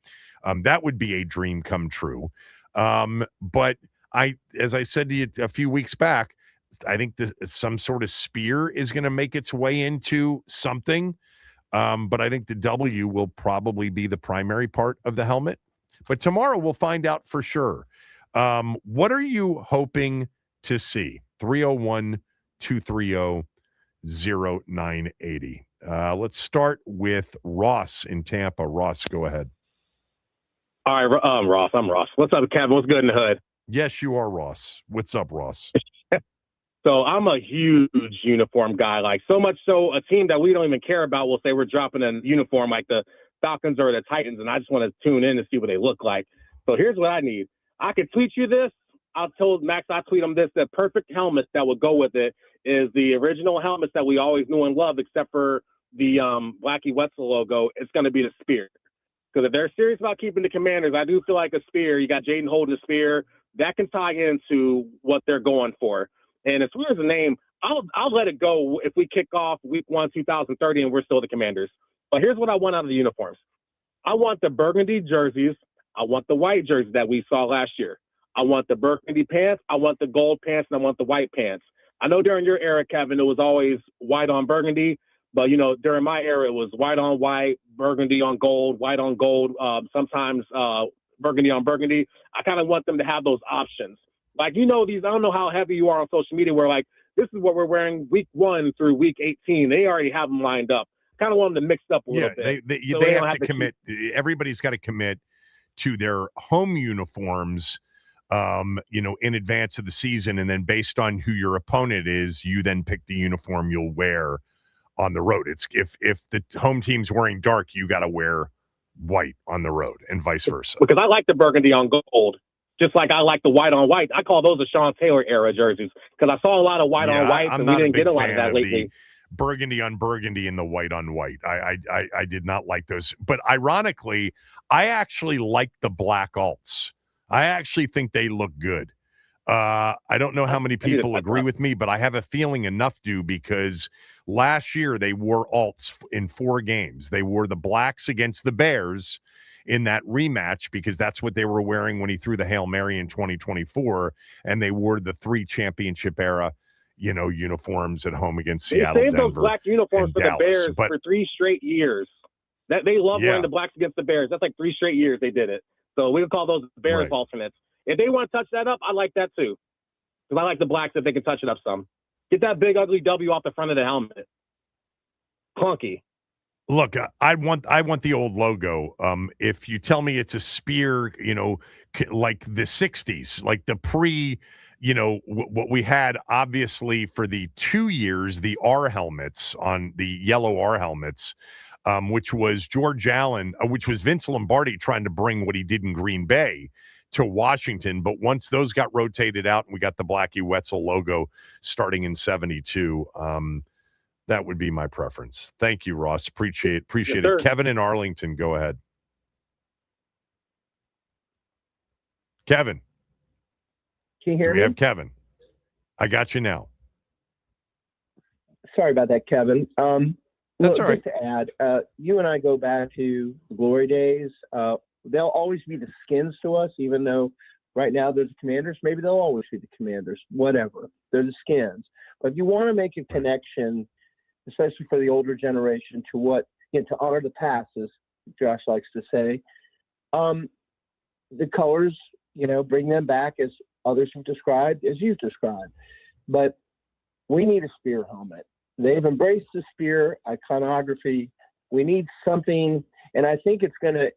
That would be a dream come true. But as I said to you a few weeks back, I think some sort of spear is going to make its way into something. But I think the W will probably be the primary part of the helmet. But tomorrow we'll find out for sure. What are you hoping to see? 301-230-0980. Let's start with Ross in Tampa. Ross, go ahead. All right, Ross. I'm Ross. What's up, Kevin? What's good in the hood? Yes, you are, Ross. What's up, Ross? So I'm a huge uniform guy, like so much so a team that we don't even care about will say we're dropping a uniform like the Falcons or the Titans, and I just want to tune in to see what they look like. So here's what I need. I could tweet you this. I told Max I tweet him this. The perfect helmet that would go with it is the original helmets that we always knew and loved, except for the Blackie Wetzel logo. It's going to be the spear. Because if they're serious about keeping the Commanders, I do feel like a spear. You got Jaden holding the spear. That can tie into what they're going for. And as weird as the name, I'll let it go if we kick off week 1, 2030, and we're still the Commanders. But here's what I want out of the uniforms. I want the burgundy jerseys. I want the white jerseys that we saw last year. I want the burgundy pants. I want the gold pants, and I want the white pants. I know during your era, Kevin, it was always white on burgundy. But, during my era, it was white on white, burgundy on gold, white on gold, sometimes burgundy on burgundy. I kind of want them to have those options. Like, these, I don't know how heavy you are on social media where, like, this is what we're wearing week 1 through week 18. They already have them lined up. Kind of want them to mix up a little bit. They have to commit. Everybody's got to commit to their home uniforms, in advance of the season. And then based on who your opponent is, you then pick the uniform you'll wear on the road. It's if the home team's wearing dark, you got to wear white on the road and vice versa. Because I like the burgundy on gold. Just like I like the white on white. I call those the Sean Taylor era jerseys because I saw a lot of white on white, and we didn't get a lot of that lately. Burgundy on burgundy and the white on white. I did not like those. But ironically, I actually like the black alts. I actually think they look good. I don't know how many people agree with me, but I have a feeling enough do because last year they wore alts in 4 games. They wore the blacks against the Bears in that rematch because that's what they were wearing when he threw the Hail Mary in 2024, and they wore the 3 championship era, uniforms at home against They Seattle, saved Denver, those black uniforms for Dallas. the Bears But for 3 straight years. That they love wearing the blacks against the Bears. That's like 3 straight years they did it. So we would call those Bears alternates. If they want to touch that up, I like that too. Because I like the blacks if they can touch it up some. Get that big ugly W off the front of the helmet. Clunky. Look, I want the old logo. If you tell me it's a spear, like the 60s, like the pre, what we had obviously for the 2 years, the R helmets on the yellow R helmets, which was George Allen, which was Vince Lombardi trying to bring what he did in Green Bay to Washington. But once those got rotated out and we got the Blackie Wetzel logo starting in 72, that would be my preference. Thank you, Ross. Appreciate it. Kevin in Arlington, go ahead. Kevin. Can you hear me? We have Kevin. I got you now. Sorry about that, Kevin. That's all right. Just to add, you and I go back to the glory days. They'll always be the Skins to us, even though right now they're the Commanders. Maybe they'll always be the Commanders. Whatever. They're the Skins. But if you want to make a connection, especially for the older generation, to what, to honor the past, as Josh likes to say, the colors, bring them back as others have described, as you've described. But we need a spear helmet. They've embraced the spear iconography. We need something, and I think it's going to,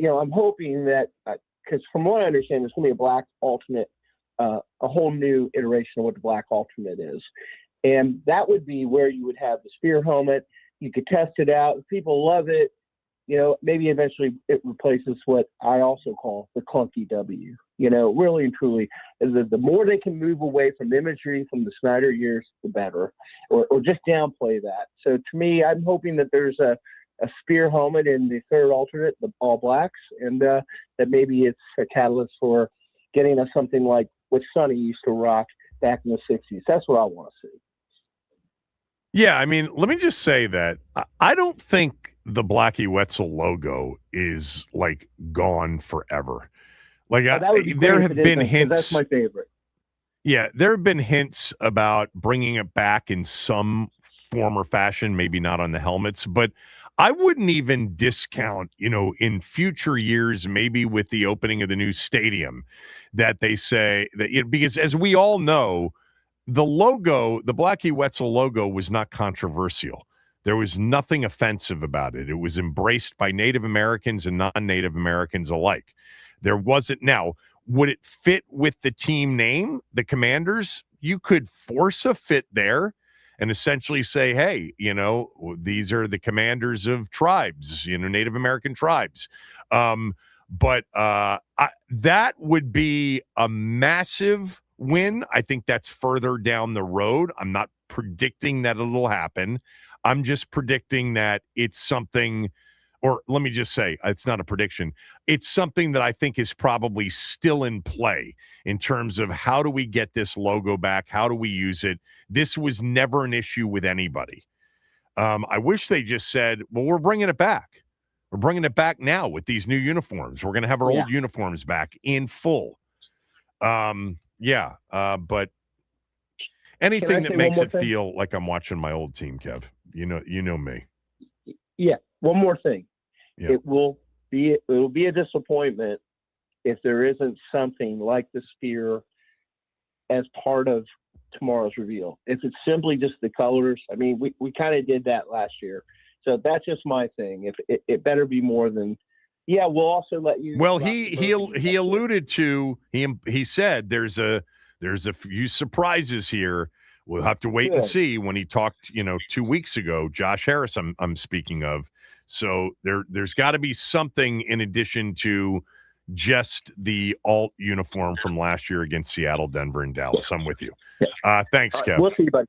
I'm hoping that, because from what I understand, there's going to be a black alternate, a whole new iteration of what the black alternate is. And that would be where you would have the spear helmet. You could test it out. If people love it, maybe eventually it replaces what I also call the clunky W. Really and truly, the more they can move away from imagery from the Snyder years, the better, or just downplay that. So to me, I'm hoping that there's a spear helmet in the third alternate, the all blacks, and that maybe it's a catalyst for getting us something like what Sonny used to rock back in the 60s. That's what I want to see. Yeah, I mean, let me just say that I don't think the Blackie Wetzel logo is like gone forever. Like there have been hints. That's my favorite. Yeah, there have been hints about bringing it back in some form or fashion, maybe not on the helmets, but I wouldn't even discount, in future years, maybe with the opening of the new stadium, that they say that because as we all know, the logo, the Blackie Wetzel logo, was not controversial. There was nothing offensive about it. It was embraced by Native Americans and non-Native Americans alike. There wasn't. Now, would it fit with the team name, the Commanders? You could force a fit there and essentially say, hey, these are the commanders of tribes, Native American tribes. But that would be a massive win. I think that's further down the road. I'm not predicting that it'll happen. I'm just predicting that it's something, or let me just say, it's not a prediction. It's something that I think is probably still in play in terms of how do we get this logo back? How do we use it? This was never an issue with anybody. I wish they just said, well, we're bringing it back. We're bringing it back now with these new uniforms. We're going to have our old uniforms back in full. But anything that makes it feel like I'm watching my old team, Kev. You know me. Yeah. One more thing. Yeah. It will be a disappointment if there isn't something like the spear as part of tomorrow's reveal. If it's simply just the colors, I mean, we kind of did that last year. So that's just my thing. If it better be more than, we'll also let you. Well, he alluded to, he said there's a few surprises here. We'll have to wait and see. When he talked, 2 weeks ago, Josh Harris, I'm speaking of. So there's got to be something in addition to just the alt uniform from last year against Seattle, Denver, and Dallas. I'm with you. Thanks, Kev. We'll see, buddy.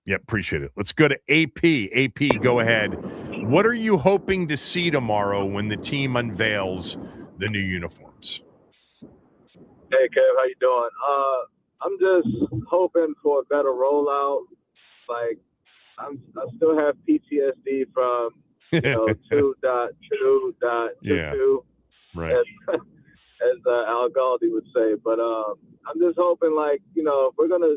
Yep, appreciate it. Let's go to AP. AP, go ahead. What are you hoping to see tomorrow when the team unveils the new uniforms? Hey, Kev, how you doing? I'm just hoping for a better rollout. Like, I still have PTSD from 2.2.22. Right. As Al Galdi would say. But I'm just hoping, like, if we're gonna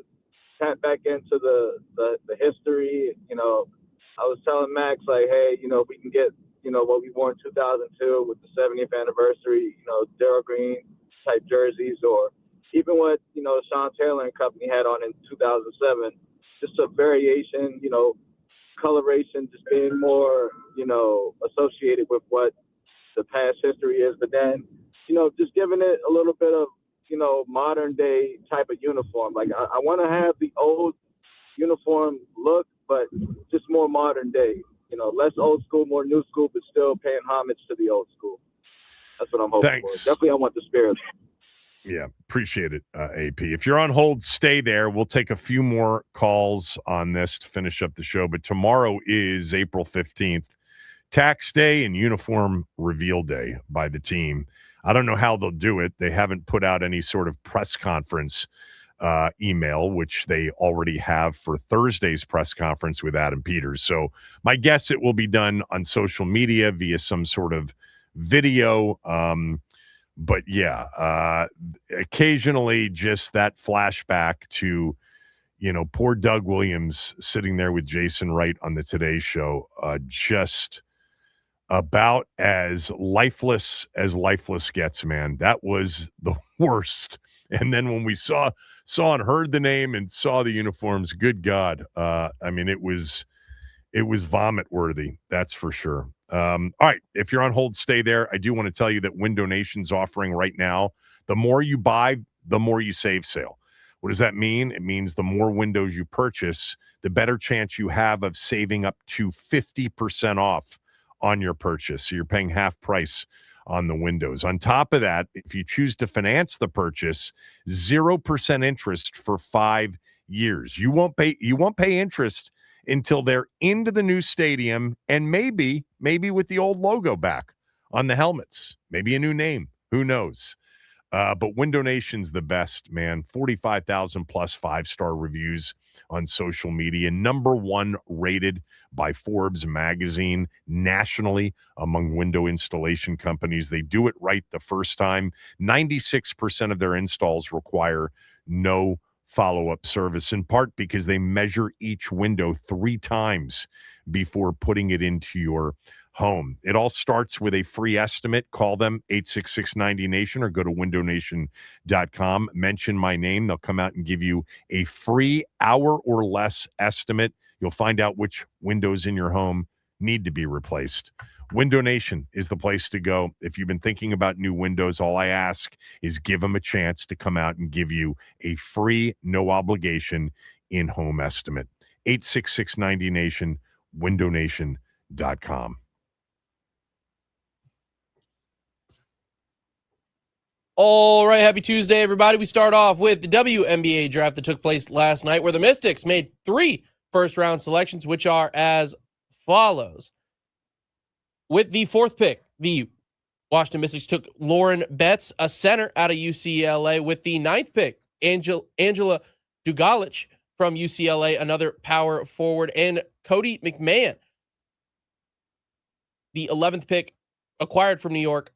tap back into the history, I was telling Max, like, hey, if we can get, what we wore in 2002 with the 70th anniversary, Daryl Green type jerseys, or even what, Sean Taylor and company had on in 2007, just a variation, coloration, just being more, associated with what the past history is, but then, just giving it a little bit of, modern day type of uniform. Like I want to have the old uniform look, but just more modern day, less old school, more new school, but still paying homage to the old school. That's what I'm hoping for. Definitely I want the spirit. Yeah, appreciate it, AP. If you're on hold, stay there. We'll take a few more calls on this to finish up the show, but tomorrow is April 15th. Tax day and uniform reveal day by the team. I don't know how they'll do it. They haven't put out any sort of press conference email, which they already have for Thursday's press conference with Adam Peters. So my guess it will be done on social media via some sort of video. But yeah, occasionally just that flashback to, poor Doug Williams sitting there with Jason Wright on the Today Show, just about as lifeless gets, man. That was the worst. And then when we saw and heard the name and saw the uniforms, good God. It was vomit worthy. That's for sure. All right. If you're on hold, stay there. I do want to tell you that Window Nation's offering right now, the more you buy, the more you save sale. What does that mean? It means the more windows you purchase, the better chance you have of saving up to 50% off on your purchase. So you're paying half price on the windows. On top of that, if you choose to finance the purchase, 0% interest for 5 years. You won't pay interest until they're into the new stadium, and maybe with the old logo back on the helmets, maybe a new name, who knows? But Window Nation's the best, man. 45,000 plus 5-star reviews on social media. Number 1 rated by Forbes magazine nationally among window installation companies. They do it right the first time. 96% of their installs require no follow-up service, in part because they measure each window 3 times before putting it into your home. It all starts with a free estimate. Call them 866-90-NATION or go to windownation.com. Mention my name. They'll come out and give you a free hour or less estimate. You'll find out which windows in your home need to be replaced. Window Nation is the place to go. If you've been thinking about new windows, all I ask is give them a chance to come out and give you a free, no obligation in-home estimate. 866-90-NATION, windownation.com. All right, happy Tuesday, everybody. We start off with the WNBA draft that took place last night, where the Mystics made 3 first-round selections, which are as follows. With the 4th pick, the Washington Mystics took Lauren Betts, a center out of UCLA. With the 9th pick, Angela Dugalich from UCLA, another power forward, and Cody McMahon, the 11th pick, acquired from New York.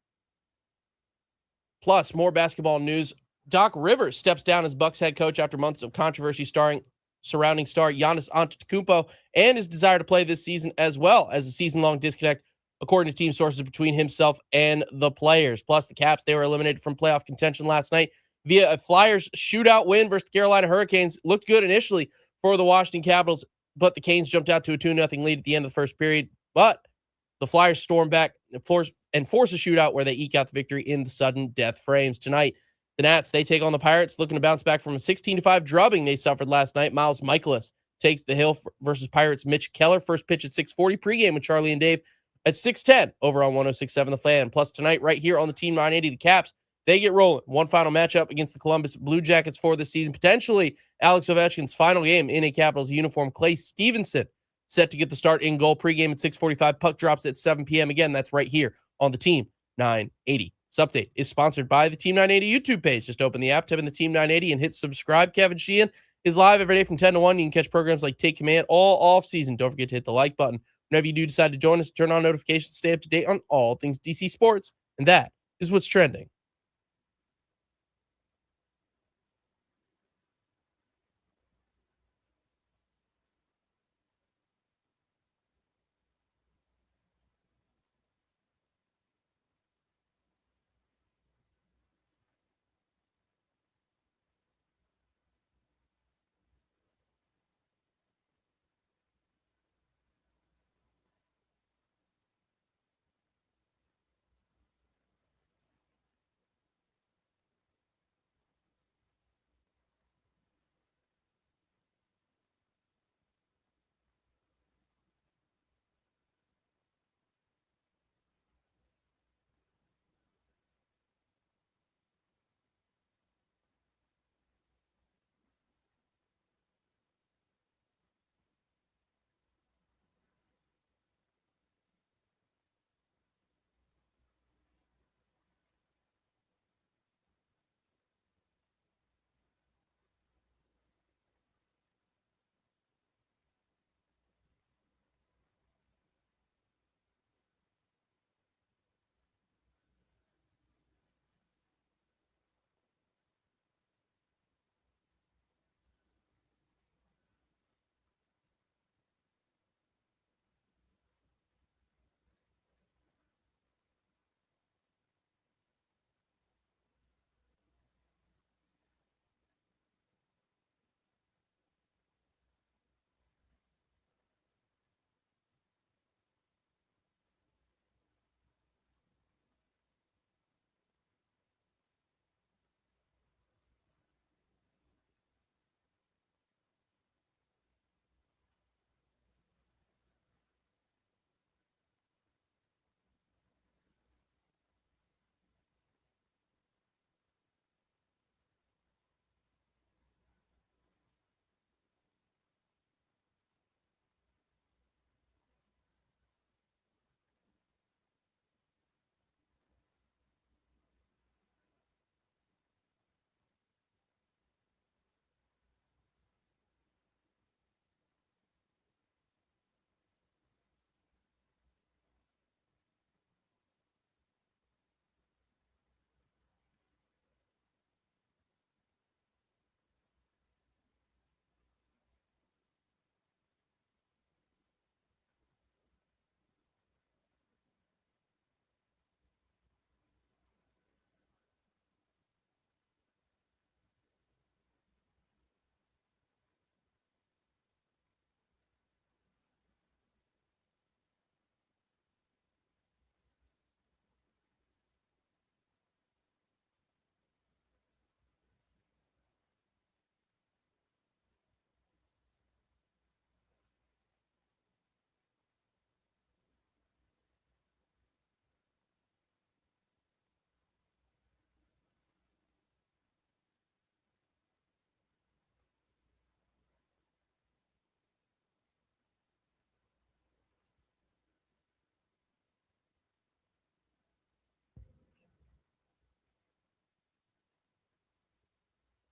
Plus, more basketball news. Doc Rivers steps down as Bucks head coach after months of controversy surrounding star Giannis Antetokounmpo and his desire to play this season, as well as a season-long disconnect, according to team sources, between himself and the players. Plus, the Caps, they were eliminated from playoff contention last night via a Flyers shootout win versus the Carolina Hurricanes. Looked good initially for the Washington Capitals, but the Canes jumped out to a 2-0 lead at the end of the first period. But the Flyers stormed back and force a shootout where they eke out the victory in the sudden death frames. Tonight, the Nats, they take on the Pirates, looking to bounce back from a 16-5 drubbing they suffered last night. Miles Nicklaus takes the hill versus Pirates' Mitch Keller. First pitch at 6:40, pregame with Charlie and Dave at 6:10 over on 106.7 The Fan. Plus, tonight, right here on the Team 980, the Caps, they get rolling. One final matchup against the Columbus Blue Jackets for the season. Potentially Alex Ovechkin's final game in a Capitals uniform. Clay Stevenson set to get the start in goal. Pregame at 6:45. Puck drops at 7 p.m. Again, that's right here on the Team 980. This update is sponsored by the Team 980 YouTube page. Just open the app, type in the Team 980, and hit subscribe. Kevin Sheehan is live every day from 10 to 1. You can catch programs like Take Command all off season. Don't forget to hit the like button. Whenever you do decide to join us, turn on notifications, stay up to date on all things DC sports. And that is what's trending.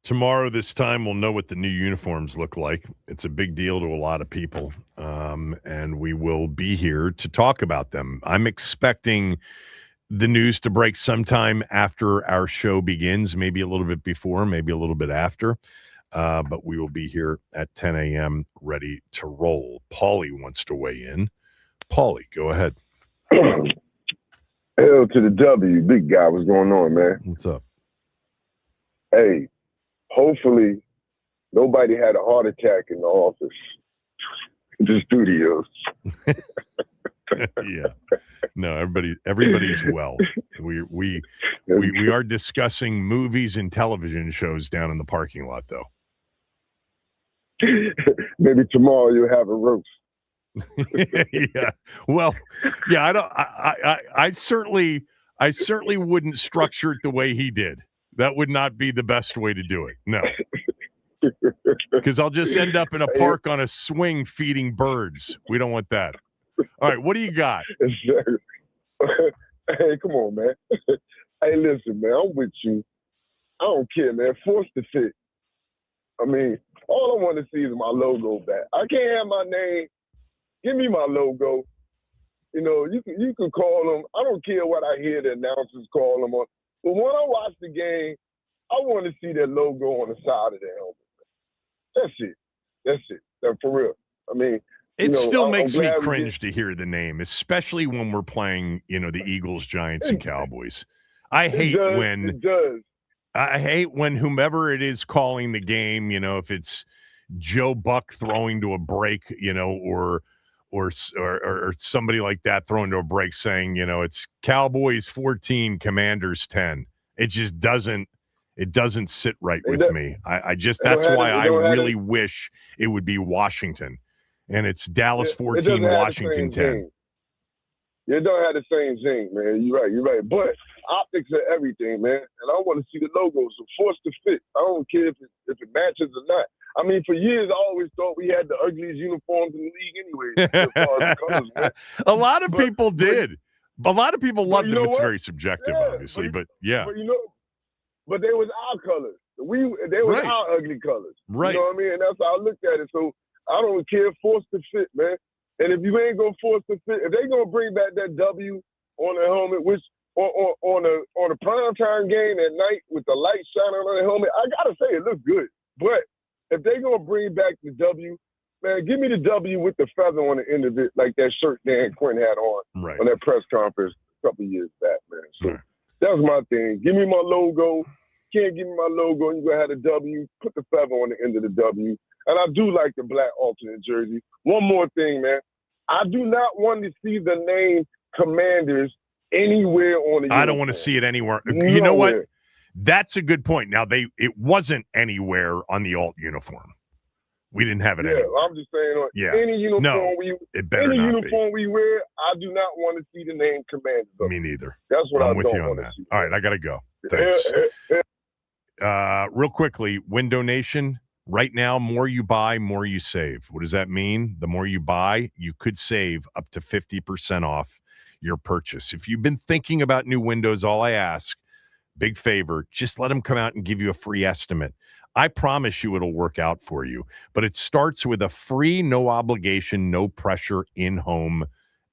Tomorrow, this time, we'll know what the new uniforms look like. It's a big deal to a lot of people, and we will be here to talk about them. I'm expecting the news to break sometime after our show begins, maybe a little bit before, maybe a little bit after, but we will be here at 10 a.m. ready to roll. Paulie wants to weigh in. Paulie, go ahead. Hell to the W, big guy. What's going on, man? What's up? Hey, hopefully nobody had a heart attack in the office, the studios. Yeah. No, everybody's well. We are discussing movies and television shows down in the parking lot, though. Maybe tomorrow you'll have a roast. Yeah. Well, yeah, I certainly wouldn't structure it the way he did. That would not be the best way to do it. No. Because I'll just end up in a park on a swing feeding birds. We don't want that. All right, what do you got? Hey, come on, man. Hey, listen, man, I'm with you. I don't care, man. Force the fit. I mean, all I want to see is my logo back. I can't have my name. Give me my logo. You know, you can call them. I don't care what I hear the announcers call them on. But when I watch the game, I want to see that logo on the side of the helmet. That's it. That's it. For real. I mean, it still makes me cringe to hear the name, especially when we're playing, the Eagles, Giants, and Cowboys. I hate when whomever it is calling the game, if it's Joe Buck throwing to a break, or somebody like that throwing to a break saying, it's Cowboys 14, Commanders 10. It just doesn't sit right with me. That's why I really wish it would be Washington. And it's Dallas 14, Washington 10. It don't have the same thing, man. You're right. But optics are everything, man. And I want to see the logos. So force to fit. I don't care if it matches or not. I mean, for years, I always thought we had the ugliest uniforms in the league anyway. As far as colors, man. A lot of people did. A lot of people loved them. It's very subjective, obviously. But yeah. But they was our colors. They was our ugly colors. Right. You know what I mean? And that's how I looked at it. So I don't care. Force to fit, man. And if you ain't gonna force to fit, if they gonna bring back that W on the helmet, which on a primetime game at night with the light shining on the helmet, I gotta say it looks good. But if they gonna bring back the W, man, give me the W with the feather on the end of it, like that shirt Dan Quinn had on that press conference a couple years back, man. So that was my thing. Give me my logo. Can't give me my logo. You're gonna have the W. Put the feather on the end of the W. And I do like the black alternate jersey. One more thing, man. I do not want to see the name Commanders anywhere on the uniform. I don't want to see it anywhere. You know what? That's a good point. Now, it wasn't anywhere on the alt uniform. We didn't have it anywhere. I'm just saying, any uniform we wear, I do not want to see the name Commanders. Me neither. That's what I'm I with don't you on want that. to see. All right, I got to go. Thanks. Real quickly, Window Nation. Right now, more you buy, more you save. What does that mean? The more you buy, you could save up to 50% off your purchase. If you've been thinking about new windows, all I ask, big favor, just let them come out and give you a free estimate. I promise you it'll work out for you. But it starts with a free, no obligation, no pressure in-home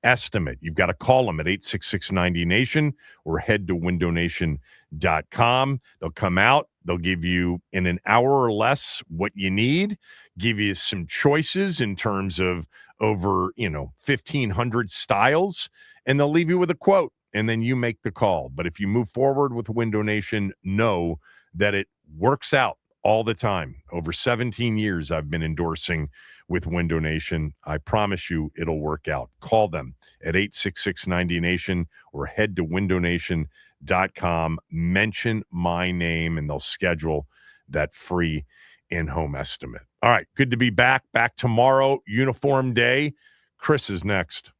estimate. You've got to call them at 866-90-NATION or head to windownation.com. They'll come out. They'll give you in an hour or less what you need, give you some choices in terms of over, 1,500 styles, and they'll leave you with a quote, and then you make the call. But if you move forward with Window Nation, know that it works out all the time. Over 17 years, I've been endorsing with Window Nation. I promise you it'll work out. Call them at 866-90-NATION or head to windownation.com, mention my name, and they'll schedule that free in-home estimate. All right, good to be back tomorrow, uniform day. Chris is next.